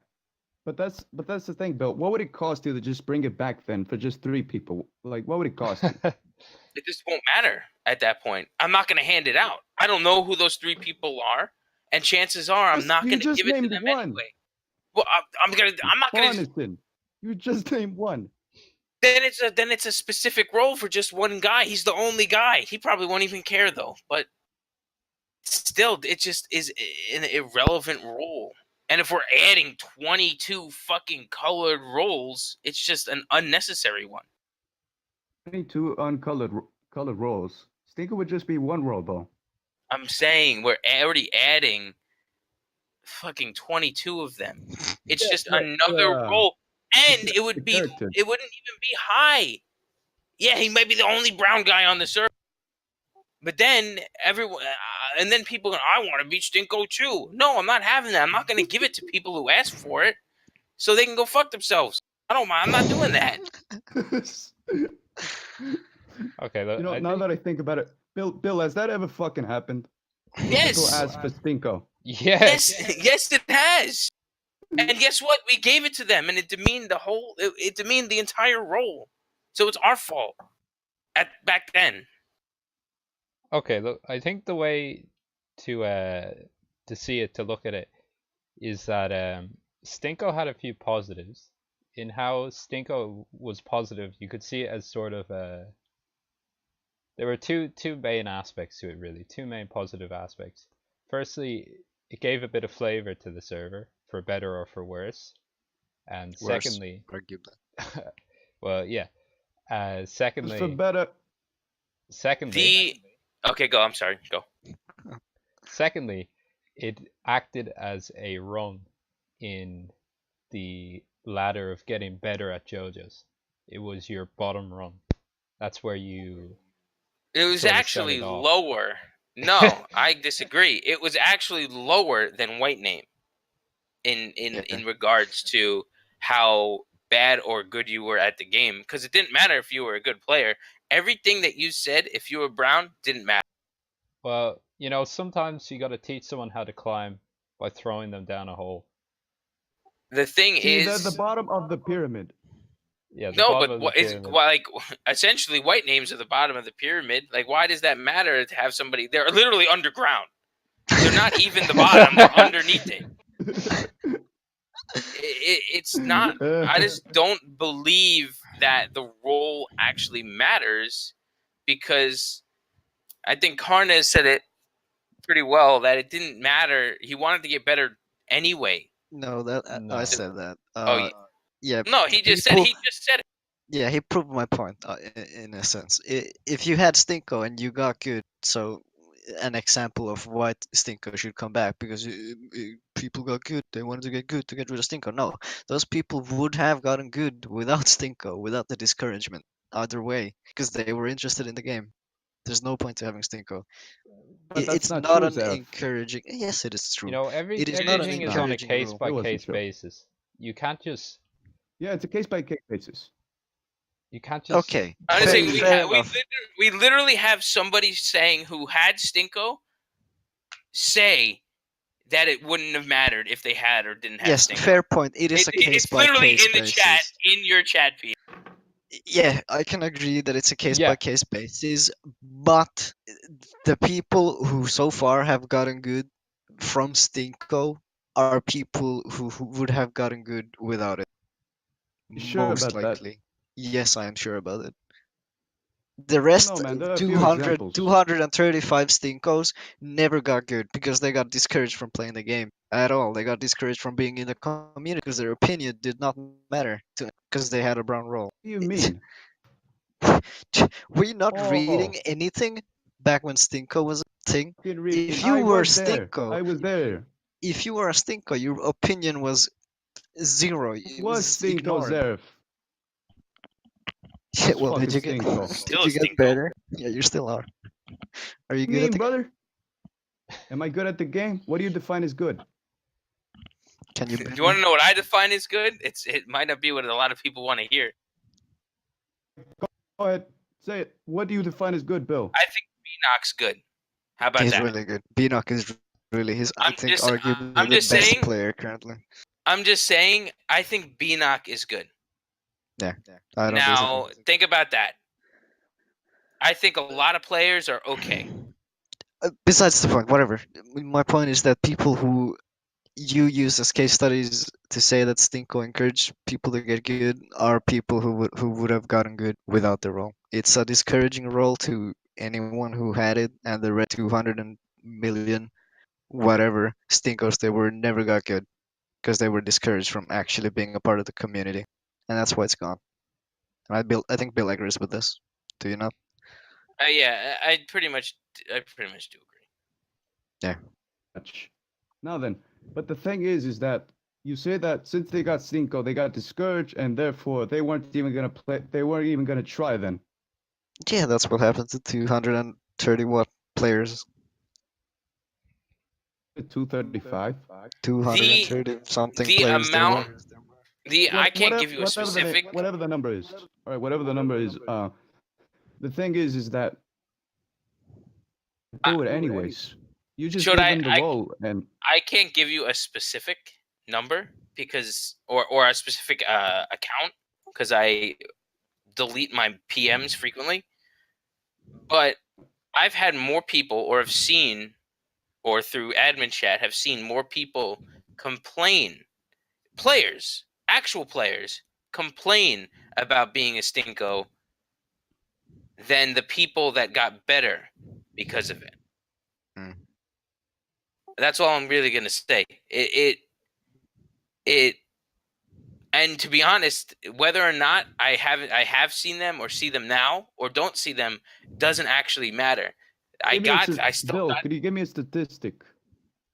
Speaker 6: But that's the thing, Bill. What would it cost you to just bring it back then for just 3 people? Like, what would it cost you?
Speaker 2: It just won't matter at that point. I'm not going to hand it out. I don't know who those 3 people are, and chances are I'm not
Speaker 6: You
Speaker 2: going to
Speaker 6: just
Speaker 2: give it to
Speaker 6: named
Speaker 2: them
Speaker 6: one.
Speaker 2: anyway. Well, I'm not going to.
Speaker 6: Barnison. You just named one.
Speaker 2: Then it's a specific role for just one guy. He's the only guy. He probably won't even care though. But still, it just is an irrelevant role. And if we're adding 22 fucking colored roles, it's just an unnecessary one.
Speaker 6: 22 colored roles. Stinko would just be one role, though.
Speaker 2: I'm saying we're already adding fucking 22 of them. It's just another role, and it wouldn't even be high. Yeah, he might be the only brown guy on the server, but then everyone, and then people go, I want to beat Stinko too. No, I'm not having that. I'm not going to give it to people who ask for it, so they can go fuck themselves. I don't mind. I'm not doing that.
Speaker 1: Okay, look,
Speaker 6: now that I think about it, Bill, has that ever fucking happened?
Speaker 2: Yes.
Speaker 6: People ask for Stinko.
Speaker 1: yes.
Speaker 2: Yes, it has. And guess what? We gave it to them, and it demeaned it demeaned the entire role. So it's our fault. Back then.
Speaker 1: Okay, look, I think the way to see it, to look at it, is that Stinko had a few positives. In how Stinko was positive, you could see it as sort of there were two main aspects to it, really, 2 main positive aspects. Firstly, it gave a bit of flavor to the server, for better or for worse. And
Speaker 4: Worse,
Speaker 1: secondly,
Speaker 4: arguably.
Speaker 1: well, yeah. Secondly,
Speaker 6: For better.
Speaker 2: Okay, go. I'm sorry. Go.
Speaker 1: Secondly, it acted as a rung in the ladder of getting better at JoJo's. It was your bottom rung. That's where you.
Speaker 2: It was
Speaker 1: sort of
Speaker 2: actually
Speaker 1: set it off.
Speaker 2: lower. No, I disagree. It was actually lower than White Name in regards to how bad or good you were at the game, because it didn't matter if you were a good player. Everything that you said, if you were brown, didn't matter.
Speaker 1: Well, sometimes you got to teach someone how to climb by throwing them down a hole.
Speaker 2: The thing
Speaker 6: See,
Speaker 2: is,
Speaker 6: they're the bottom of the pyramid.
Speaker 1: Yeah.
Speaker 2: no, but essentially white names are the bottom of the pyramid. Like, why does that matter to have somebody? They're literally underground. They're not even the bottom. They're underneath it. It's not. I just don't believe that the role actually matters, because I think Karnes said it pretty well that it didn't matter. He wanted to get better anyway.
Speaker 4: No, that I
Speaker 1: No.
Speaker 4: said that.
Speaker 2: Oh,
Speaker 4: Yeah,
Speaker 2: no,
Speaker 4: the
Speaker 2: he just said
Speaker 4: people.
Speaker 2: it.
Speaker 4: Yeah, he proved my point in a sense. If you had Stinko and you got good, so an example of why Stinko should come back because people got good, they wanted to get good to get rid of Stinko. No, those people would have gotten good without Stinko, without the discouragement. Either way, because they were interested in the game. There's no point to having Stinko.
Speaker 6: But that's
Speaker 4: It's
Speaker 6: not
Speaker 4: not
Speaker 6: true,
Speaker 4: an
Speaker 6: Zarythe.
Speaker 4: encouraging. Yes, it is
Speaker 1: You
Speaker 4: true.
Speaker 1: know,
Speaker 4: It is not an
Speaker 1: everything is on a
Speaker 4: encouraging
Speaker 1: case
Speaker 4: rule.
Speaker 1: by
Speaker 6: It wasn't
Speaker 1: case
Speaker 6: true.
Speaker 1: basis. You can't just
Speaker 6: Yeah, it's a case by case basis.
Speaker 4: Okay,
Speaker 2: I'm just saying
Speaker 4: fair enough.
Speaker 2: we literally have somebody saying who had Stinko say that it wouldn't have mattered if they had or didn't have
Speaker 4: Yes,
Speaker 2: Stinko.
Speaker 4: fair point. It is a case
Speaker 2: It's
Speaker 4: by
Speaker 2: literally
Speaker 4: case
Speaker 2: in the
Speaker 4: basis.
Speaker 2: chat, in your chat feed.
Speaker 4: Yeah, I can agree that it's a case
Speaker 1: Yeah.
Speaker 4: by case basis, but the people who so far have gotten good from Stinko are people who would have gotten good without it.
Speaker 6: You sure
Speaker 4: Most
Speaker 6: about that?
Speaker 4: likely. Yes, I am sure about it. The rest,
Speaker 6: No, man, there are a few
Speaker 4: 200,
Speaker 6: examples.
Speaker 4: 235 Stinkos never got good because they got discouraged from playing the game at all. They got discouraged from being in the community because their opinion did not matter to because they had a brown role.
Speaker 6: What do you mean?
Speaker 4: Were you not reading
Speaker 6: Oh,
Speaker 4: anything back when Stinko was a thing?
Speaker 6: fucking reading.
Speaker 4: If you
Speaker 6: I
Speaker 4: were
Speaker 6: was there.
Speaker 4: Stinko,
Speaker 6: I was there.
Speaker 4: if you were a Stinko, your opinion was zero. It
Speaker 6: Was
Speaker 4: was
Speaker 6: Stinko
Speaker 4: ignored.
Speaker 6: Zarythe?
Speaker 4: Yeah,
Speaker 6: Was
Speaker 4: well, did
Speaker 6: fucking
Speaker 4: you get
Speaker 6: Stinko.
Speaker 4: did
Speaker 2: Still
Speaker 4: you
Speaker 2: a
Speaker 4: get
Speaker 2: Stinko.
Speaker 4: better? Yeah, you still are. Are you good at the game?
Speaker 6: brother? Am I good at the game? What do you define as good?
Speaker 4: Can you?
Speaker 2: Do you want to know what I define as good? It might not be what a lot of people want to hear.
Speaker 6: Go ahead, say it. What do you define as good, Bill?
Speaker 2: I think Beanock's good. How about
Speaker 4: He's
Speaker 2: that?
Speaker 4: really good. Beanock is really his. I think arguably
Speaker 2: I'm
Speaker 4: the
Speaker 2: just
Speaker 4: best
Speaker 2: saying.
Speaker 4: player currently.
Speaker 2: I'm just saying. I think Beanock is good.
Speaker 4: Yeah, I don't
Speaker 2: Now
Speaker 4: disagree.
Speaker 2: think about that. I think a lot of players are okay.
Speaker 4: Besides the point, whatever. My point is that people who you use as case studies to say that Stinko encouraged people to get good are people who would have gotten good without the role. It's a discouraging role to anyone who had it, and the red 200 million whatever Stinkos they were never got good because they were discouraged from actually being a part of the community, and that's why it's gone. And I think Bill agrees with this. Do you not?
Speaker 2: Yeah, I pretty much do agree.
Speaker 4: Yeah.
Speaker 6: Now then, but the thing is that you say that since they got Stinko, they got discouraged, and therefore they weren't even gonna play. They weren't even gonna try then.
Speaker 4: Yeah, that's what happened to 230 what players.
Speaker 6: 235.
Speaker 4: 230 something
Speaker 2: The
Speaker 4: players there
Speaker 2: amount.
Speaker 4: were.
Speaker 2: I can't give you a specific.
Speaker 6: Whatever the number is. All right, whatever the number is. The thing is that do it anyways. You just
Speaker 2: Should
Speaker 6: give
Speaker 2: I-
Speaker 6: them the
Speaker 2: I-
Speaker 6: role, and
Speaker 2: I can't give you a specific number because or a specific account because I delete my PMs frequently. But I've had more people or have seen or through admin chat have seen more people complain, actual players complain about being a Stinko than the people that got better because of it.
Speaker 4: Mm.
Speaker 2: That's all I'm really gonna say. It and to be honest, whether or not I have seen them or see them now or don't see them doesn't actually matter.
Speaker 6: Bill, could you give me a statistic?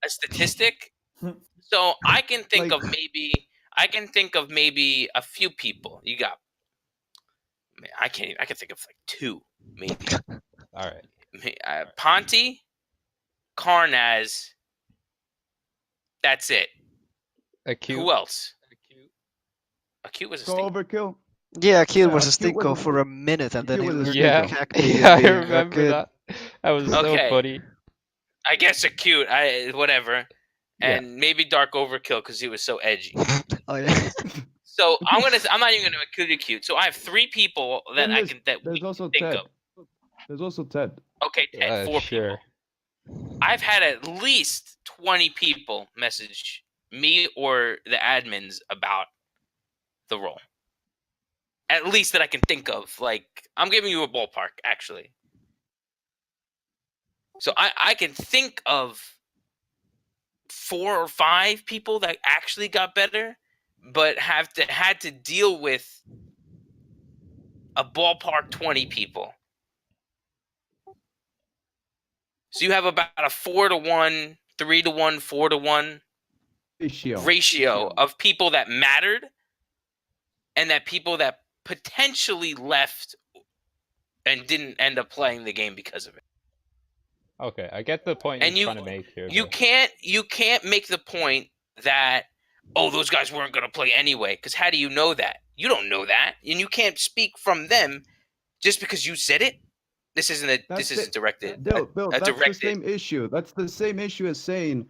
Speaker 2: A statistic. So I can think
Speaker 6: Like-
Speaker 2: of maybe a few people. You got I can think of like two maybe.
Speaker 1: All right.
Speaker 2: Ponte, Carnaz. That's it.
Speaker 1: Acute.
Speaker 2: Who else? Acute was a
Speaker 6: Go
Speaker 2: stink.
Speaker 6: overkill.
Speaker 4: Yeah, Akil
Speaker 6: Yeah,
Speaker 4: was a
Speaker 6: Akil was
Speaker 4: Stinko
Speaker 6: a-
Speaker 4: for a minute, and then he
Speaker 6: Akil was a
Speaker 4: learned
Speaker 1: Yeah,
Speaker 6: Stinko.
Speaker 4: Cacti
Speaker 1: yeah, I
Speaker 4: and got
Speaker 1: remember
Speaker 4: good.
Speaker 1: that. That was so
Speaker 2: Okay.
Speaker 1: funny.
Speaker 2: I guess Acute. Whatever.
Speaker 6: Yeah.
Speaker 2: And maybe Dark Overkill because he was so edgy.
Speaker 4: Oh yeah.
Speaker 2: So I'm not even gonna include Acute. So I have three people that
Speaker 6: Then
Speaker 2: I can that we
Speaker 6: There's
Speaker 2: can
Speaker 6: also
Speaker 2: think
Speaker 6: Ted.
Speaker 2: of.
Speaker 6: There's also Ted.
Speaker 2: Okay, Ted, four
Speaker 1: Sure.
Speaker 2: people. I've had at least 20 people message me or the admins about the role. At least that I can think of. Like, I'm giving you a ballpark, actually. So I can think of 4 or 5 people that actually got better, but had to deal with a ballpark 20 people. So you have about a 4-to-1, 3-to-1, 4-to-1 ratio of people that mattered and that people that potentially left and didn't end up playing the game because of it.
Speaker 1: Okay, I get the point
Speaker 2: And
Speaker 1: you're trying to make here.
Speaker 2: you
Speaker 1: though.
Speaker 2: can't make the point that, oh, those guys weren't going to play anyway, because how do you know that? You don't know that, and you can't speak from them just because you said it. This isn't directed.
Speaker 6: Bill, that's the
Speaker 2: directed.
Speaker 6: same issue. That's the same issue as saying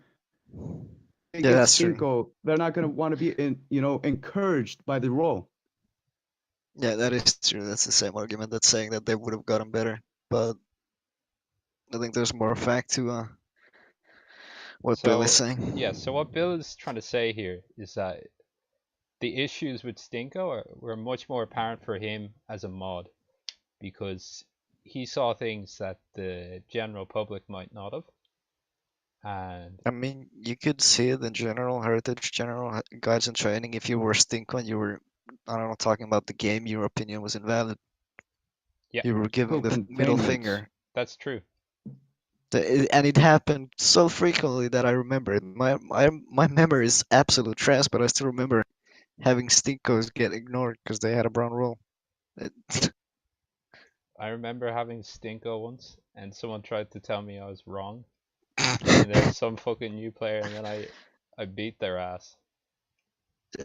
Speaker 4: Yeah, that's true.
Speaker 6: Stinko, they're not going to want to be encouraged by the role.
Speaker 4: Yeah, that is true. That's the same argument that's saying that they would have gotten better. But I think there's more fact to what Bill is saying.
Speaker 1: Yeah, so what Bill is trying to say here is that the issues with Stinko were much more apparent for him as a mod, because he saw things that the general public might not have. And
Speaker 4: I mean, you could see it in general heritage, general guides and training. If you were Stinko and you were, I don't know, talking about the game, your opinion was invalid.
Speaker 1: Yeah.
Speaker 4: You were giving the middle finger.
Speaker 1: That's true.
Speaker 4: And it happened so frequently that I remember it. My memory is absolute trash, but I still remember having Stinkos get ignored because they had a brown roll.
Speaker 1: I remember having Stinko once, and someone tried to tell me I was wrong. And there's some fucking new player, and then I beat their ass.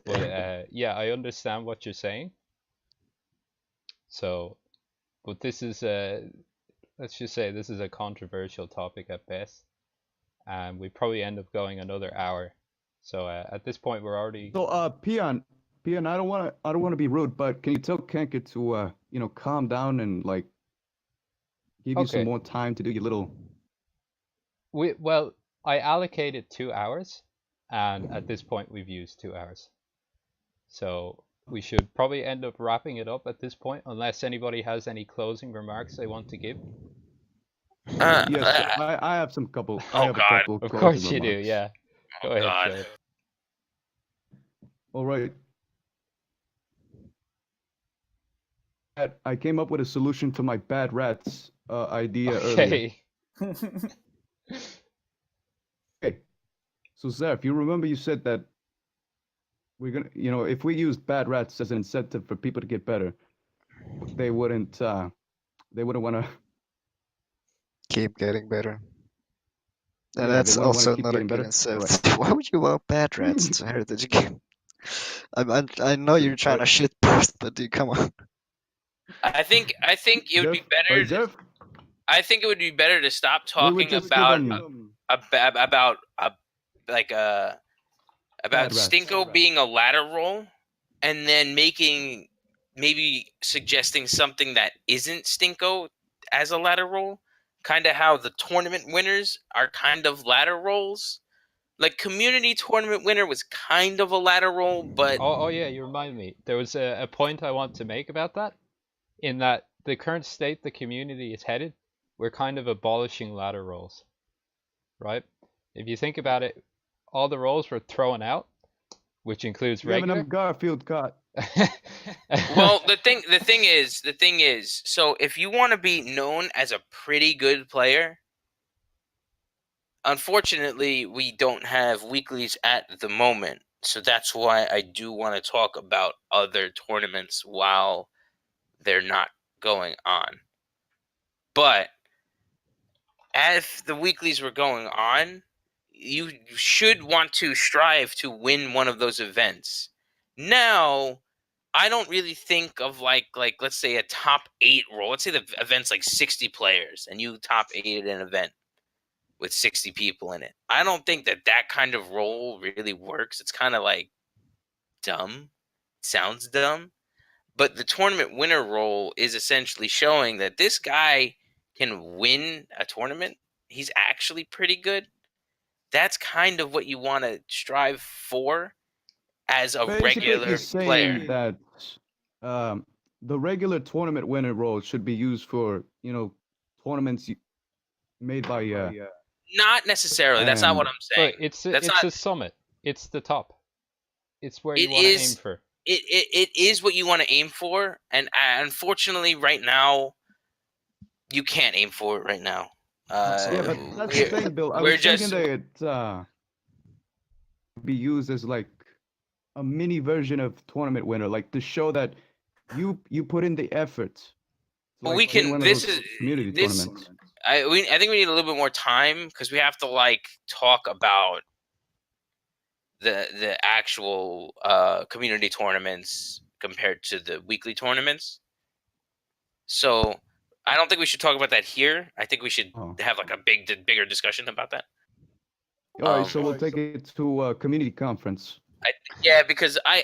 Speaker 1: But yeah, I understand what you're saying. So, but this is let's just say this is a controversial topic at best, and we probably end up going another hour. So at this point, we're already.
Speaker 6: So Peon, I don't want to be rude, but can you tell Kenka to calm down and like give you some more time to do your little.
Speaker 1: Well, I allocated 2 hours, and at this point we've used 2 hours. So we should probably end up wrapping it up at this point, unless anybody has any closing remarks they want to give.
Speaker 6: Yes, I have some couple. I have a couple.
Speaker 1: Of course you do. Yeah. Go ahead, Joe.
Speaker 6: All right. I came up with a solution to my bad rats idea earlier. Okay. So Zarythe, you remember you said that we're gonna, if we use bad rats as an incentive for people to get better, they wouldn't want to
Speaker 4: keep getting better. And that's also not a good incentive. Right. Why would you want bad rats to heritage game? I know you're trying to shit post, but dude, come on.
Speaker 2: I think it would be better. I think it would be better to stop talking about Stinko being a ladder roll, and then maybe suggesting something that isn't Stinko as a ladder roll. Kind of how the tournament winners are kind of ladder rolls. Like community tournament winner was kind of a ladder roll, but
Speaker 1: oh yeah, you remind me. There was a point I want to make about that. In that the current state the community is headed, we're kind of abolishing ladder rolls, right? If you think about it, all the rolls were thrown out, which includes regular.
Speaker 6: Garfield caught.
Speaker 2: Well, the thing is, so if you want to be known as a pretty good player, unfortunately, we don't have weeklies at the moment. So that's why I do want to talk about other tournaments while they're not going on. But as the weeklies were going on, you should want to strive to win one of those events. Now, I don't really think of like let's say a top 8 roll. Let's say the event's like 60 players and you top 8 at an event with 60 people in it. I don't think that kind of roll really works. It's kind of like dumb. It sounds dumb. But the tournament winner role is essentially showing that this guy can win a tournament. He's actually pretty good. That's kind of what you want to strive for as a regular player.
Speaker 6: That the regular tournament winner role should be used for tournaments made by
Speaker 2: Not necessarily. That's not what
Speaker 6: And-
Speaker 2: I'm saying.
Speaker 1: Look, it's
Speaker 2: That's
Speaker 1: a
Speaker 2: not.
Speaker 1: summit. It's the top. It's where
Speaker 2: It
Speaker 1: you want to aim
Speaker 2: is.
Speaker 1: for.
Speaker 2: It is what you want to aim for, and unfortunately, right now, you can't aim for it right now.
Speaker 4: sorry.
Speaker 6: yeah, but that's the thing, Bill. I
Speaker 2: we're
Speaker 6: was thinking
Speaker 2: just-
Speaker 6: that it be used as like a mini version of tournament winner, like to show that you put in the effort.
Speaker 2: But
Speaker 6: Like
Speaker 2: we
Speaker 6: in
Speaker 2: can.
Speaker 6: one of
Speaker 2: This
Speaker 6: those
Speaker 2: is
Speaker 6: community
Speaker 2: this.
Speaker 6: tournaments.
Speaker 2: I think we need a little bit more time because we have to like talk about the actual community tournaments compared to the weekly tournaments. So I don't think we should talk about that here. I think we should
Speaker 6: Oh.
Speaker 2: have like a bigger discussion about that.
Speaker 6: All right, so we'll take it to a community conference.
Speaker 2: Yeah, because we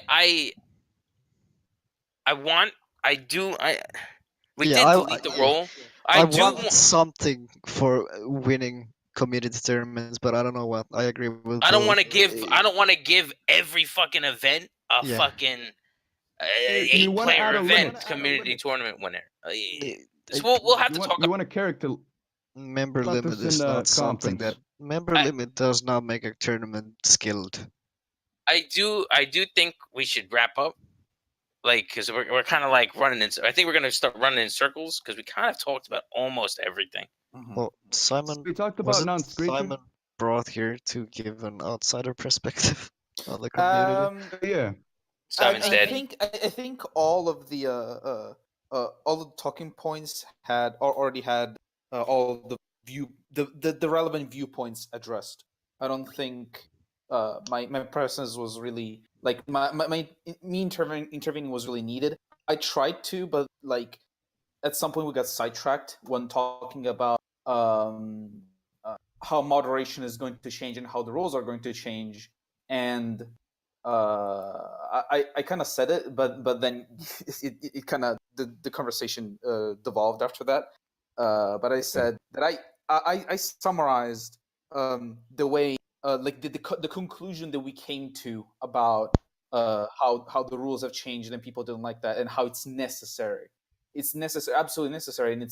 Speaker 4: Yeah,
Speaker 2: did
Speaker 4: I-
Speaker 2: delete the role.
Speaker 4: I
Speaker 2: do
Speaker 4: want something for winning community tournaments, but I don't know what. I agree with.
Speaker 2: I don't
Speaker 4: Bill.
Speaker 2: want to give every fucking event a
Speaker 4: Yeah.
Speaker 2: fucking
Speaker 6: You wanna add
Speaker 2: eight-player
Speaker 6: a
Speaker 2: event
Speaker 6: limit.
Speaker 2: community tournament winner.
Speaker 4: It-
Speaker 2: So we'll have to talk
Speaker 6: You want a character.
Speaker 4: Member
Speaker 6: About
Speaker 4: limit
Speaker 6: this
Speaker 4: is
Speaker 6: in
Speaker 4: not something that
Speaker 6: conference.
Speaker 4: member
Speaker 2: I-
Speaker 4: limit does not make a tournament skilled.
Speaker 2: I do think we should wrap up, like, because we're kind of like running in. I think we're gonna start running in circles because we kind of talked about almost everything.
Speaker 4: Well, Simon,
Speaker 6: We talked
Speaker 4: was
Speaker 6: about
Speaker 4: it
Speaker 6: non-screecher.
Speaker 4: Simon brought here to give an outsider perspective on the community?
Speaker 6: Yeah.
Speaker 2: Simon's dead.
Speaker 3: I think all of the talking points already had all the the relevant viewpoints addressed. I don't think my presence was really like me intervening was really needed. I tried to, but like at some point we got sidetracked when talking about how moderation is going to change and how the rules are going to change, and I kind of said it, but then it kind of the conversation devolved after that. But I said that I summarized the way like the conclusion that we came to about how the rules have changed and people didn't like that and how it's necessary. It's necessary, absolutely necessary, and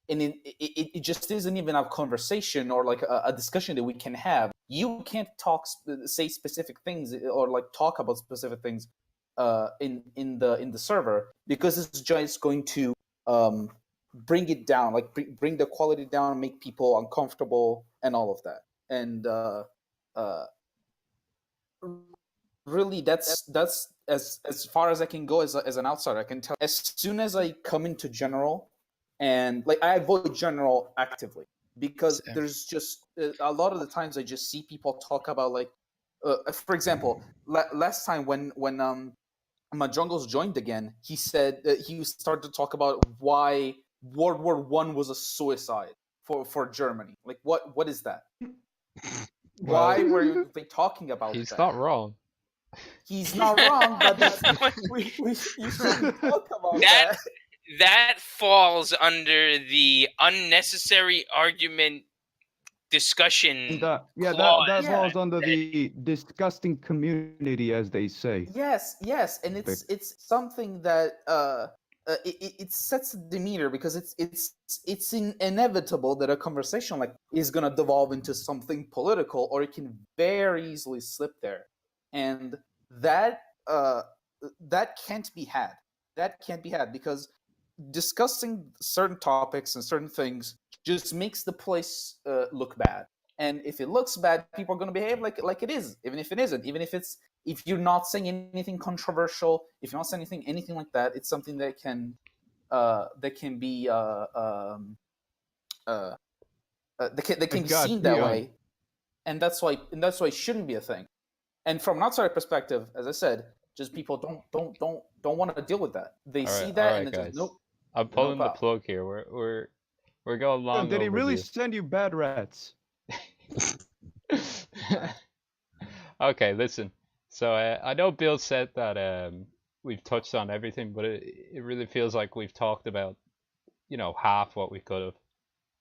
Speaker 3: it just isn't even a conversation or like a discussion that we can have. You can't say specific things or like talk about specific things in the server because it's just going to bring it down, like bring the quality down, make people uncomfortable, and all of that. And really, that's as far as I can go as an outsider. I can tell as soon as I come into general, and like I avoid general actively because
Speaker 4: Same.
Speaker 3: there's just a lot of the times I just see people talk about like, for example, last time when Majungles joined again, he said he started to talk about why World War One was a suicide for Germany. Like what is that? Why were they talking about
Speaker 1: He's
Speaker 3: that?
Speaker 1: not wrong.
Speaker 3: He's not wrong, but you shouldn't talk about that.
Speaker 2: That falls under the unnecessary argument discussion.
Speaker 6: Yeah,
Speaker 2: clause.
Speaker 6: that falls under the disgusting community, as they say.
Speaker 3: Yes, and it's something that it sets a demeanor because it's inevitable that a conversation like is gonna devolve into something political, or it can very easily slip there, and that can't be had. That can't be had because discussing certain topics and certain things just makes the place look bad. And if it looks bad, people are going to behave like it is, even if it isn't. Even if you're not saying anything controversial, if you're not saying anything like that, it's something that can be that can be seen that way, and that's why it shouldn't be a thing. And from an outside perspective, as I said, just people don't want to deal with that. They see that and they just nope.
Speaker 1: I'm pulling the plug here. We're going long.
Speaker 6: Did he really
Speaker 1: overdue.
Speaker 6: send you bad rats?
Speaker 1: Okay, listen. So I know Bill said that we've touched on everything, but it really feels like we've talked about, half what we could have.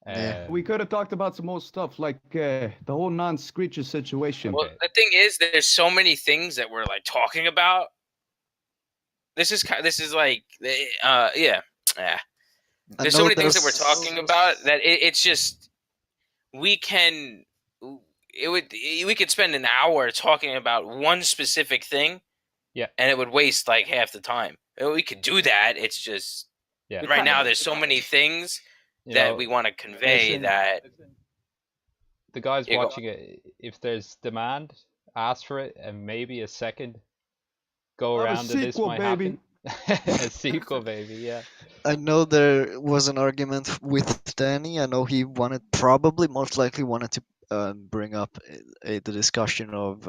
Speaker 4: Yeah.
Speaker 6: We could have talked about some more stuff, like the whole non-screecher situation.
Speaker 2: Well, the thing is, there's so many things that we're like talking about. This is like, yeah. There's so many things that we're talking about that it's just we can we could spend an hour talking about one specific thing,
Speaker 1: Yeah.
Speaker 2: and it would waste like half the time. We could do that. It's just
Speaker 1: Yeah.
Speaker 2: right now there's so many things
Speaker 1: You
Speaker 2: that
Speaker 1: know,
Speaker 2: we want to convey
Speaker 1: listen,
Speaker 2: that
Speaker 1: the guys
Speaker 2: Yeah, go
Speaker 1: watching it, if there's demand, ask for it, and maybe a second go
Speaker 6: Have a
Speaker 1: around of this
Speaker 6: sequel,
Speaker 1: might
Speaker 6: baby.
Speaker 1: happen. A sequel, baby. Yeah.
Speaker 4: I know there was an argument with Danny. I know he most likely wanted to bring up the discussion of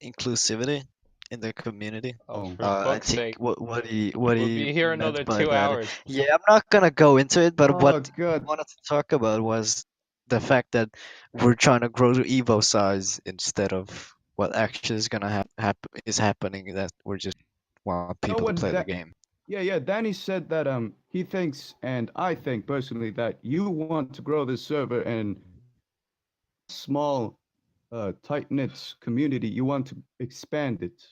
Speaker 4: inclusivity in the community.
Speaker 1: Oh,
Speaker 6: Oh.
Speaker 1: for
Speaker 4: I
Speaker 1: fuck's
Speaker 4: think
Speaker 1: sake.
Speaker 4: what he
Speaker 1: We'll be here
Speaker 4: meant
Speaker 1: another
Speaker 4: by
Speaker 1: 2
Speaker 4: that.
Speaker 1: hours.
Speaker 4: Yeah, I'm not gonna go into it, but
Speaker 6: Oh,
Speaker 4: what he
Speaker 6: God.
Speaker 4: wanted to talk about was the fact that we're trying to grow the Evo size instead of what actually is gonna is happening. That we're just want
Speaker 6: You know
Speaker 4: people to
Speaker 6: what
Speaker 4: play the
Speaker 6: that-
Speaker 4: game.
Speaker 6: Yeah. Danny said that he thinks, and I think personally, that you want to grow this server and small, tight knit community. You want to expand it,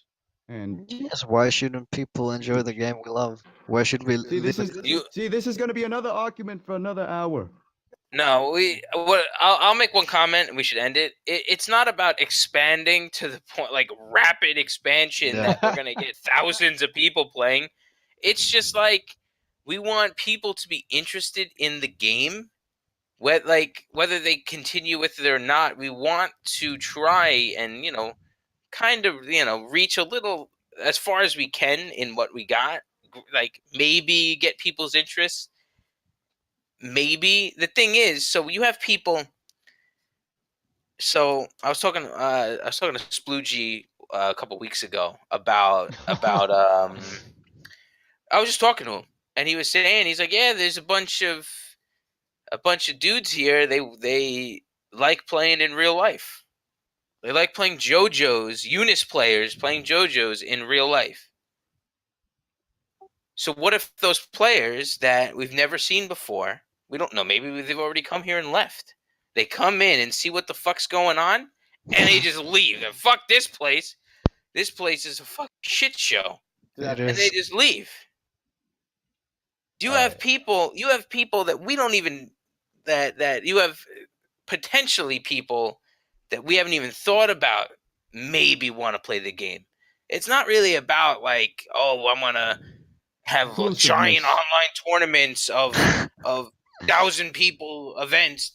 Speaker 6: and
Speaker 4: Yes, why shouldn't people enjoy the game we love? Why should we
Speaker 6: see this
Speaker 4: limit?
Speaker 6: is this is going to be another argument for another hour.
Speaker 2: No, I'll make one comment and we should end it. It's not about expanding to the point like rapid expansion
Speaker 4: Yeah.
Speaker 2: that we're gonna get thousands of people playing. It's just like we want people to be interested in the game, whether they continue with it or not. We want to try and kind of reach a little as far as we can in what we got. Like maybe get people's interest. Maybe the thing is, so you have people. So I was talking to Sploogie a couple weeks ago about I was just talking to him, and he was saying he's like, yeah, there's a bunch of dudes here. They like playing in real life. They like playing JoJo's. Eunice players playing JoJo's in real life. So what if those players that we've never seen before, we don't know, maybe they've already come here and left. They come in and see what the fuck's going on, and they just leave. And fuck this place. This place is a fucking shit show.
Speaker 4: It
Speaker 2: And they
Speaker 4: is.
Speaker 2: just leave. You
Speaker 1: All
Speaker 2: have
Speaker 1: right.
Speaker 2: people that we don't even that you have potentially people that we haven't even thought about maybe want to play the game. It's not really about like, oh, I'm gonna have giant
Speaker 6: Inclusiveness.
Speaker 2: online tournaments of 1,000 people events.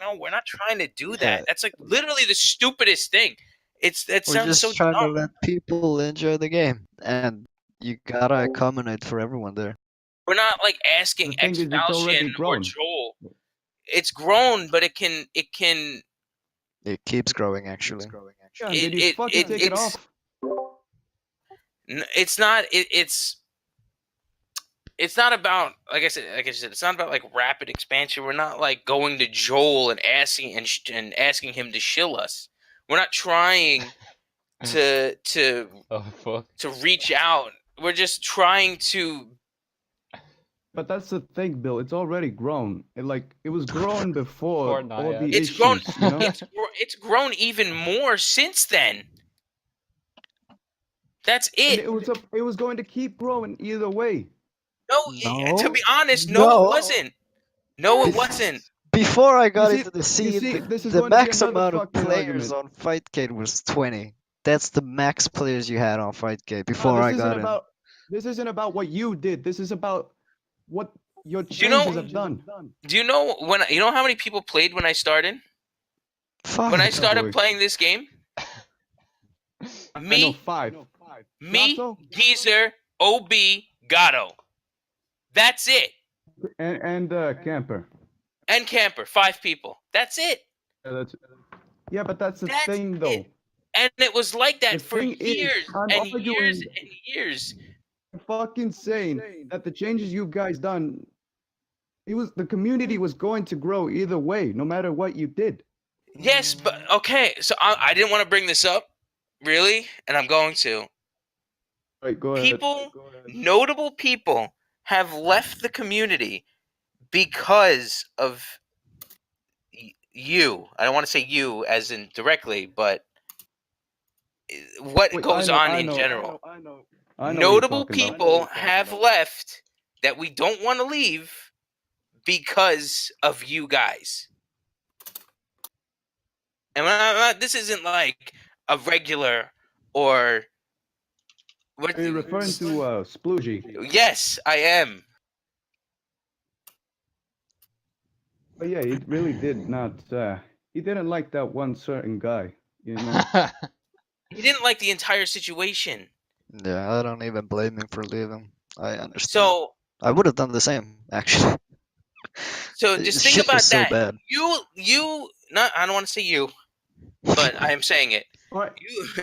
Speaker 2: No, we're not trying to do
Speaker 4: Yeah.
Speaker 2: that. That's like literally the stupidest thing. That
Speaker 4: We're
Speaker 2: sounds
Speaker 4: just
Speaker 2: so
Speaker 4: trying to
Speaker 2: dumb.
Speaker 4: let people enjoy the game, and you gotta accommodate for everyone there.
Speaker 2: We're not like asking
Speaker 6: The thing is, it's already
Speaker 2: Expulsion or
Speaker 6: grown.
Speaker 2: Joel. It's grown, but it can.
Speaker 4: It keeps growing, actually.
Speaker 6: Yeah, and then you fucking take it off.
Speaker 2: It's not. It's not about like I said. It's not about like rapid expansion. We're not like going to Joel and asking him to shill us. We're not trying to
Speaker 1: Oh fuck.
Speaker 2: reach out. We're just trying to.
Speaker 6: But that's the thing, Bill. It's already grown. It was grown before
Speaker 1: Fortnite,
Speaker 6: all
Speaker 1: yeah.
Speaker 6: the
Speaker 2: It's
Speaker 6: issues.
Speaker 2: grown.
Speaker 6: You know?
Speaker 2: It's grown even more since then. That's
Speaker 6: And
Speaker 2: it.
Speaker 6: it was going to keep growing either way.
Speaker 2: No,
Speaker 4: No.
Speaker 2: to be honest,
Speaker 4: No.
Speaker 2: no, it wasn't. No, it wasn't.
Speaker 4: Before I got
Speaker 6: see-
Speaker 4: into the
Speaker 6: you
Speaker 4: scene,
Speaker 6: see, this is
Speaker 4: the
Speaker 6: going to be
Speaker 4: max
Speaker 6: another
Speaker 4: amount of
Speaker 6: fucking
Speaker 4: players
Speaker 6: argument.
Speaker 4: on Fightcade was 20. That's the max players you had on Fightcade
Speaker 6: No,
Speaker 4: before I
Speaker 6: this
Speaker 4: got
Speaker 6: isn't
Speaker 4: in.
Speaker 6: about. This isn't about what you did. This is about what your
Speaker 2: you know-
Speaker 6: changes have done.
Speaker 2: Do you know how many people played when I started?
Speaker 4: Five.
Speaker 2: When I started
Speaker 6: boy.
Speaker 2: playing this game,
Speaker 6: I know
Speaker 2: me,
Speaker 6: 5.
Speaker 2: me,
Speaker 6: Nato?
Speaker 2: Geezer, OB, Gatto. That's it.
Speaker 6: And Camper.
Speaker 2: And Camper, 5 people. That's it.
Speaker 6: Yeah, but that's the
Speaker 2: That's
Speaker 6: thing, though.
Speaker 2: it. And it was like that
Speaker 6: The
Speaker 2: for
Speaker 6: thing is,
Speaker 2: years
Speaker 6: I'm
Speaker 2: and years
Speaker 6: arguing-
Speaker 2: and years.
Speaker 6: I'm fucking saying that the changes you guys done, the community was going to grow either way, no matter what you did.
Speaker 2: Yes, but okay. So I didn't want to bring this up, really, and I'm going to.
Speaker 6: Right, go ahead.
Speaker 2: People, notable people, have left the community because of you. I don't want to say you as in directly, but what
Speaker 6: Wait,
Speaker 2: goes
Speaker 6: I
Speaker 2: on
Speaker 6: know,
Speaker 2: in general.
Speaker 6: I know what you're
Speaker 2: Notable
Speaker 6: talking about.
Speaker 2: people have left that we don't want to leave because of you guys. And this isn't like a regular or what?
Speaker 6: Are you referring to Sploogey?
Speaker 2: Yes, I am.
Speaker 6: But yeah, he really did not. He didn't like that one certain guy. You know.
Speaker 2: He didn't like the entire situation.
Speaker 4: Yeah, I don't even blame him for leaving. I understand.
Speaker 2: So
Speaker 4: I would have done the same, actually.
Speaker 2: just think
Speaker 4: Shit
Speaker 2: about
Speaker 4: was so
Speaker 2: that.
Speaker 4: bad.
Speaker 2: You not. I don't want to say you, but I am saying it.
Speaker 6: All right.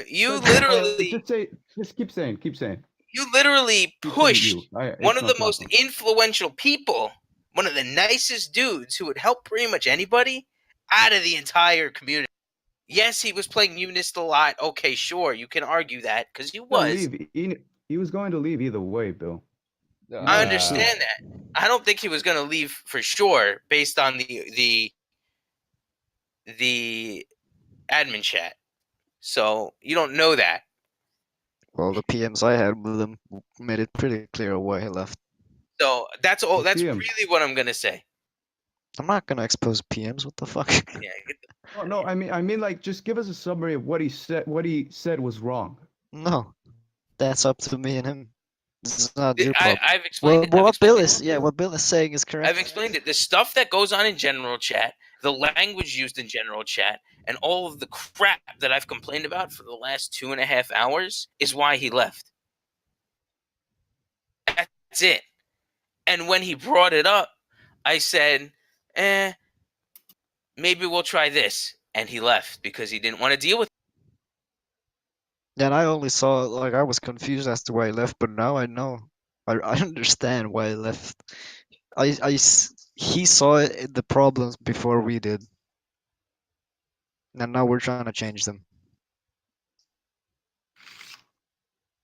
Speaker 2: You
Speaker 6: But,
Speaker 2: literally.
Speaker 6: Just keep saying.
Speaker 2: You literally
Speaker 6: Keep saying
Speaker 2: pushed
Speaker 6: you.
Speaker 2: one
Speaker 6: It's
Speaker 2: of
Speaker 6: no
Speaker 2: the most
Speaker 6: problem.
Speaker 2: influential people, one of the nicest dudes who would help pretty much anybody out of the entire community. Yes, he was playing Munist a lot. Okay, sure, you can argue that because he
Speaker 6: Gonna
Speaker 2: was.
Speaker 6: leave. He was going to leave either way, Bill.
Speaker 2: I understand that. I don't think he was going to leave for sure based on the admin chat. So you don't know that.
Speaker 4: Well, the PMs I had with him made it pretty clear why he left.
Speaker 2: So that's all. That's
Speaker 6: PMs.
Speaker 2: really what I'm going to say.
Speaker 4: I'm not gonna expose PMs. What the fuck?
Speaker 2: Yeah.
Speaker 6: Oh no, I mean, like, just give us a summary of what he said. What he said was wrong.
Speaker 4: No, that's up to me and him. This is not your problem.
Speaker 2: I've explained it.
Speaker 4: What Bill is saying is correct.
Speaker 2: I've explained it. The stuff that goes on in general chat, the language used in general chat, and all of the crap that I've complained about for the last 2.5 hours is why he left. That's it. And when he brought it up, I said, maybe we'll try this. And he left because he didn't want to deal with it.
Speaker 4: And I only saw, like, I was confused as to why he left, but now I know. I understand why he left. He saw the problems before we did. And now we're trying to change them.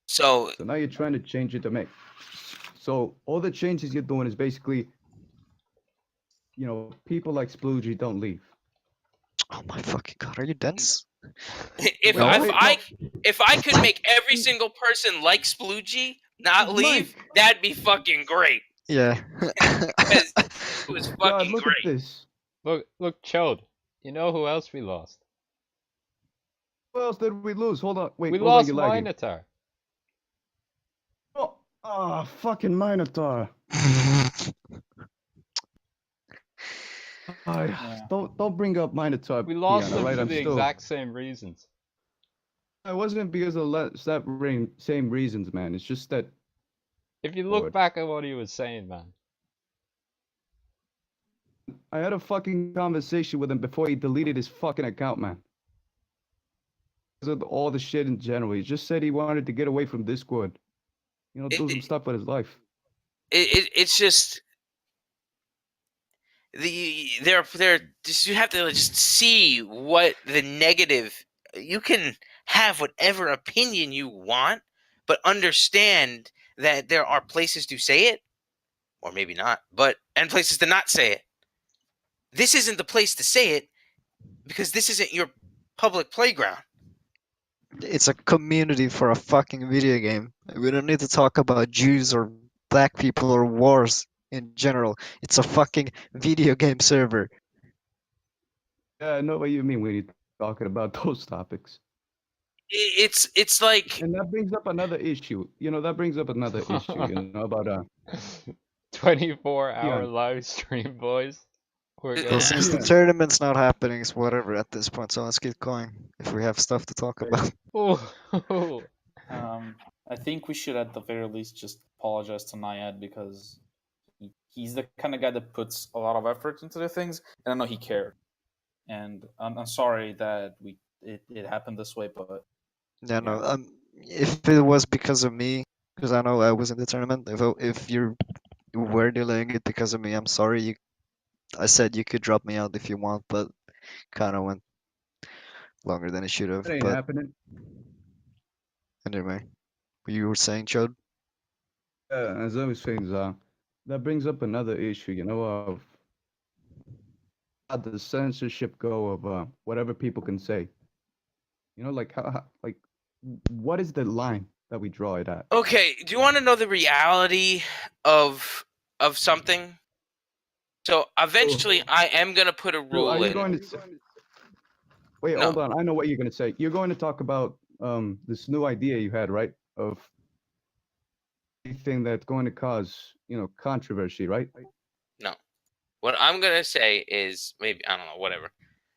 Speaker 2: So
Speaker 6: now you're trying to change it to make. So all the changes you're doing is basically, you know, people like Sploogey don't leave.
Speaker 4: Oh my fucking god, are you dense?
Speaker 2: if I could make every single person like Sploogey not leave, that'd be fucking great.
Speaker 4: Yeah.
Speaker 2: Because it was fucking
Speaker 6: God, look
Speaker 2: great.
Speaker 6: at this.
Speaker 1: Look, Chode. You know who else we lost?
Speaker 6: Who else did we lose? Hold on, wait.
Speaker 1: We
Speaker 6: hold on,
Speaker 1: lost
Speaker 6: you're lagging.
Speaker 1: Minotaur.
Speaker 6: Oh, fucking Minotaur. Don't bring up Minotaur.
Speaker 1: We lost
Speaker 6: Piano,
Speaker 1: him
Speaker 6: right?
Speaker 1: for
Speaker 6: I'm
Speaker 1: the
Speaker 6: still...
Speaker 1: exact same reasons.
Speaker 6: It wasn't because of same reasons, man. It's just that...
Speaker 1: If you look back at what he was saying, man.
Speaker 6: I had a fucking conversation with him before he deleted his fucking account, man. Because of all the shit in general. He just said he wanted to get away from Discord. You know, do some stuff with his life.
Speaker 2: It's just... you have to just see what the negative. You can have whatever opinion you want, but understand that there are places to say it, or maybe not, and places to not say it. This isn't the place to say it because this isn't your public playground.
Speaker 4: It's a community for a fucking video game. We don't need to talk about Jews or black people or wars in general. It's a fucking video game server.
Speaker 6: Yeah, I know what you mean when you're talking about those topics.
Speaker 2: It's like...
Speaker 6: And that brings up another issue. You know, about
Speaker 1: 24-hour live stream, boys.
Speaker 4: Well, since the tournament's not happening, it's whatever at this point. So let's get going if we have stuff to talk about.
Speaker 3: I think we should at the very least just apologize to Nayad because he's the kind of guy that puts a lot of effort into the things, and I know he cared. And I'm sorry that it happened this way, but
Speaker 4: yeah, no. If it was because of me, because I know I was in the tournament, if you were delaying it because of me, I'm sorry. I said you could drop me out if you want, but kind of went longer than it should have.
Speaker 6: That ain't happening.
Speaker 4: Anyway, you were saying, Chode?
Speaker 6: Yeah, as I was saying, that brings up another issue, you know, of how the censorship go of whatever people can say. You know, like what is the line that we draw it at?
Speaker 2: Okay, do you want to know the reality of something? So eventually, I am gonna put a rule in.
Speaker 6: Wait,
Speaker 2: No.
Speaker 6: hold on. I know what you're gonna say. You're going to talk about this new idea you had, right? Of anything that's going to cause, controversy, right?
Speaker 2: No. What I'm gonna say is maybe I don't know, whatever.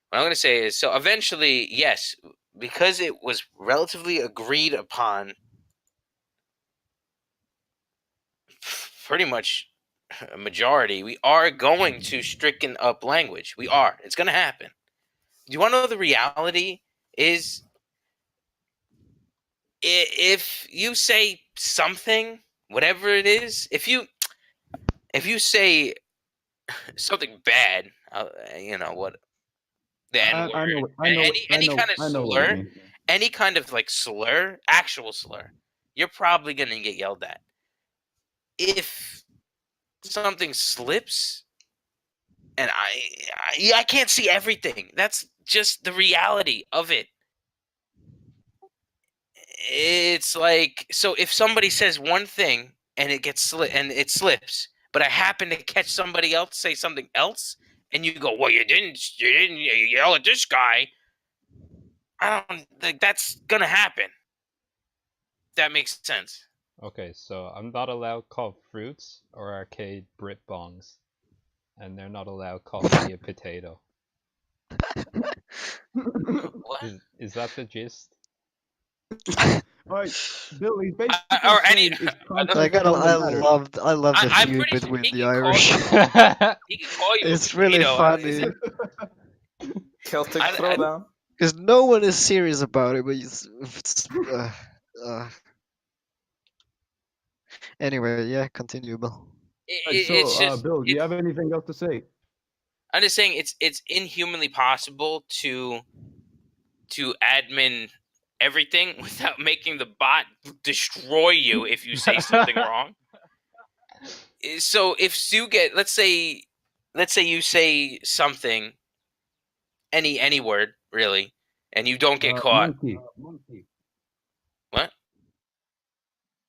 Speaker 2: What I'm gonna say is so eventually, yes, because it was relatively agreed upon pretty much a majority, we are going to stricken up language. We are. It's gonna happen. Do you wanna know the reality is if you say something, whatever it is, if you say something bad, what the N
Speaker 6: I know.
Speaker 2: word,
Speaker 6: I know.
Speaker 2: any kind of
Speaker 6: I know what you
Speaker 2: slur,
Speaker 6: mean.
Speaker 2: any kind of like slur, actual slur, you're probably gonna get yelled at. If something slips, and I can't see everything. That's just the reality of it. It's like so if somebody says one thing and it slips, but I happen to catch somebody else say something else, and you go, "Well, you didn't yell at this guy." I don't think that's gonna happen. That makes sense.
Speaker 1: Okay, so I'm not allowed call fruits or arcade Brit bongs, and they're not allowed calling me a potato.
Speaker 2: What?
Speaker 1: Is that the gist?
Speaker 6: All right, Bill. He's basically
Speaker 2: Or any
Speaker 6: saying it's
Speaker 2: another
Speaker 4: I
Speaker 6: context
Speaker 4: gotta,
Speaker 6: that matters.
Speaker 4: I love the
Speaker 2: I'm
Speaker 4: feud
Speaker 2: pretty sure
Speaker 4: between
Speaker 2: he
Speaker 4: the
Speaker 2: can call
Speaker 4: Irish.
Speaker 2: you. He can call you
Speaker 4: It's
Speaker 2: a
Speaker 4: really
Speaker 2: potato.
Speaker 4: funny
Speaker 3: Celtic
Speaker 2: I-
Speaker 3: throwdown.
Speaker 4: because no one is serious about it. But anyway, yeah, continue, Bill.
Speaker 2: it's just
Speaker 6: Bill, do you have anything else to say?
Speaker 2: I'm just saying it's inhumanly possible to admin everything without making the bot destroy you if you say something wrong. So if you get let's say you say something any word really and you don't get caught.
Speaker 6: Monkey.
Speaker 2: What?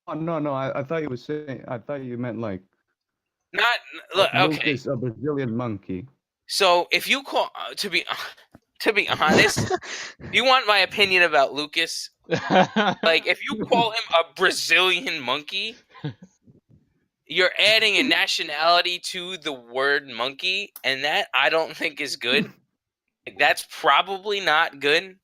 Speaker 6: Oh no! I thought you were saying. I thought you meant like
Speaker 2: Not look, okay.
Speaker 6: Lucas, a Brazilian monkey.
Speaker 2: So if you call to be honest, if you want my opinion about Lucas, like if you call him a Brazilian monkey, you're adding a nationality to the word monkey, and that I don't think is good. Like, that's probably not good.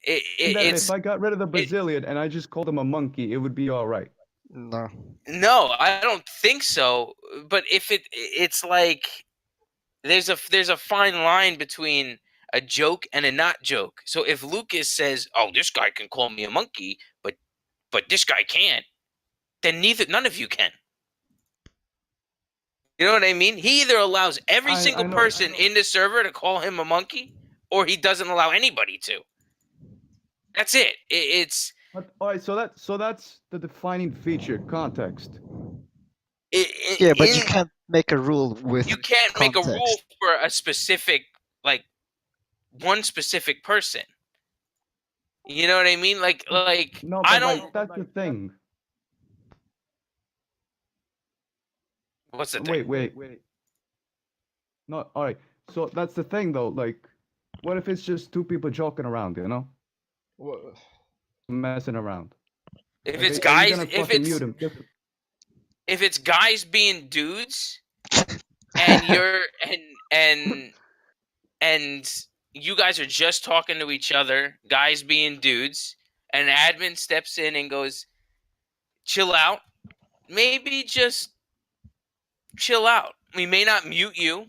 Speaker 6: If I got rid of the Brazilian and I just called him a monkey, it would be all right.
Speaker 4: No.
Speaker 2: No, I don't think so. But if it's like there's a fine line between a joke and a not joke. So if Lucas says, "Oh, this guy can call me a monkey," but this guy can't, then none of you can. You know what I mean? He either allows every single person in the server to call him a monkey, or he doesn't allow anybody to. That's it. It's
Speaker 6: But, all right, so that's the defining feature, context.
Speaker 4: Yeah, but you can't make a rule with
Speaker 2: you can't make a rule
Speaker 4: context.
Speaker 2: for a specific one specific person. You know what I mean? Like
Speaker 6: No,
Speaker 2: I
Speaker 6: but
Speaker 2: don't.
Speaker 6: that's the thing.
Speaker 2: What's the thing?
Speaker 6: Wait. No, all right. So that's the thing, though. Like, what if it's just two people joking around? Messing around.
Speaker 2: If
Speaker 6: Like,
Speaker 2: it's
Speaker 6: are you
Speaker 2: guys,
Speaker 6: gonna fucking mute him?
Speaker 2: if it's guys being dudes, and you're and you guys are just talking to each other, guys being dudes, and an admin steps in and goes, "Chill out." Maybe just chill out. We may not mute you,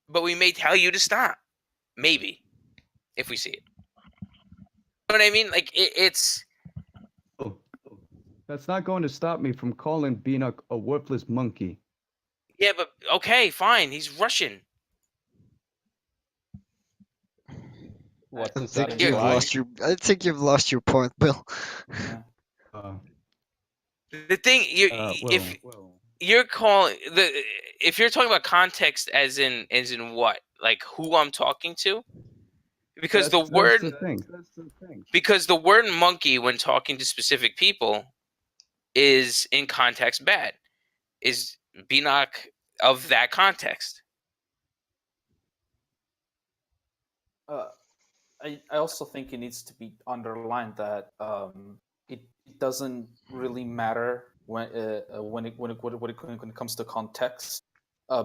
Speaker 2: but we may tell you to stop. Maybe, if we see it. You know what I mean? Like it's.
Speaker 6: Oh, that's not going to stop me from calling Beanock a worthless monkey.
Speaker 2: Yeah, but okay, fine. He's Russian.
Speaker 1: What
Speaker 4: I
Speaker 1: does that
Speaker 4: think you've
Speaker 1: imply?
Speaker 4: lost your point, Bill.
Speaker 6: Uh,
Speaker 2: The thing if you're calling if you're talking about context as in what? Like who I'm talking to? Because
Speaker 6: that's the thing.
Speaker 2: because the word monkey when talking to specific people is in context bad. Is Beanock of that context?
Speaker 3: I also think it needs to be underlined that it doesn't really matter when it comes to context,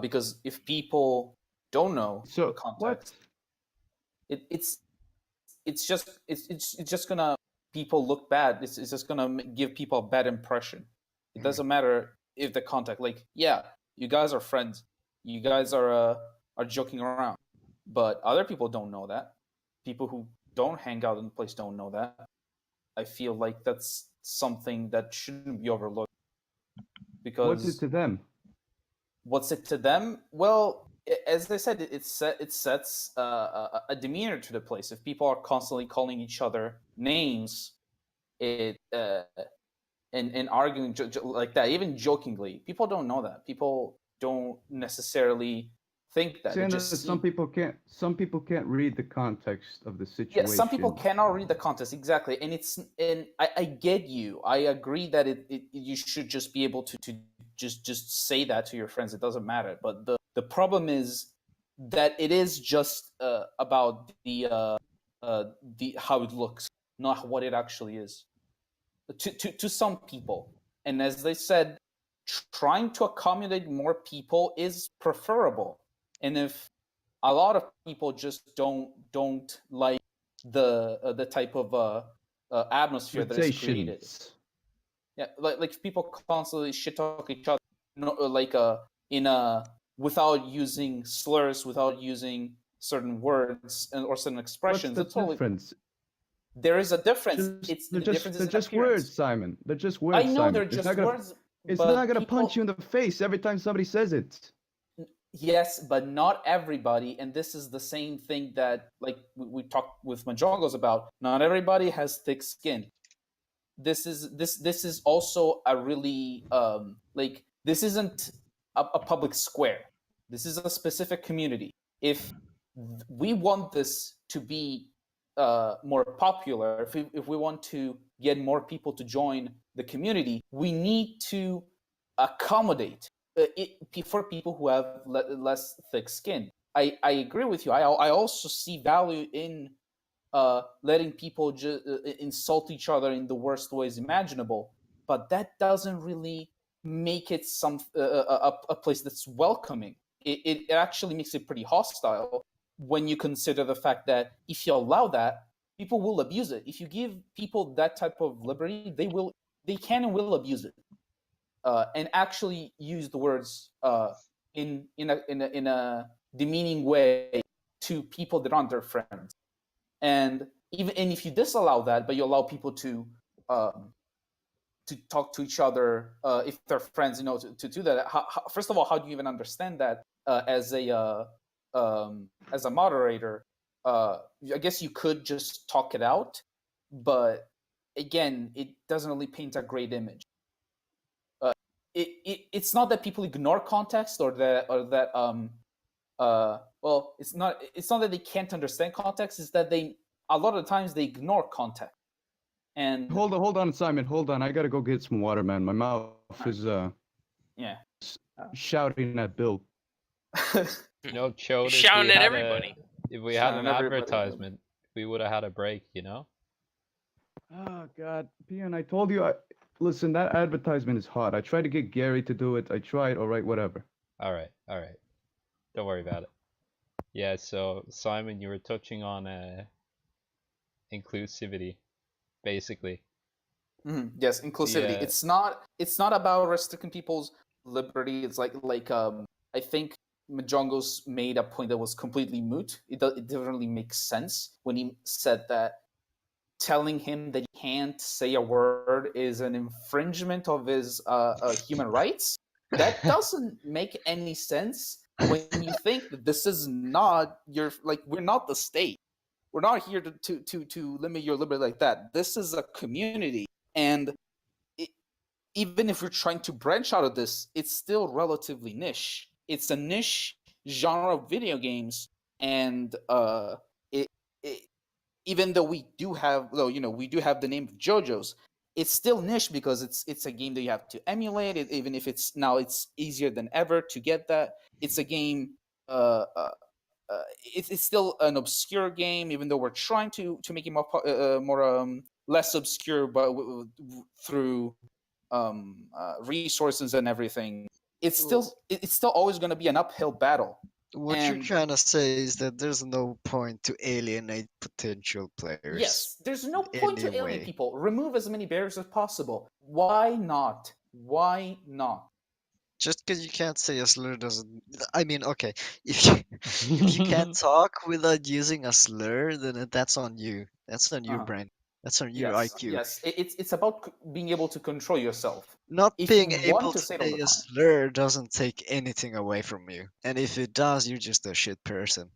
Speaker 3: because if people don't know the
Speaker 6: So what?
Speaker 3: context, it's just gonna people look bad. It's just gonna give people a bad impression. It doesn't matter if the context, like, yeah, you guys are friends, you guys are joking around, but other people don't know that. People who don't hang out in the place don't know that. I feel like that's something that shouldn't be overlooked,
Speaker 6: What's it
Speaker 3: because
Speaker 6: to them?
Speaker 3: what's it to them? Well, as I said, it sets a demeanor to the place. If people are constantly calling each other names, it and arguing like that, even jokingly, people don't know that. People don't necessarily think that. They
Speaker 6: Saying that
Speaker 3: just
Speaker 6: some
Speaker 3: see.
Speaker 6: people can't read the context of the situation.
Speaker 3: Yeah, some people cannot read the context, exactly, and I get you. I agree that you should just be able to just say that to your friends. It doesn't matter. But the problem is that it is just about the how it looks, not what it actually is. To some people, and as they said, trying to accommodate more people is preferable. And if a lot of people just don't like the type of atmosphere that is created.
Speaker 6: Conversations.
Speaker 3: Yeah, like if people constantly shit talk each other, like in a without using slurs, without using certain words or certain
Speaker 6: What's
Speaker 3: expressions.
Speaker 6: the
Speaker 3: It's totally,
Speaker 6: difference?
Speaker 3: there is a difference. It's
Speaker 6: They're
Speaker 3: the difference is in
Speaker 6: just
Speaker 3: appearance.
Speaker 6: words, Simon. They're just
Speaker 3: I
Speaker 6: words,
Speaker 3: know
Speaker 6: Simon.
Speaker 3: they're
Speaker 6: It's
Speaker 3: just
Speaker 6: not gonna
Speaker 3: words,
Speaker 6: it's
Speaker 3: but
Speaker 6: not gonna
Speaker 3: people,
Speaker 6: punch you in the face every time somebody says it.
Speaker 3: yes, but not everybody, and this is the same thing that, like, we talked with Majongos about. Not everybody has thick skin. This is also a really like, this isn't a public square. This is a specific community. If we want this to be more popular, if we want to get more people to join the community, we need to accommodate for people who have less thick skin. I agree with you. I also see value in letting people insult each other in the worst ways imaginable, but that doesn't really make it a place that's welcoming. It actually makes it pretty hostile when you consider the fact that if you allow that, people will abuse it. If you give people that type of liberty, they can and will abuse it, and actually use the words in a demeaning way to people that aren't their friends. And if you disallow that, but you allow people to talk to each other, if they're friends, to do that. First of all, how do you even understand that as a moderator? I guess you could just talk it out, but again, it doesn't really paint a great image. It's not that people ignore context, or that well, it's not that they can't understand context. It's that a lot of times they ignore context. And
Speaker 6: Hold on, Simon. Hold on. I gotta go get some water, man. My mouth is
Speaker 3: yeah.
Speaker 6: shouting at Bill.
Speaker 1: Chode,
Speaker 2: Shouting at everybody.
Speaker 1: if we had
Speaker 3: Shouting
Speaker 1: an
Speaker 3: at everybody.
Speaker 1: advertisement, we would have had a break,
Speaker 6: Oh God, Pian, I told you. Listen, that advertisement is hot. I tried to get Gary to do it. I tried. All right, whatever.
Speaker 1: All right. Don't worry about it. Yeah, so Simon, you were touching on inclusivity, basically.
Speaker 3: Yes, inclusivity.
Speaker 1: Yeah.
Speaker 3: It's not about restricting people's liberty. It's like I think Majongos made a point that was completely moot. It didn't really make sense when he said that telling him that he can't say a word is an infringement of his human rights. That doesn't make any sense when you think that this is not we're not the state. We're not here to limit your liberty like that. This is a community, and even if you're trying to branch out of this, it's still relatively niche. It's a niche genre of video games, and it even though we do have the name of JoJo's, it's still niche because it's a game that you have to emulate. Even if it's easier than ever to get that. It's a game it's still an obscure game, even though we're trying to make it more less obscure, but through resources and everything. It's still always going to be an uphill battle.
Speaker 4: What you're
Speaker 3: And
Speaker 4: trying to say is that there's no point to alienate potential players.
Speaker 3: yes, there's no point to alienate
Speaker 4: Anyway.
Speaker 3: people. Remove as many barriers as possible. Why not? Why not?
Speaker 4: Just because you can't say a slur doesn't. I mean, okay, if you can't talk without using a slur, then that's on you. That's on your
Speaker 3: Uh-huh.
Speaker 4: brain. That's on your
Speaker 3: Yes,
Speaker 4: IQ.
Speaker 3: yes. It's about being able to control yourself.
Speaker 4: Not
Speaker 3: If
Speaker 4: being
Speaker 3: you
Speaker 4: able
Speaker 3: want
Speaker 4: to
Speaker 3: to say it all
Speaker 4: say
Speaker 3: the
Speaker 4: a
Speaker 3: time.
Speaker 4: slur doesn't take anything away from you. And if it does, you're just a shit person.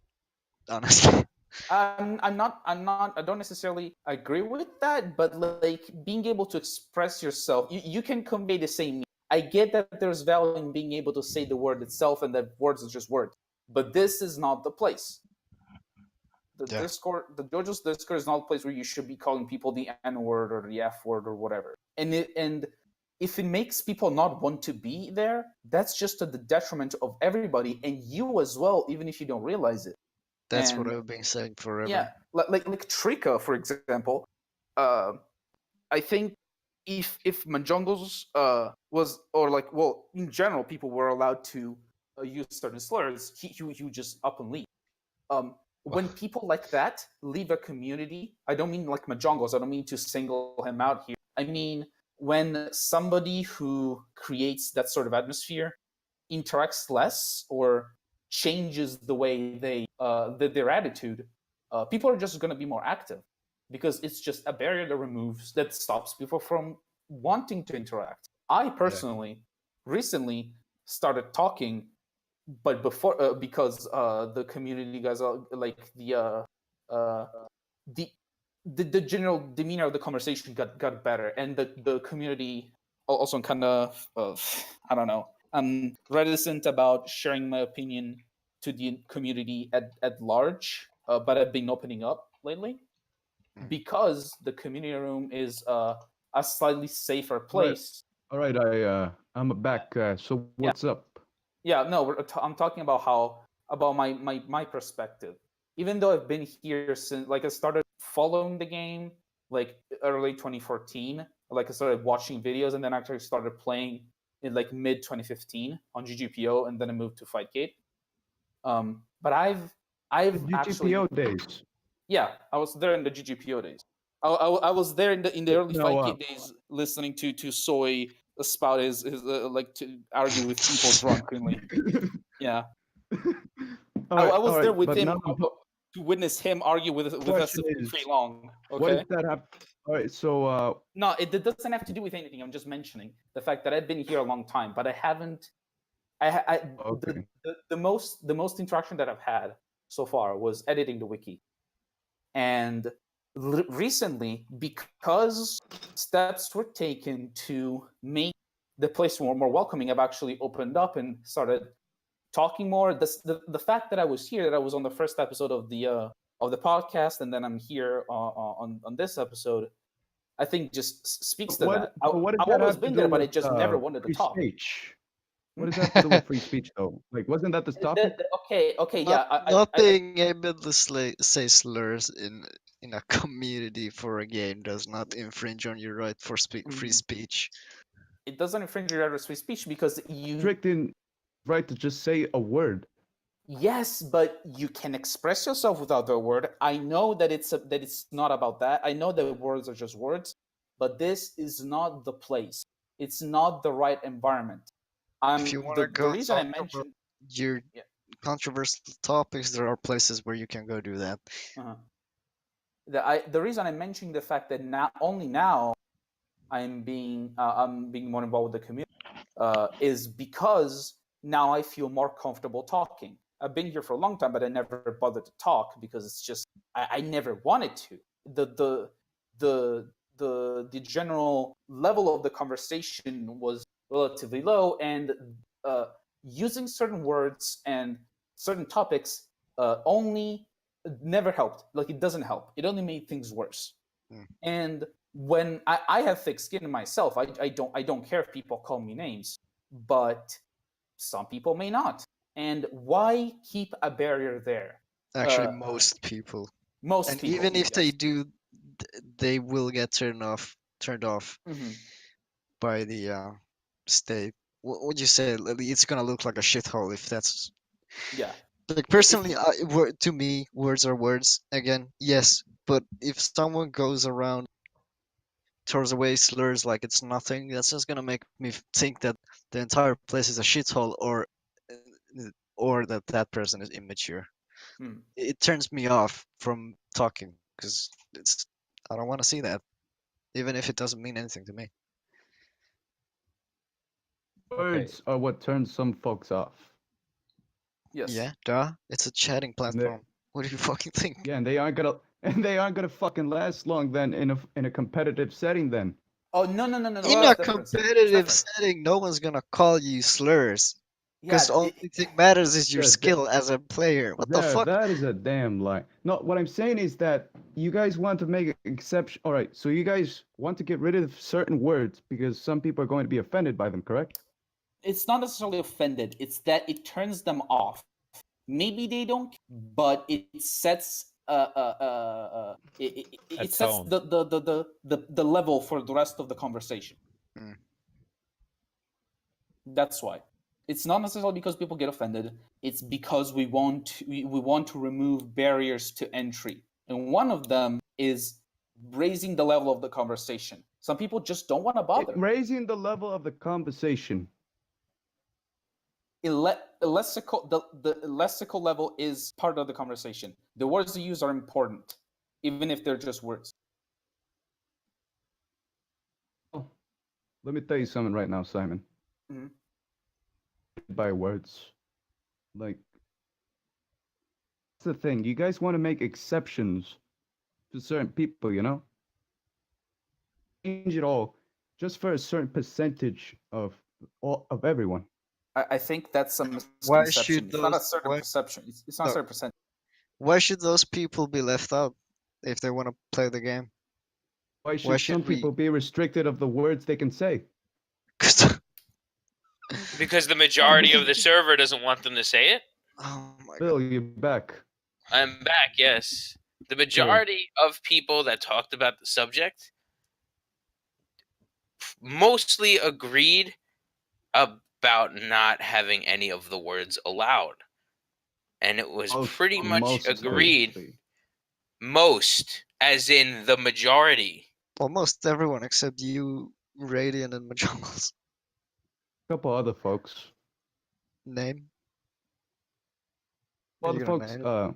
Speaker 4: Honestly.
Speaker 3: I don't necessarily agree with that, but like being able to express yourself, you can convey the same meaning. I get that there's value in being able to say the word itself and that words are just words, but this is not the place. The
Speaker 4: Yeah.
Speaker 3: Discord, the JoJo's Discord is not a place where you should be calling people the N word or the F word or whatever. And if it makes people not want to be there, that's just to the detriment of everybody and you as well, even if you don't realize it.
Speaker 4: That's
Speaker 3: And
Speaker 4: what I've been saying forever.
Speaker 3: yeah, like Trika, for example. I think if Manjongos was, or like, well, in general, people were allowed to use certain slurs, he would just up and leave. When people like that leave a community, I don't mean like Majongos, I don't mean to single him out here. I mean when somebody who creates that sort of atmosphere interacts less or changes the way they their attitude, people are just going to be more active because it's just a barrier that stops people from wanting to interact. I personally recently started talking, but before because the community guys are like uh, the the general demeanor of the conversation got better, and the community also kind of I don't know, I'm reticent about sharing my opinion to the community at large, but I've been opening up lately because the community room is a slightly safer place.
Speaker 6: All right, I'm back. So what's up?
Speaker 3: Yeah, no, I'm talking about about my perspective. Even though I've been here since, like, I started following the game like early 2014. Like, I started watching videos and then actually started playing in like mid 2015 on GGPO, and then I moved to Fightgate. But I've actually,
Speaker 6: GGPO days.
Speaker 3: yeah, I was there in the GGPO days. I was there in the early
Speaker 6: No,
Speaker 3: Fightgate days, listening to Soy spout his like to argue with people drunkenly. Yeah. I was there with
Speaker 6: but
Speaker 3: him
Speaker 6: now
Speaker 3: to witness him argue with us
Speaker 6: question
Speaker 3: for
Speaker 6: is,
Speaker 3: long.
Speaker 6: what
Speaker 3: Okay.
Speaker 6: does that have? All right, so
Speaker 3: No, it doesn't have to do with anything. I'm just mentioning the fact that I've been here a long time, but I haven't.
Speaker 6: okay.
Speaker 3: The most interaction that I've had so far was editing the wiki, and recently, because steps were taken to make the place more welcoming, I've actually opened up and started talking more. The fact that I was here, that I was on the first episode of the podcast, and then I'm here on this episode, I think just speaks to that.
Speaker 6: What does
Speaker 3: I've
Speaker 6: that
Speaker 3: always
Speaker 6: have to
Speaker 3: been
Speaker 6: do
Speaker 3: there, but I
Speaker 6: with
Speaker 3: just never wanted to
Speaker 6: free
Speaker 3: talk.
Speaker 6: speech? What does that have to do with free speech, though? Like, wasn't that the topic?
Speaker 3: Okay, yeah.
Speaker 4: Not being able to say slurs in a community for a game does not infringe on your right for free speech.
Speaker 3: It doesn't infringe your right of free speech because
Speaker 6: Strict in right to just say a word.
Speaker 3: Yes, but you can express yourself without the word. I know that it's not about that. I know that words are just words, but this is not the place. It's not the right environment.
Speaker 4: If you want to
Speaker 3: The
Speaker 4: go
Speaker 3: reason I
Speaker 4: talk about
Speaker 3: mentioned
Speaker 4: your
Speaker 3: yeah,
Speaker 4: controversial topics, there are places where you can go do that.
Speaker 3: the reason I'm mentioning the fact that only now I'm being more involved with the community is because now I feel more comfortable talking. I've been here for a long time, but I never bothered to talk because it's just I never wanted to. The general level of the conversation was relatively low, and using certain words and certain topics only never helped. Like, it doesn't help. It only made things worse. And when I have thick skin myself, I don't care if people call me names, but some people may not. And why keep a barrier there?
Speaker 4: Actually,
Speaker 3: Uh,
Speaker 4: most people.
Speaker 3: most
Speaker 4: And
Speaker 3: people,
Speaker 4: even if they
Speaker 3: yes.
Speaker 4: do, they will get turned off
Speaker 3: Mhm.
Speaker 4: by the state. What would you say? It's gonna look like a shithole if that's
Speaker 3: Yeah.
Speaker 4: like
Speaker 3: If
Speaker 4: personally. To me, words are words. Again, yes, but if someone goes around throws away slurs like it's nothing, that's just gonna make me think that the entire place is a shithole, or that that person is immature.
Speaker 3: Mm.
Speaker 4: It turns me off from talking because it's I don't want to see that, even if it doesn't mean anything to me.
Speaker 1: Okay.
Speaker 6: Words are what turns some folks off.
Speaker 3: Yes.
Speaker 4: Yeah, duh. It's a chatting
Speaker 6: And they,
Speaker 4: platform. What do you fucking think?
Speaker 6: yeah, and they aren't gonna fucking last long then in a competitive setting then.
Speaker 3: Oh no.
Speaker 4: In
Speaker 3: It's
Speaker 4: a
Speaker 3: different. It's
Speaker 4: competitive
Speaker 3: different.
Speaker 4: setting, no one's gonna call you slurs. Because the
Speaker 3: Yeah.
Speaker 4: only thing matters is your
Speaker 6: Yeah,
Speaker 4: skill as a player. What the
Speaker 6: there,
Speaker 4: fuck?
Speaker 6: that is a damn lie. No, what I'm saying is that you guys want to make an exception. All right, so you guys want to get rid of certain words because some people are going to be offended by them, correct?
Speaker 3: It's not necessarily offended. It's that it turns them off. Maybe they don't, but it sets
Speaker 1: A
Speaker 3: it sets
Speaker 1: tone.
Speaker 3: the level for the rest of the conversation.
Speaker 4: Mm.
Speaker 3: That's why. It's not necessarily because people get offended. It's because we want to remove barriers to entry, and one of them is raising the level of the conversation. Some people just don't want to bother.
Speaker 6: Raising the level of the conversation.
Speaker 3: The lexical level is part of the conversation. The words you use are important, even if they're just words.
Speaker 6: Oh, let me tell you something right now, Simon.
Speaker 3: Mhm.
Speaker 6: By words, like that's the thing. You guys want to make exceptions to certain people, you know? Change it all just for a certain percentage of everyone.
Speaker 3: I think that's a
Speaker 4: Why
Speaker 3: misconception.
Speaker 4: should
Speaker 3: It's not a
Speaker 4: those
Speaker 3: certain
Speaker 4: why
Speaker 3: perception. It's not a
Speaker 4: no,
Speaker 3: certain percentage.
Speaker 4: why should those people be left out if they want to play the game?
Speaker 6: Why
Speaker 4: Why
Speaker 6: should some
Speaker 4: should we?
Speaker 6: people be restricted of the words they can say?
Speaker 2: Because the
Speaker 6: No,
Speaker 2: majority
Speaker 6: this
Speaker 2: of
Speaker 6: is
Speaker 2: the server doesn't want them to say it.
Speaker 4: Oh my god.
Speaker 6: Bill, you're back.
Speaker 2: I'm back, yes. The majority of people that talked about the subject mostly agreed about not having any of the words allowed. And it was pretty much agreed. Most, as in the majority.
Speaker 4: Almost everyone except you, Radiant, and Majongles.
Speaker 6: A couple other folks.
Speaker 4: Name? Are
Speaker 6: Other
Speaker 4: you gonna
Speaker 6: folks,
Speaker 4: name it?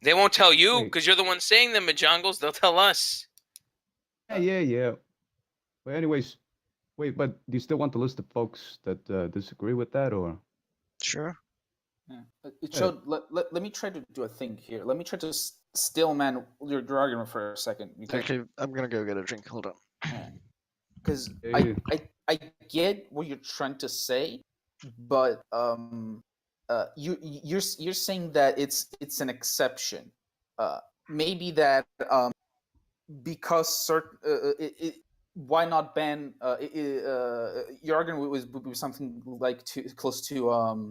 Speaker 2: They won't tell you
Speaker 6: Wait.
Speaker 2: because you're the one saying them, Majongles. They'll tell us.
Speaker 6: Yeah. But anyways, wait, but do you still want the list of folks that disagree with that, or?
Speaker 4: Sure.
Speaker 3: Yeah. It showed. Let me try to do a thing here. Let me try to still man your argument for a second.
Speaker 4: Actually, I'm gonna go get a drink. Hold on.
Speaker 3: Because
Speaker 6: Yeah.
Speaker 3: I get what you're trying to say, but you're saying that it's an exception. Maybe that because certain why not ban your argument would be something like close to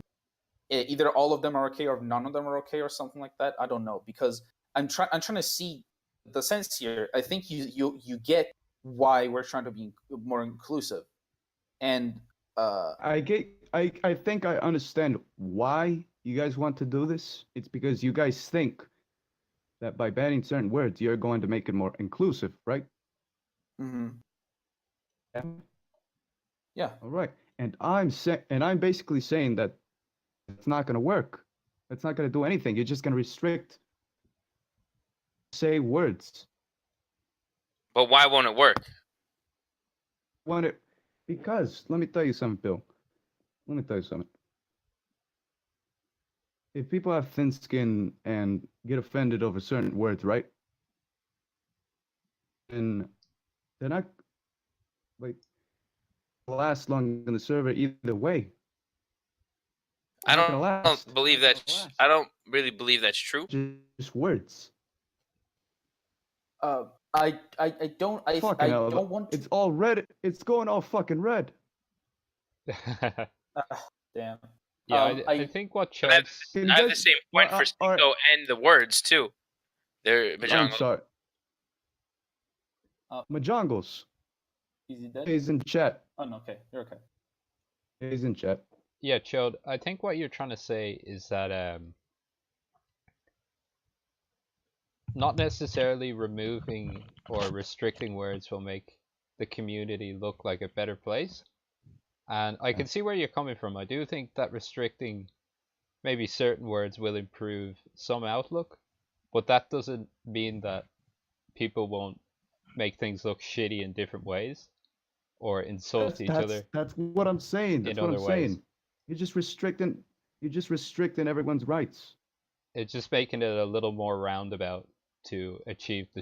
Speaker 3: either all of them are okay or none of them are okay or something like that. I don't know, because I'm trying to see the sense here. I think you get why we're trying to be more inclusive, and
Speaker 6: I think I understand why you guys want to do this. It's because you guys think that by banning certain words, you're going to make it more inclusive, right?
Speaker 3: mm-hmm. Yeah.
Speaker 6: All right. And I'm basically saying that it's not going to work. It's not going to do anything. You're just going to restrict say words.
Speaker 2: But why won't it work?
Speaker 6: Because let me tell you something, Bill. Let me tell you something. If people have thin skin and get offended over certain words, right? And they're not like last long in the server either way.
Speaker 2: I
Speaker 6: Not gonna
Speaker 2: don't
Speaker 6: last.
Speaker 2: believe that's. I don't really believe that's true.
Speaker 6: Just words.
Speaker 3: I don't
Speaker 6: Fucking hell,
Speaker 3: don't want to.
Speaker 6: it's all red. It's going all fucking red.
Speaker 3: Damn.
Speaker 1: Yeah, I
Speaker 3: I
Speaker 1: think what
Speaker 2: But I have,
Speaker 1: Chode's
Speaker 6: Can you
Speaker 2: I have the
Speaker 6: guys?
Speaker 2: same point for
Speaker 6: All right.
Speaker 2: Cinco and the words too. They're
Speaker 6: I'm
Speaker 2: Bajango.
Speaker 6: sorry. Majongles.
Speaker 3: is he dead?
Speaker 6: He's in chat.
Speaker 3: Oh no, okay, you're okay.
Speaker 6: He's in chat.
Speaker 1: yeah, Chode, I think what you're trying to say is that not necessarily removing or restricting words will make the community look like a better place. And I can see where you're coming from. I do think that restricting maybe certain words will improve some outlook, but that doesn't mean that people won't make things look shitty in different ways or insult each other
Speaker 6: That's what I'm saying. That's
Speaker 1: in
Speaker 6: what
Speaker 1: other
Speaker 6: I'm
Speaker 1: ways.
Speaker 6: saying. You're just restricting everyone's rights.
Speaker 1: It's just making it a little more roundabout to achieve the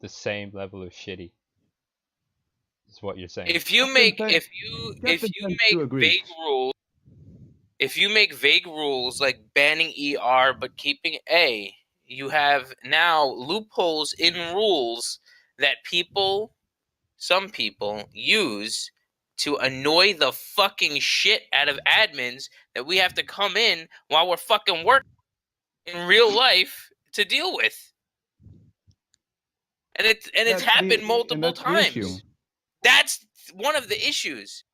Speaker 1: same level of shitty. Is what you're saying.
Speaker 2: If you
Speaker 6: Captain
Speaker 2: make
Speaker 6: Ben-
Speaker 2: if you
Speaker 6: Captain Ben too agrees.
Speaker 2: vague rules, if you make vague rules like banning ER but keeping A, you have now loopholes in rules that some people use to annoy the fucking shit out of admins that we have to come in while we're fucking working in real life to deal with. And it's happened multiple
Speaker 6: that's the issue.
Speaker 2: times. That's one of the issues.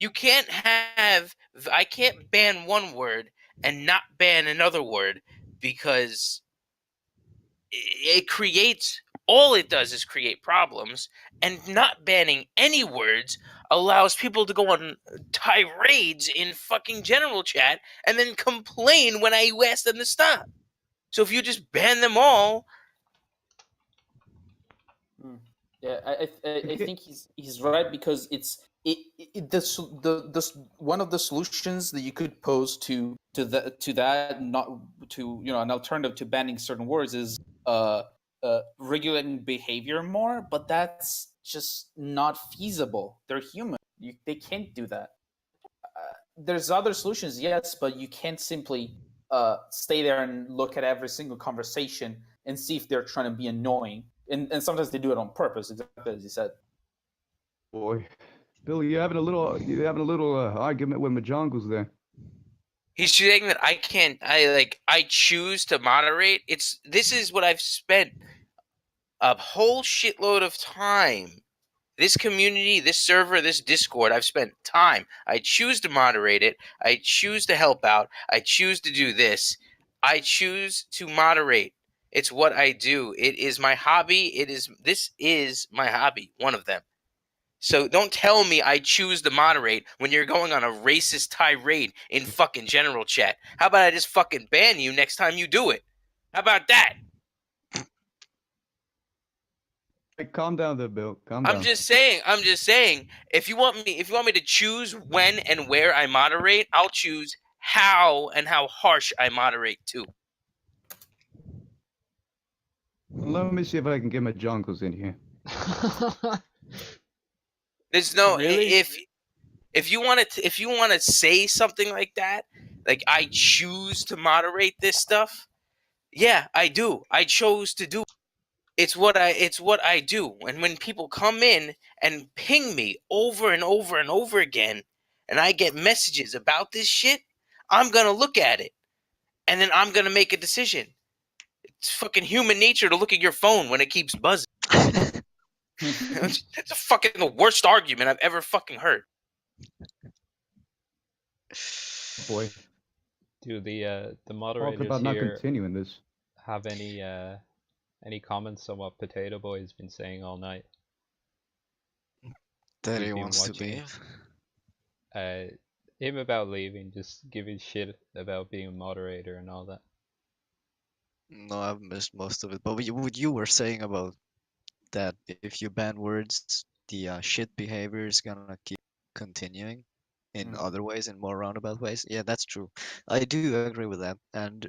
Speaker 2: You can't I can't ban one word and not ban another word because it creates, all it does is create problems, and not banning any words allows people to go on tirades in fucking general chat and then complain when I ask them to stop. So if you just ban them all,
Speaker 3: Yeah, I think he's right, because one of the solutions that you could pose to that, not to an alternative to banning certain words, is regulating behavior more, but that's just not feasible. They're human. They can't do that. There's other solutions, yes, but you can't simply stay there and look at every single conversation and see if they're trying to be annoying. And sometimes they do it on purpose, exactly as you said.
Speaker 6: Boy, Bill, you're having a little argument with Majongles there.
Speaker 2: he's saying that I choose to moderate. This is what I've spent a whole shitload of time. This community, this server, this Discord, I've spent time. I choose to moderate it. I choose to help out. I choose to do this. I choose to moderate. It's what I do. It is my hobby. This is my hobby, one of them. So don't tell me I choose to moderate when you're going on a racist tirade in fucking general chat. How about I just fucking ban you next time you do it? How about that?
Speaker 6: Hey, calm down there, Bill. Calm down.
Speaker 2: I'm just saying, if you want me to choose when and where I moderate, I'll choose how harsh I moderate too.
Speaker 6: Let me see if I can get Majongles in here.
Speaker 2: There's no
Speaker 3: Really?
Speaker 2: if you want to say something like that, like I choose to moderate this stuff. Yeah, I do. I chose to do it. It's what I do. And when people come in and ping me over and over and over again, and I get messages about this shit, I'm going to look at it. And then I'm going to make a decision. It's fucking human nature to look at your phone when it keeps buzzing. It's fucking the worst argument I've ever fucking heard.
Speaker 6: Boy,
Speaker 1: Do the
Speaker 6: talk
Speaker 1: moderators
Speaker 6: about not
Speaker 1: here
Speaker 6: continuing this.
Speaker 1: have any comments on what Potato Boy has been saying all night?
Speaker 4: That
Speaker 1: He's
Speaker 4: he
Speaker 1: been
Speaker 4: wants to
Speaker 1: watching
Speaker 4: leave.
Speaker 1: Him about leaving, just giving shit about being a moderator and all that.
Speaker 4: No, I've missed most of it. But what you were saying about that, if you ban words, the shit behavior is gonna keep continuing in other ways, in more roundabout ways. Yeah, that's true. I do agree with that, and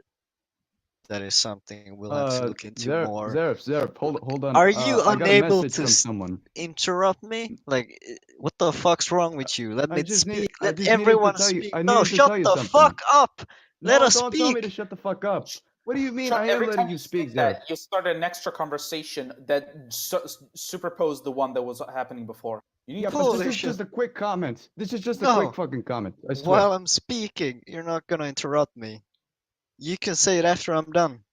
Speaker 4: that is something we'll have to look into more.
Speaker 6: Zarythe, hold on.
Speaker 4: Are you
Speaker 6: I got a
Speaker 4: unable
Speaker 6: message
Speaker 4: to
Speaker 6: from someone.
Speaker 4: interrupt me? Like, what the fuck's wrong with you? Let
Speaker 6: I
Speaker 4: me
Speaker 6: just
Speaker 4: speak.
Speaker 6: I
Speaker 4: Let
Speaker 6: just needed to
Speaker 4: everyone
Speaker 6: tell you.
Speaker 4: speak.
Speaker 6: I
Speaker 4: No,
Speaker 6: needed to
Speaker 4: shut
Speaker 6: tell you
Speaker 4: the
Speaker 6: something.
Speaker 4: fuck up. Let
Speaker 6: No,
Speaker 4: us
Speaker 6: don't tell me
Speaker 4: speak.
Speaker 6: to shut the fuck up. What do you mean?
Speaker 3: Sean,
Speaker 6: I am
Speaker 3: every
Speaker 6: letting
Speaker 3: time
Speaker 6: you speak,
Speaker 3: say that,
Speaker 6: Zarythe.
Speaker 3: you start an extra conversation that superposed the one that was happening before. You need
Speaker 6: Yeah,
Speaker 3: to
Speaker 6: but this
Speaker 3: listen.
Speaker 6: is just a quick comment. This is just a
Speaker 4: No.
Speaker 6: quick fucking comment. I swear.
Speaker 4: While I'm speaking, you're not gonna interrupt me. You can say it after I'm done.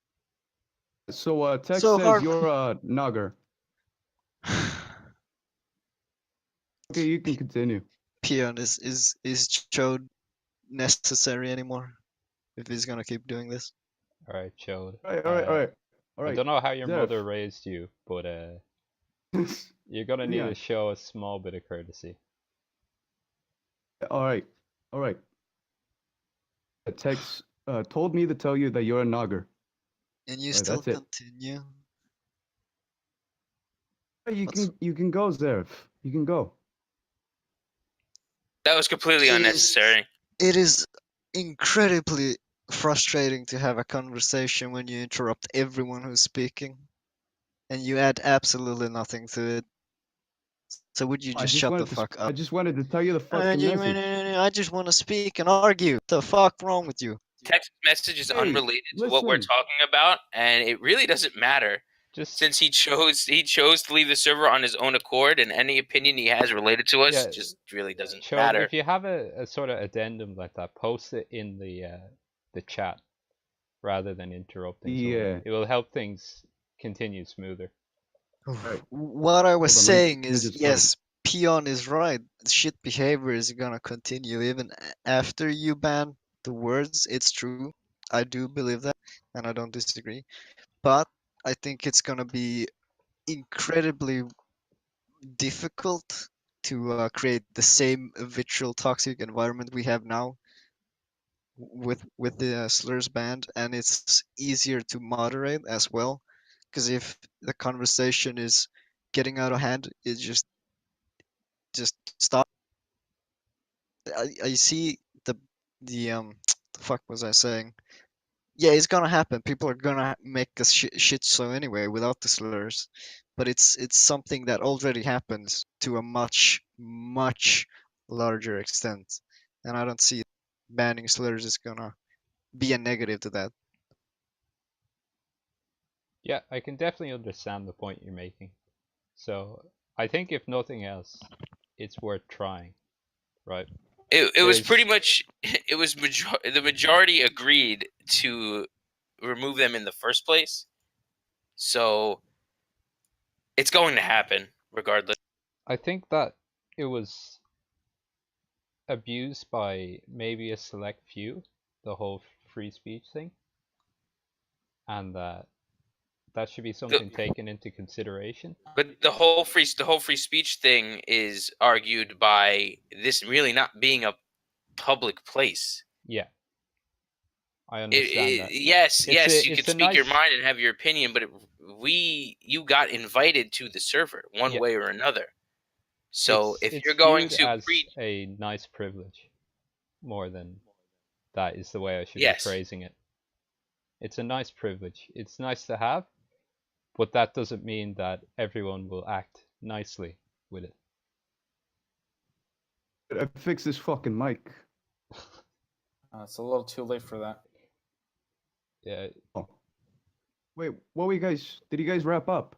Speaker 6: So, Tex
Speaker 4: So
Speaker 6: says
Speaker 4: hard.
Speaker 6: you're a nugger. Okay, you can continue.
Speaker 4: Peon, is Chode necessary anymore? If he's gonna keep doing this?
Speaker 1: All right, Chode.
Speaker 6: All right, all right, all right, all
Speaker 1: I
Speaker 6: right.
Speaker 1: don't know how your
Speaker 6: Zeph.
Speaker 1: mother raised you, but you're gonna need
Speaker 6: Yeah.
Speaker 1: to show a small bit of courtesy.
Speaker 6: All right, all right. Tex told me to tell you that you're a nugger.
Speaker 4: And you
Speaker 6: Alright,
Speaker 4: still
Speaker 6: that's it.
Speaker 4: continue?
Speaker 6: You
Speaker 4: What's-
Speaker 6: can go, Zarythe. You can go.
Speaker 2: That was completely
Speaker 4: It is-
Speaker 2: unnecessary.
Speaker 4: It is incredibly frustrating to have a conversation when you interrupt everyone who's speaking, and you add absolutely nothing to it. So would you just shut the fuck
Speaker 6: I
Speaker 4: up?
Speaker 6: just wanted to tell you the fucking message.
Speaker 4: I just want to speak and argue. What the fuck wrong with you?
Speaker 2: Text message is
Speaker 6: Hey,
Speaker 2: unrelated to what we're
Speaker 6: listen.
Speaker 2: talking about, and it really doesn't matter
Speaker 1: Just
Speaker 2: since he chose to leave the server on his own accord, and any opinion he has related to us
Speaker 1: Yeah,
Speaker 2: just really doesn't
Speaker 1: Chode,
Speaker 2: matter.
Speaker 1: if you have a sort of addendum like that, post it in the chat rather than interrupting someone.
Speaker 6: Yeah.
Speaker 1: It will help things continue smoother.
Speaker 6: Right.
Speaker 4: What I was
Speaker 6: Hold on, let me-
Speaker 4: saying
Speaker 6: let me
Speaker 4: is,
Speaker 6: just find it.
Speaker 4: yes, Peon is right. Shit behavior is gonna continue even after you ban the words. It's true. I do believe that, and I don't disagree. But I think it's gonna be incredibly difficult to create the same virtual toxic environment we have now with the slurs banned, and it's easier to moderate as well. Because if the conversation is getting out of hand, it just stop. I see the the fuck was I saying? Yeah, it's gonna happen. People are gonna make a shit show anyway without the slurs, but it's something that already happens to a much larger extent, and I don't see banning slurs is gonna be a negative to that.
Speaker 1: Yeah, I can definitely understand the point you're making. So I think if nothing else, it's worth trying, right?
Speaker 2: It was
Speaker 1: There's-
Speaker 2: pretty much the majority agreed to remove them in the first place, so it's going to happen regardless.
Speaker 1: I think that it was abused by maybe a select few, the whole free speech thing, and that should be something taken into consideration.
Speaker 2: But the whole free speech thing is argued by this really not being a public place.
Speaker 1: Yeah, I understand that.
Speaker 2: Yes,
Speaker 1: It's
Speaker 2: you
Speaker 1: a
Speaker 2: can speak your
Speaker 1: nice-
Speaker 2: mind and have your opinion, but you got invited to the server one
Speaker 1: Yeah.
Speaker 2: way or another. So
Speaker 1: it's
Speaker 2: if you're going
Speaker 1: viewed
Speaker 2: to
Speaker 1: as
Speaker 2: preach,
Speaker 1: a nice privilege, more than that is the way I should
Speaker 2: Yes.
Speaker 1: be phrasing it. It's a nice privilege. It's nice to have, but that doesn't mean that everyone will act nicely with it.
Speaker 6: I fix this fucking mic.
Speaker 3: It's a little too late for that.
Speaker 1: Yeah,
Speaker 6: Oh. Wait, what were you guys? Did you guys wrap up?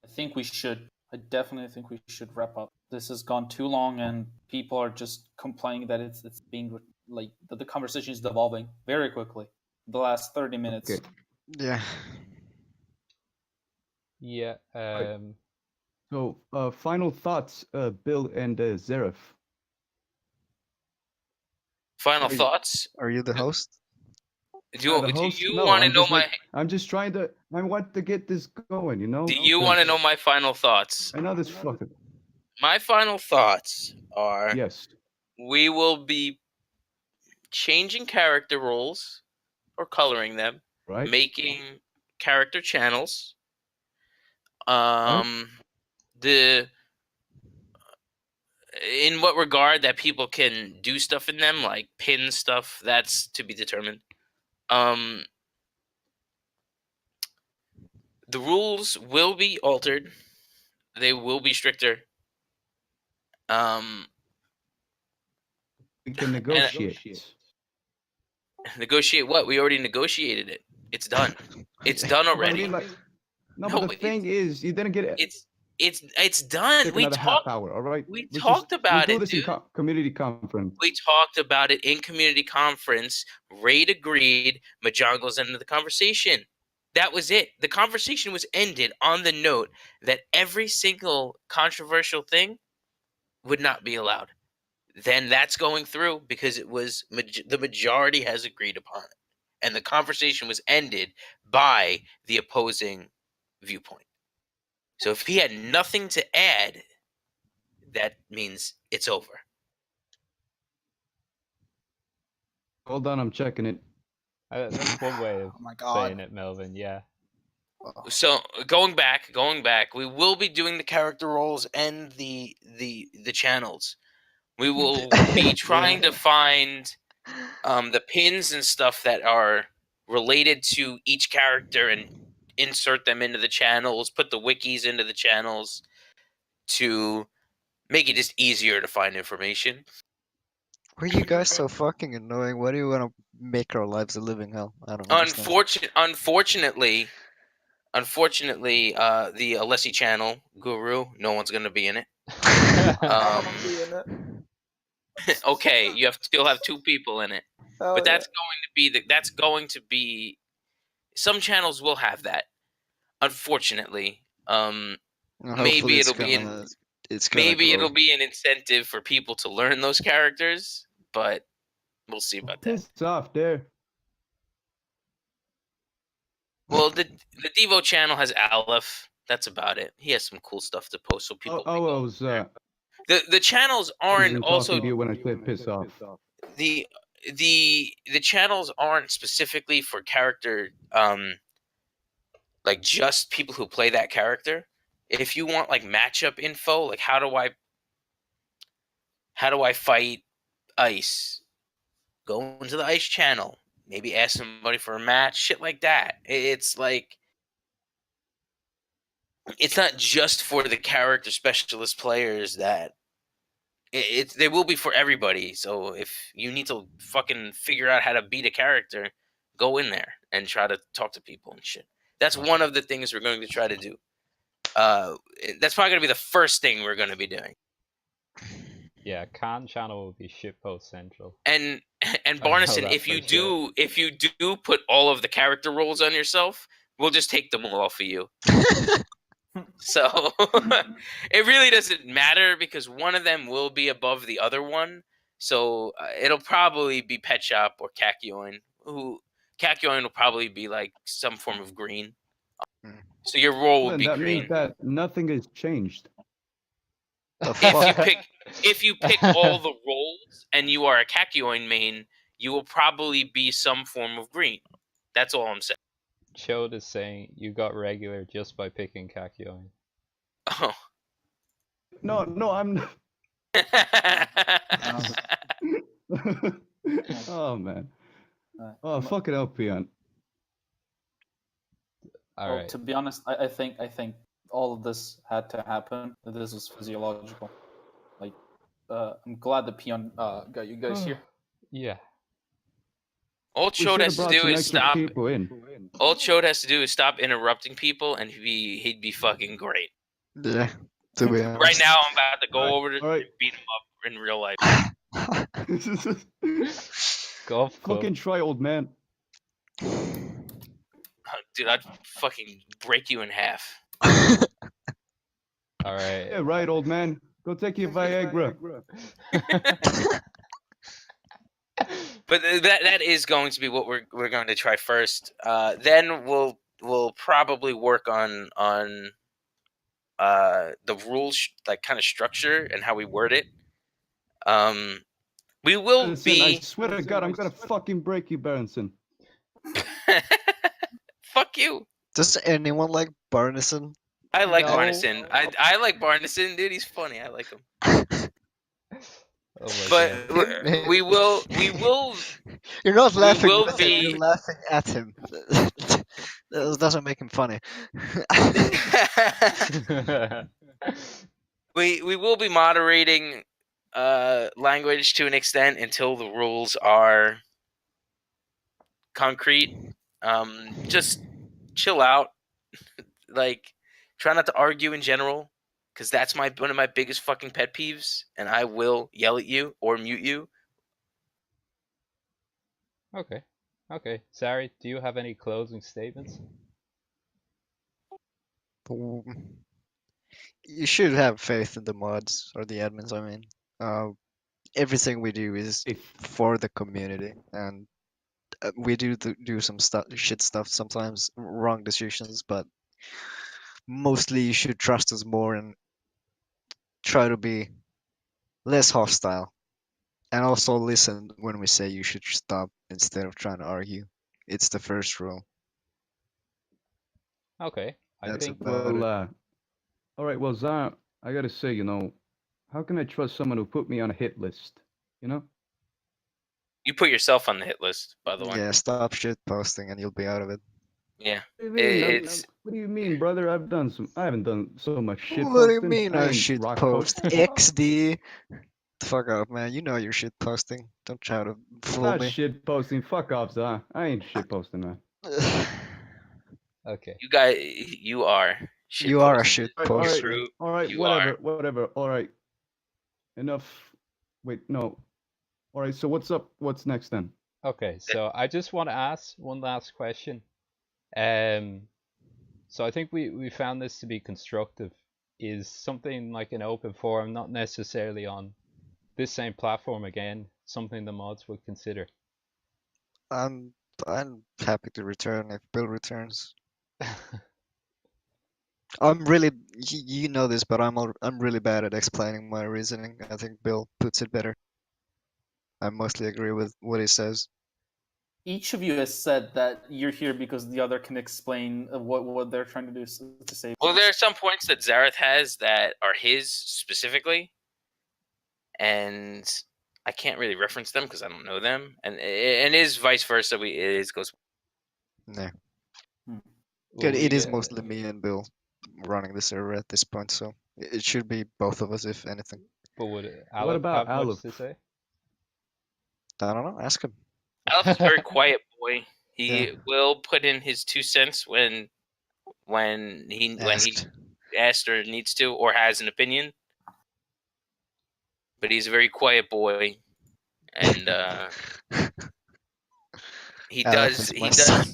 Speaker 3: I think we should. I definitely think we should wrap up. This has gone too long, and people are just complaining that it's being like that the conversation is devolving very quickly. The last 30 minutes.
Speaker 6: Okay.
Speaker 4: Yeah.
Speaker 1: yeah.
Speaker 6: So, final thoughts, Bill and Zarythe.
Speaker 2: final
Speaker 4: Are you-
Speaker 2: thoughts.
Speaker 4: Are you the host?
Speaker 2: Do you,
Speaker 6: The
Speaker 2: do
Speaker 6: host?
Speaker 2: you
Speaker 6: No,
Speaker 2: want to
Speaker 6: I'm
Speaker 2: know
Speaker 6: just
Speaker 2: my?
Speaker 6: I'm just trying to. I want to get this going. You know.
Speaker 2: Do you want to know my final thoughts?
Speaker 6: I know this fucking.
Speaker 2: My final thoughts are:
Speaker 6: Yes.
Speaker 2: we will be changing character roles or coloring them,
Speaker 6: Right.
Speaker 2: making character channels. The in what regard that people can do stuff in them, like pin stuff, that's to be determined. The rules will be altered. They will be stricter.
Speaker 6: We can negotiate.
Speaker 2: Negotiate what? We already negotiated it. It's done. It's done
Speaker 6: But I
Speaker 2: already.
Speaker 6: mean, like, no,
Speaker 2: No,
Speaker 6: but the thing is, you didn't get it.
Speaker 2: It's it's done.
Speaker 6: Take
Speaker 2: We
Speaker 6: another half
Speaker 2: talked
Speaker 6: hour. All right.
Speaker 2: we
Speaker 6: Let's
Speaker 2: talked
Speaker 6: just
Speaker 2: about
Speaker 6: we'll
Speaker 2: it,
Speaker 6: do this in
Speaker 2: dude.
Speaker 6: community conference.
Speaker 2: We talked about it in community conference. Raid agreed. Mahjong goes into the conversation. That was it. The conversation was ended on the note that every single controversial thing would not be allowed. Then that's going through because it was the majority has agreed upon it, and the conversation was ended by the opposing viewpoint. So if he had nothing to add, that means it's over.
Speaker 6: Hold on, I'm checking it.
Speaker 1: That's one way of
Speaker 3: Oh my God.
Speaker 1: saying it, Melvin. Yeah.
Speaker 2: So going back, we will be doing the character roles and the channels. We will be trying to find the pins and stuff that are related to each character and insert them into the channels, put the wikis into the channels to make it just easier to find information.
Speaker 4: Were you guys so fucking annoying? Why do you want to make our lives a living hell? I don't understand.
Speaker 2: Unfortunately, the Alessi channel guru, no one's gonna be in it. Okay, you still have 2 people in it, but that's going to be. Some channels will have that. Unfortunately, maybe
Speaker 4: Hopefully
Speaker 2: it'll be
Speaker 4: it's gonna grow.
Speaker 2: an incentive for people to learn those characters, but we'll see about that.
Speaker 6: Piss off there.
Speaker 2: Well, the Devo channel has Aleph. That's about it. He has some cool stuff to post, so people.
Speaker 6: I was
Speaker 2: The channels aren't
Speaker 6: talking
Speaker 2: also
Speaker 6: to you when I said piss off.
Speaker 2: the channels aren't specifically for character like just people who play that character. If you want like matchup info, like how do I fight Ice? Go into the Ice channel. Maybe ask somebody for a match, shit like that. It's like it's not just for the character specialist players that they will be for everybody. So if you need to fucking figure out how to beat a character, go in there and try to talk to people and shit. That's one of the things we're going to try to do. That's probably going to be the first thing we're going to be doing.
Speaker 1: Yeah, Khan channel will be shitpost central.
Speaker 2: And
Speaker 1: I know
Speaker 2: Barnison,
Speaker 1: that
Speaker 2: if you
Speaker 1: for
Speaker 2: do put all of the character roles on yourself, we'll just take them all off of you. So it really doesn't matter because one of them will be above the other one. So it'll probably be Pet Shop or Kakyoin. Kakyoin will probably be like some form of green. So your role will
Speaker 6: Then
Speaker 2: be
Speaker 6: that
Speaker 2: green.
Speaker 6: means that nothing has changed.
Speaker 4: The fuck?
Speaker 2: If you pick all the roles and you are a Kakyoin main, you will probably be some form of green. That's all I'm saying.
Speaker 1: Chode is saying you got regular just by picking Kakyoin.
Speaker 2: Oh.
Speaker 6: No, I'm not. Oh man. Oh fucking hell, Peon.
Speaker 1: All right.
Speaker 3: To be honest, I think all of this had to happen. This is physiological. Like, I'm glad the Peon got you guys here.
Speaker 1: Yeah.
Speaker 2: All
Speaker 6: We
Speaker 2: Chode
Speaker 6: should have
Speaker 2: has to
Speaker 6: brought
Speaker 2: do
Speaker 6: some
Speaker 2: is
Speaker 6: extra
Speaker 2: stop.
Speaker 6: people in.
Speaker 2: All Chode has to do is stop interrupting people, and he'd be fucking great.
Speaker 4: Yeah, to be honest.
Speaker 2: Right now, I'm about to go
Speaker 6: Alright,
Speaker 2: over to
Speaker 6: alright.
Speaker 2: beat him up in real life.
Speaker 1: Golf club.
Speaker 6: Fucking try, old man.
Speaker 2: Dude, I'd fucking break you in half.
Speaker 1: All right.
Speaker 6: Yeah, right, old man. Go take your Viagra.
Speaker 2: But that is going to be what we're going to try first. Then we'll probably work on the rules, like kind of structure and how we word it. We will
Speaker 6: Listen, I
Speaker 2: be.
Speaker 6: swear to God, I'm gonna fucking break you, Berenson.
Speaker 2: Fuck you.
Speaker 4: Does anyone like Barnison?
Speaker 2: I like
Speaker 1: No.
Speaker 2: Barnison. I like Barnison, dude. He's funny. I like him.
Speaker 1: Oh my
Speaker 2: But
Speaker 1: god.
Speaker 2: we will.
Speaker 4: You're not laughing
Speaker 2: will
Speaker 4: with him,
Speaker 2: be-
Speaker 4: you're laughing at him. That doesn't make him funny.
Speaker 2: we will be moderating language to an extent until the rules are concrete. Just chill out. Like, try not to argue in general. because that's one of my biggest fucking pet peeves, and I will yell at you or mute you.
Speaker 1: Okay. Okay. Zary, do you have any closing statements?
Speaker 4: You should have faith in the mods or the admins. I mean, everything we do is for the community, and we do some shit stuff sometimes, wrong decisions, but mostly you should trust us more and try to be less hostile, and also listen when we say you should stop instead of trying to argue. It's the first rule.
Speaker 1: Okay. I
Speaker 4: That's
Speaker 1: think
Speaker 4: about it.
Speaker 6: All right. Well, Zar, I gotta say, how can I trust someone who put me on a hit list? You know?
Speaker 2: You put yourself on the hit list, by the way.
Speaker 4: Yeah, stop shit posting and you'll be out of it.
Speaker 2: Yeah,
Speaker 6: What do you mean?
Speaker 2: it's
Speaker 6: What do you mean, brother? I haven't done so much shit
Speaker 4: What do you
Speaker 6: posting.
Speaker 4: mean
Speaker 6: I
Speaker 4: I
Speaker 6: ain't
Speaker 4: shit
Speaker 6: rock
Speaker 4: post?
Speaker 6: posting.
Speaker 4: XD. Fuck off, man. You know you're shit posting. Don't try to fool
Speaker 6: Not
Speaker 4: me.
Speaker 6: shit posting. Fuck off, Zar. I ain't shit posting, man.
Speaker 1: okay.
Speaker 2: you guys. You are shit
Speaker 4: You are a
Speaker 2: posted.
Speaker 4: shit
Speaker 6: All right,
Speaker 4: poster.
Speaker 2: True.
Speaker 6: all right,
Speaker 2: You
Speaker 6: whatever,
Speaker 2: are.
Speaker 6: whatever. All right, enough. Wait, no. All right, so what's up? What's next then?
Speaker 1: Okay, so I just want to ask one last question. So I think we found this to be constructive. Is something like an open forum, not necessarily on this same platform again, something the mods would consider?
Speaker 4: I'm I'm happy to return if Bill returns. I'm really you know this, but I'm really bad at explaining my reasoning. I think Bill puts it better. I mostly agree with what he says.
Speaker 3: Each of you has said that you're here because the other can explain what they're trying to do to save.
Speaker 2: Well, there are some points that Zarythe has that are his specifically, and I can't really reference them because I don't know them, and is vice versa. It is goes.
Speaker 4: Yeah.
Speaker 3: Hmm.
Speaker 1: Will
Speaker 4: It
Speaker 1: we,
Speaker 4: is mostly me and Bill running the server at this point, so it should be both of us if anything.
Speaker 1: but would
Speaker 6: What
Speaker 1: Aleph
Speaker 6: about
Speaker 1: have much
Speaker 6: Aleph?
Speaker 1: to say?
Speaker 4: I don't know. Ask him.
Speaker 2: Alex is a very quiet boy. He
Speaker 4: Yeah.
Speaker 2: will put in his 2 cents when he
Speaker 4: Asked.
Speaker 2: asked or needs to or has an opinion. But he's a very quiet boy, and he
Speaker 4: Aleph
Speaker 2: does
Speaker 4: is my son.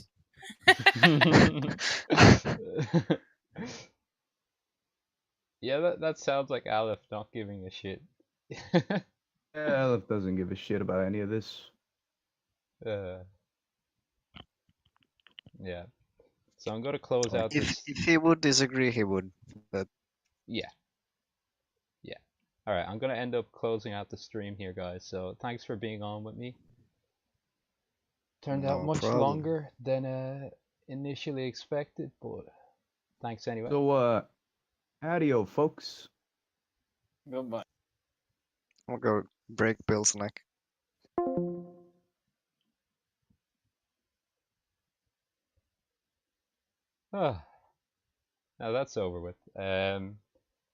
Speaker 1: Yeah, that sounds like Aleph not giving a shit.
Speaker 6: Yeah, Aleph doesn't give a shit about any of this.
Speaker 1: Yeah. So I'm gonna close out
Speaker 4: If
Speaker 1: this.
Speaker 4: he would disagree, he would. But
Speaker 1: Yeah. Yeah. All right. I'm gonna end up closing out the stream here, guys. So thanks for being on with me. Turned out
Speaker 4: no
Speaker 1: much
Speaker 4: problem.
Speaker 1: longer than initially expected, but thanks anyway.
Speaker 6: So, adio, folks.
Speaker 3: Goodbye.
Speaker 4: I'll go break Bill's neck.
Speaker 1: Ah, now that's over with.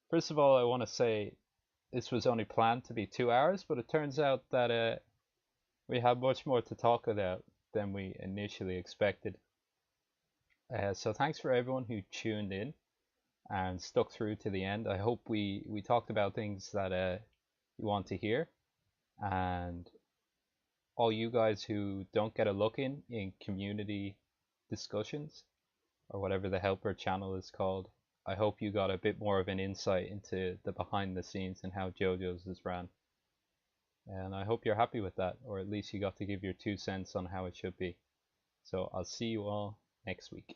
Speaker 1: First of all, I want to say this was only planned to be 2 hours, but it turns out that we have much more to talk about than we initially expected. So thanks for everyone who tuned in and stuck through to the end. I hope we talked about things that you want to hear, and all you guys who don't get a look in community discussions or whatever the helper channel is called, I hope you got a bit more of an insight into the behind the scenes and how JoJo's is ran. And I hope you're happy with that, or at least you got to give your 2 cents on how it should be. So I'll see you all next week.